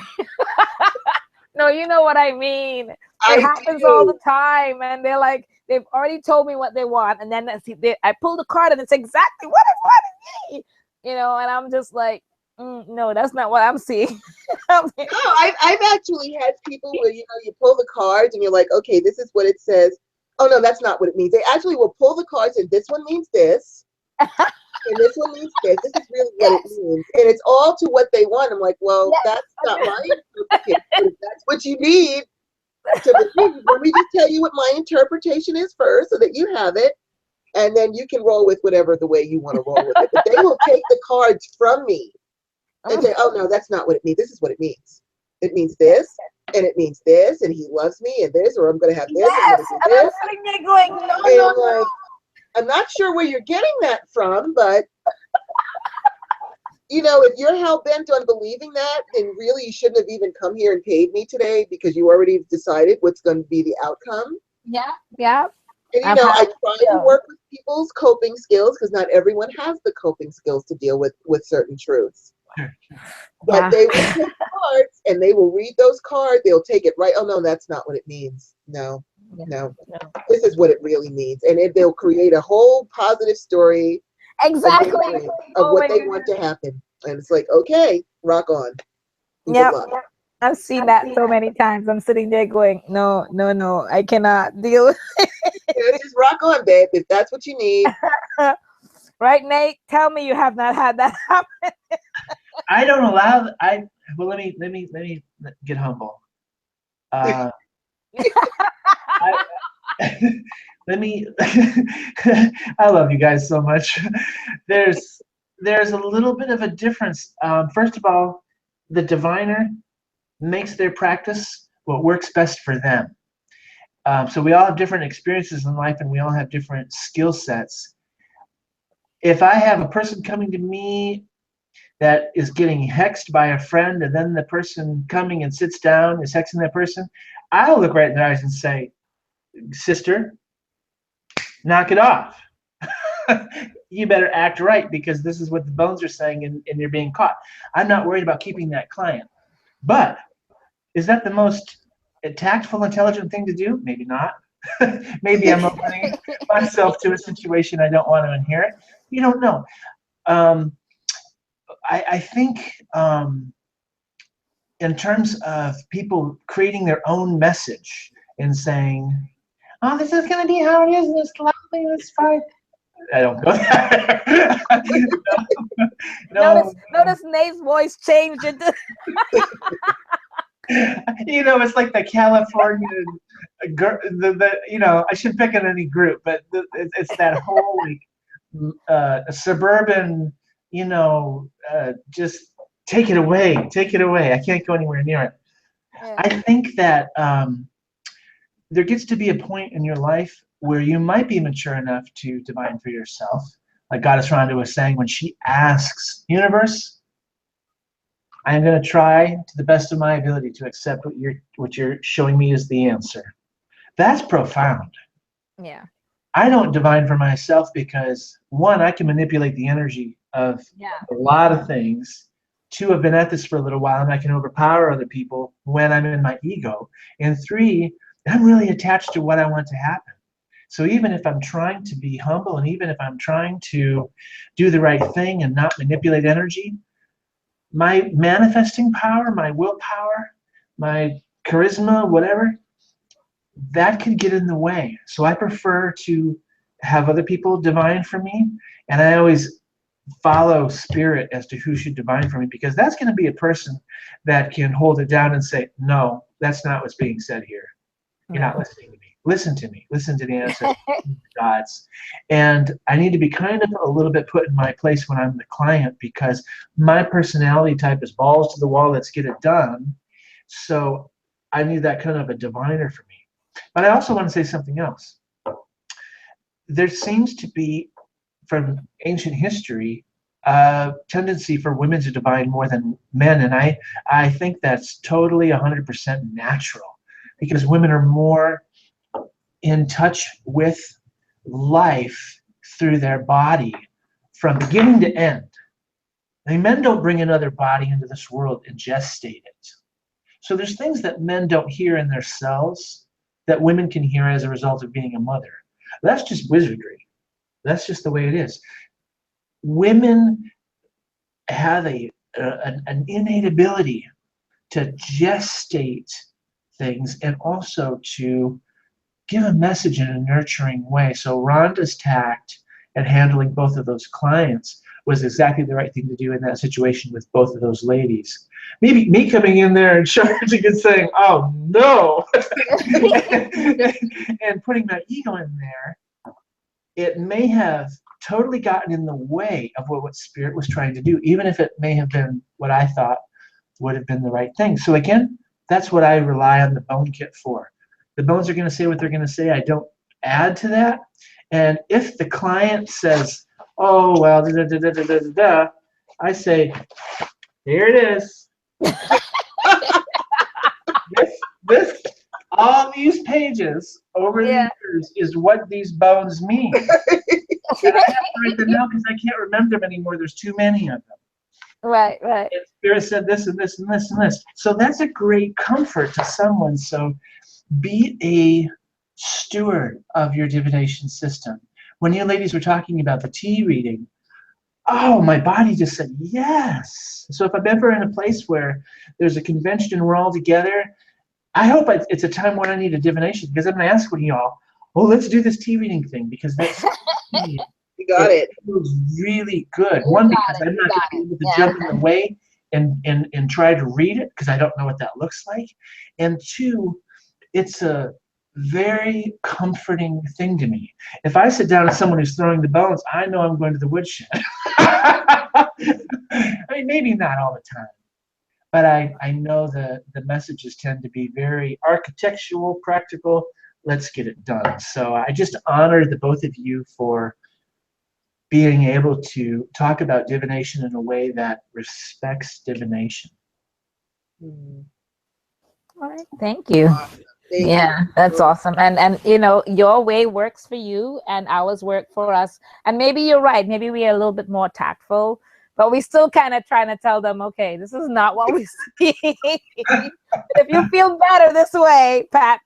No, you know what I mean. It happens all the time, and they're like, they've already told me what they want, and then I pull the card, and it's exactly what I wanted, you know. And I'm just like, No, that's not what I'm seeing. No, I've actually had people where, you know, you pull the cards and you're like, okay, this is what it says. Oh no, that's not what it means. They actually will pull the cards and this one means this, and this one means this. This is really what it Yes. means. And it's all to what they want. I'm like, well, Yes. that's not my interpretation. But if that's what you need to believe, let me just tell you what my interpretation is first so that you have it. And then you can roll with whatever the way you want to roll with it. But they will take the cards from me and say, oh no, that's not what it means. This is what it means. It means this, and it means this, and he loves me, and this, or I'm going to have this, Yes, I'm and going to do I'm this. sitting there going, no, And no, I'm like, I'm not sure where you're getting that from, but you know, if you're hell bent on believing that, then really you shouldn't have even come here and paid me today because you already decided what's going to be the outcome. yeah, yeah. And you I've know, had I try to work with people's coping skills because not everyone has the coping skills to deal with certain truths. But Yeah. they will take cards and they will read those cards. They'll take it right. Oh no, that's not what it means. No, Yeah. no, No. this is what it really means. And they'll create a whole positive story Exactly. of Oh what my they want to happen. And it's like, okay, rock on. And Yep. good luck. I've seen that so many times. I'm sitting there going, no, no, no, I cannot deal with Yeah, just rock on, babe. If that's what you need. right, Nate? Tell me you have not had that happen. I don't allow. Well, let me get humble. I, let me. I love you guys so much. There's a little bit of a difference. First of all, the diviner makes their practice what works best for them. So we all have different experiences in life, and we all have different skill sets. If I have a person coming to me that is getting hexed by a friend, and then the person coming and sits down is hexing that person, I'll look right in their eyes and say, sister, knock it off. You better act right because this is what the bones are saying and you're being caught. I'm not worried about keeping that client. But is that the most tactful, intelligent thing to do? Maybe not. Maybe I'm opening myself to a situation I don't want to inherit. You don't know. I think in terms of people creating their own message and saying, oh, this is going to be how it is, and it's lovely, and it's fine. I don't go there. Notice Nate's voice changed into You know, it's like the California you know, I shouldn't pick on any group, but it's that whole like suburban, you know, just take it away, I can't go anywhere near it. I think that there gets to be a point in your life where you might be mature enough to divine for yourself, like Goddess Rhonda was saying when she asks, universe, I'm going to try to the best of my ability to accept what you're showing me is the answer. That's profound. Yeah. I don't divine for myself because, one, I can manipulate the energy of a lot of things. Two, I've been at this for a little while and I can overpower other people when I'm in my ego. And three, I'm really attached to what I want to happen. So even if I'm trying to be humble and even if I'm trying to do the right thing and not manipulate energy, my manifesting power, my willpower, my charisma, whatever, that could get in the way. So I prefer to have other people divine for me, and I always follow spirit as to who should divine for me, because that's going to be a person that can hold it down and say, no, that's not what's being said here. You're not listening to me. Listen to me. Listen to the ancestors, gods. And I need to be kind of a little bit put in my place when I'm the client, because my personality type is balls to the wall, let's get it done. So I need that kind of a diviner for me. But I also want to say something else. There seems to be, from ancient history, a tendency for women to divine more than men. And I think that's totally 100% natural, because women are more in touch with life through their body from beginning to end. I mean, men don't bring another body into this world and gestate it. So there's things that men don't hear in their cells that women can hear as a result of being a mother. That's just wizardry. That's just the way it is. Women have a an innate ability to gestate things and also to give a message in a nurturing way. So Rhonda's tact at handling both of those clients was exactly the right thing to do in that situation with both of those ladies. Maybe me coming in there and charging and saying, oh no, and putting my ego in there, it may have totally gotten in the way of what Spirit was trying to do, even if it may have been what I thought would have been the right thing. So again, that's what I rely on the bone kit for. The bones are going to say what they're going to say. I don't add to that. And if the client says, oh, well, da, da, da, da, da, da, da, I say, here it is. this, all these pages over the years is what these bones mean. And I have to write them out because I can't remember them anymore. There's too many of them. Right, right. And Spirit said this and this and this and this. So that's a great comfort to someone. So be a steward of your divination system. When you ladies were talking about the tea reading, oh, my body just said yes. So if I'm ever in a place where there's a convention and we're all together, I hope it's a time when I need a divination, because I'm going to ask one of y'all, oh, let's do this tea reading thing, because that's You got it. feels really good. One, because I'm not going to be able to jump in the way and try to read it, because I don't know what that looks like. And two, it's a very comforting thing to me. If I sit down with someone who's throwing the bones, I know I'm going to the woodshed. I mean, maybe not all the time, but I know the messages tend to be very architectural, practical. Let's get it done. So I just honor the both of you for being able to talk about divination in a way that respects divination. All right, thank you. Awesome. Thank you. That's awesome. And you know, your way works for you and ours work for us. And maybe you're right. Maybe we are a little bit more tactful, but we still kind of trying to tell them, okay, this is not what we see. If you feel better this way, pat.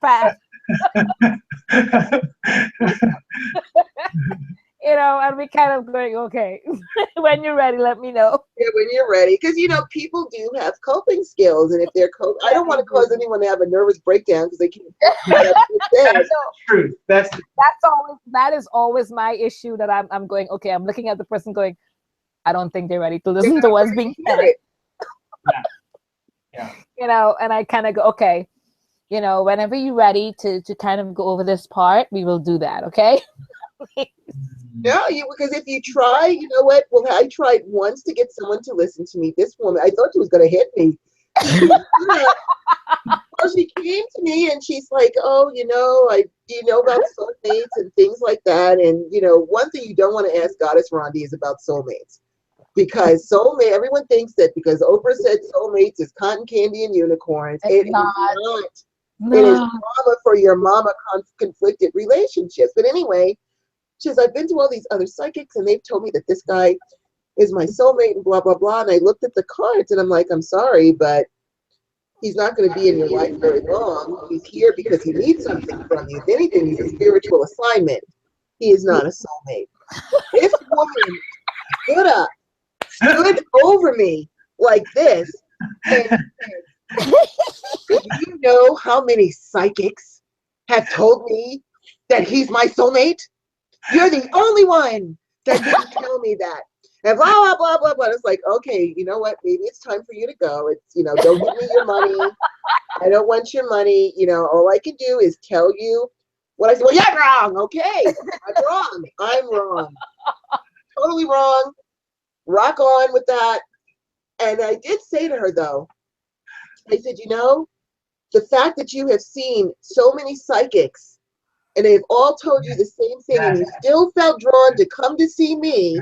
You know, and we kind of going, okay, when you're ready, let me know. Yeah, when you're ready, because people do have coping skills, and if they're I don't want to cause anyone to have a nervous breakdown because they can't. That's true. That is always my issue, that I'm going, okay, I'm looking at the person going, I don't think they're ready to listen to what's being said. Yeah. You know, and I kind of go, okay, you know, whenever you're ready to kind of go over this part, we will do that, okay? No, because if you try, you know what? Well, I tried once to get someone to listen to me. This woman, I thought she was going to hit me. Well, she came to me and she's like, oh, do you know about soulmates and things like that? And, one thing you don't want to ask Goddess Rhonda is about soulmates. Because everyone thinks that because Oprah said soulmates is cotton candy and unicorns. It is not. No. It is trauma for your mama conflicted relationships. But anyway, she says, I've been to all these other psychics and they've told me that this guy is my soulmate and blah, blah, blah. And I looked at the cards and I'm like, I'm sorry, but he's not going to be in your life very long. He's here because he needs something from you. If anything, he's a spiritual assignment. He is not a soulmate. This woman stood over me like this and said, do you know how many psychics have told me that he's my soulmate? You're the only one that didn't tell me that. And blah, blah, blah, blah, blah. It's like, okay, you know what? Maybe it's time for you to go. It's, don't give me your money. I don't want your money. All I can do is tell you what I said. Well, you're wrong. Okay. I'm wrong. Totally wrong. Rock on with that. And I did say to her, though, I said, the fact that you have seen so many psychics and they've all told you the same thing and you still felt drawn to come to see me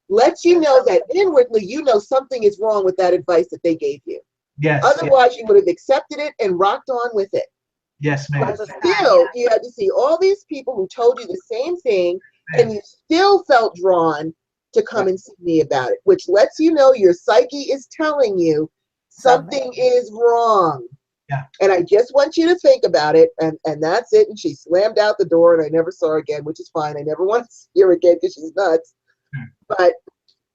lets you know that inwardly something is wrong with that advice that they gave you. Yes. Otherwise, you would have accepted it and rocked on with it. Yes, ma'am. But still, you had to see all these people who told you the same thing and you still felt drawn to come and see me about it, which lets you know your psyche is telling you something is wrong. Yeah. And I just want you to think about it, and that's it. And she slammed out the door, and I never saw her again, which is fine. I never want to see her again because she's nuts. But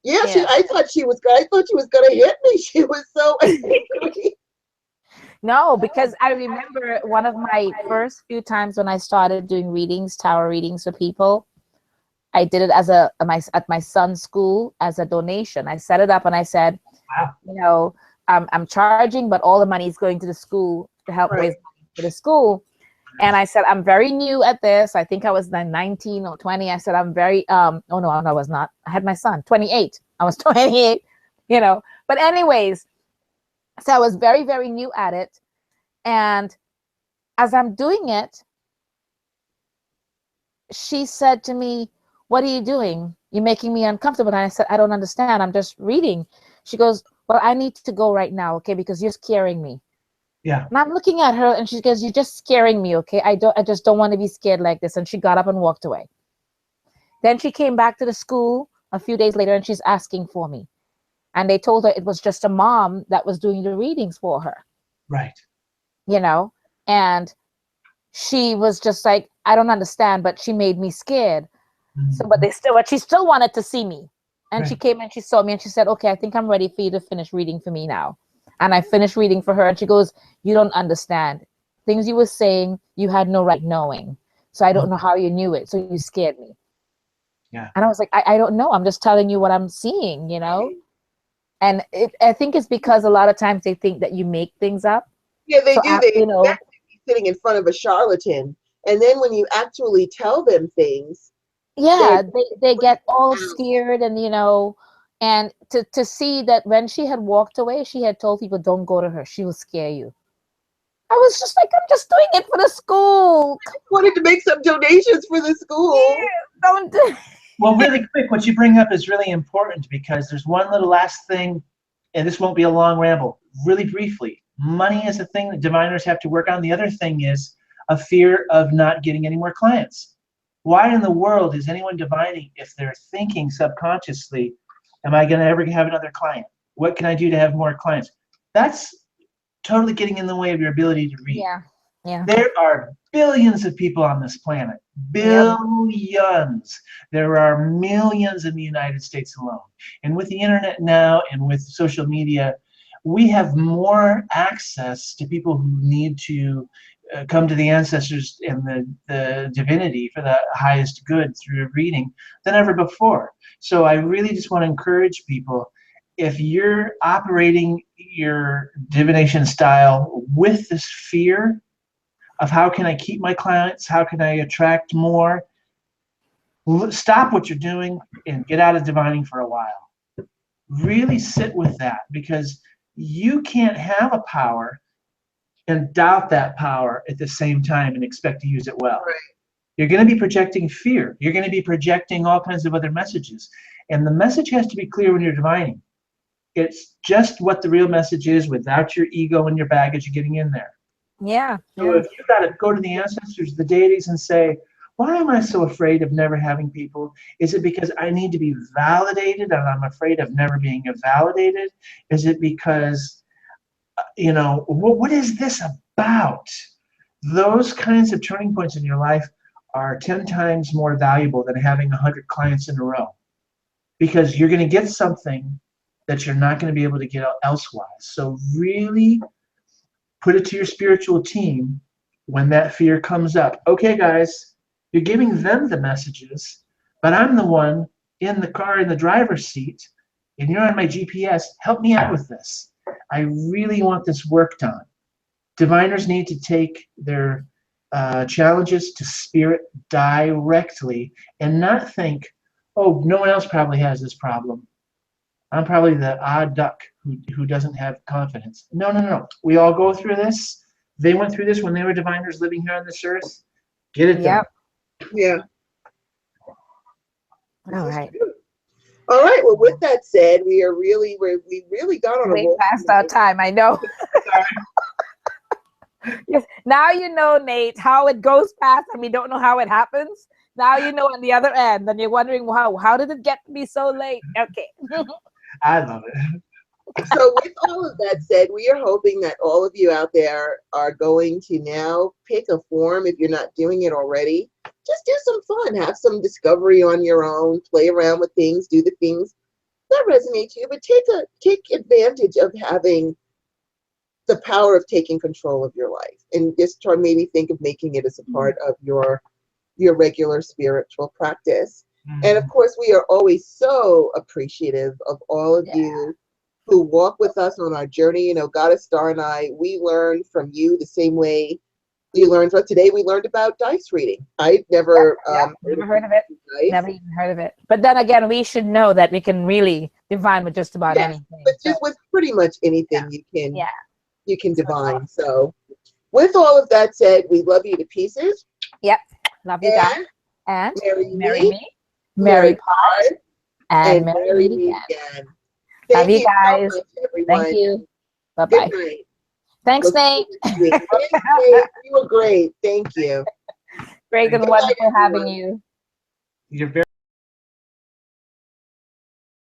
Yeah, Yeah. I thought she was gonna hit me. She was so angry. No, because I remember one of my first few times when I started doing readings, tarot readings for people. I did it as at my son's school as a donation. I set it up and I said, Wow. you know, I'm charging, but all the money is going to the school to help Right. raise money for the school. And I said, I'm very new at this. I think I was 19 or 20. I said, I'm very, oh no, I was not. I had my son, 28. I was 28, But anyways, so I was very, very new at it. And as I'm doing it, she said to me, what are you doing? You're making me uncomfortable. And I said, I don't understand. I'm just reading. She goes, well, I need to go right now, okay, because you're scaring me. Yeah. And I'm looking at her and she goes, you're just scaring me, okay? I just don't want to be scared like this. And she got up and walked away. Then she came back to the school a few days later and she's asking for me. And they told her it was just a mom that was doing the readings for her. Right. And she was just like, I don't understand, but she made me scared. So, but she still wanted to see me. And Right. she came and she saw me and she said, okay, I think I'm ready for you to finish reading for me now. And I finished reading for her and she goes, you don't understand. Things you were saying, you had no right knowing. So I don't know how you knew it. So you scared me. Yeah. And I was like, I don't know. I'm just telling you what I'm seeing, And I think it's because a lot of times they think that you make things up. Yeah, they So do. They expect to be sitting in front of a charlatan, and then when you actually tell them things, yeah, they get all scared and and to see that when she had walked away, she had told people, don't go to her, she will scare you. I was just like, I'm just doing it for the school. wanted to make some donations for the school. Yeah, don't do Well, really quick, what you bring up is really important because there's one little last thing, and this won't be a long ramble. Really briefly, money is a thing that diviners have to work on. The other thing is a fear of not getting any more clients. Why in the world is anyone divining if they're thinking subconsciously, am I going to ever have another client? What can I do to have more clients? That's totally getting in the way of your ability to read. Yeah. There are billions of people on this planet. Billions. There are millions in the United States alone. And with the internet now and with social media, we have more access to people who need to come to the ancestors and the divinity for the highest good through reading than ever before. So I really just want to encourage people, if you're operating your divination style with this fear of how can I keep my clients, how can I attract more, stop what you're doing and get out of divining for a while. Really sit with that, because you can't have a power and doubt that power at the same time and expect to use it well. Right. You're going to be projecting fear. You're going to be projecting all kinds of other messages. And the message has to be clear when you're divining. It's just what the real message is without your ego and your baggage getting in there. Yeah. So if you've got to go to the ancestors, the deities, and say, why am I so afraid of never having people? Is it because I need to be validated and I'm afraid of never being validated? Is it because, what is this about? Those kinds of turning points in your life are 10 times more valuable than having 100 clients in a row, because you're going to get something that you're not going to be able to get elsewise. So really put it to your spiritual team when that fear comes up. Okay, guys, you're giving them the messages, but I'm the one in the car in the driver's seat, and you're on my GPS. Help me out with this. I really want this worked on. Diviners need to take their challenges to spirit directly and not think, oh, no one else probably has this problem. I'm probably the odd duck who doesn't have confidence. No. We all go through this. They went through this when they were diviners living here on this earth. Get it done. Yeah. All right. All right. Well, with that said, we really got on a Way roll. past our time, I know. Yes. Now you know, Nate, how it goes past and we don't know how it happens. Now you know on the other end, and you're wondering, wow, how did it get to be so late? Okay. I love it. So with all of that said, we are hoping that all of you out there are going to now pick a form if you're not doing it already. Just do some fun, have some discovery on your own, play around with things, do the things that resonate to you, but take advantage of having the power of taking control of your life, and just try maybe think of making it as a part of your regular spiritual practice. And of course, we are always so appreciative of all of you who walk with us on our journey. You know, Goddess Star and I, we learn from you the same way you learned from today. We learned about dice reading. I'd never never heard of it. Dice. Never even heard of it. But then again, we should know that we can really divine with just about anything. But just with pretty much anything you can So divine. So with all of that said, we love you to pieces. Yep. Love you guys. And marry me, Mary Pod, and marry me me again. again. Love you guys. So much, everyone. Thank you. Bye-bye. Good night. Thanks, Nate. Thanks, Nate. You were great. Thank you. Great and Good wonderful night, having everyone. you. You're very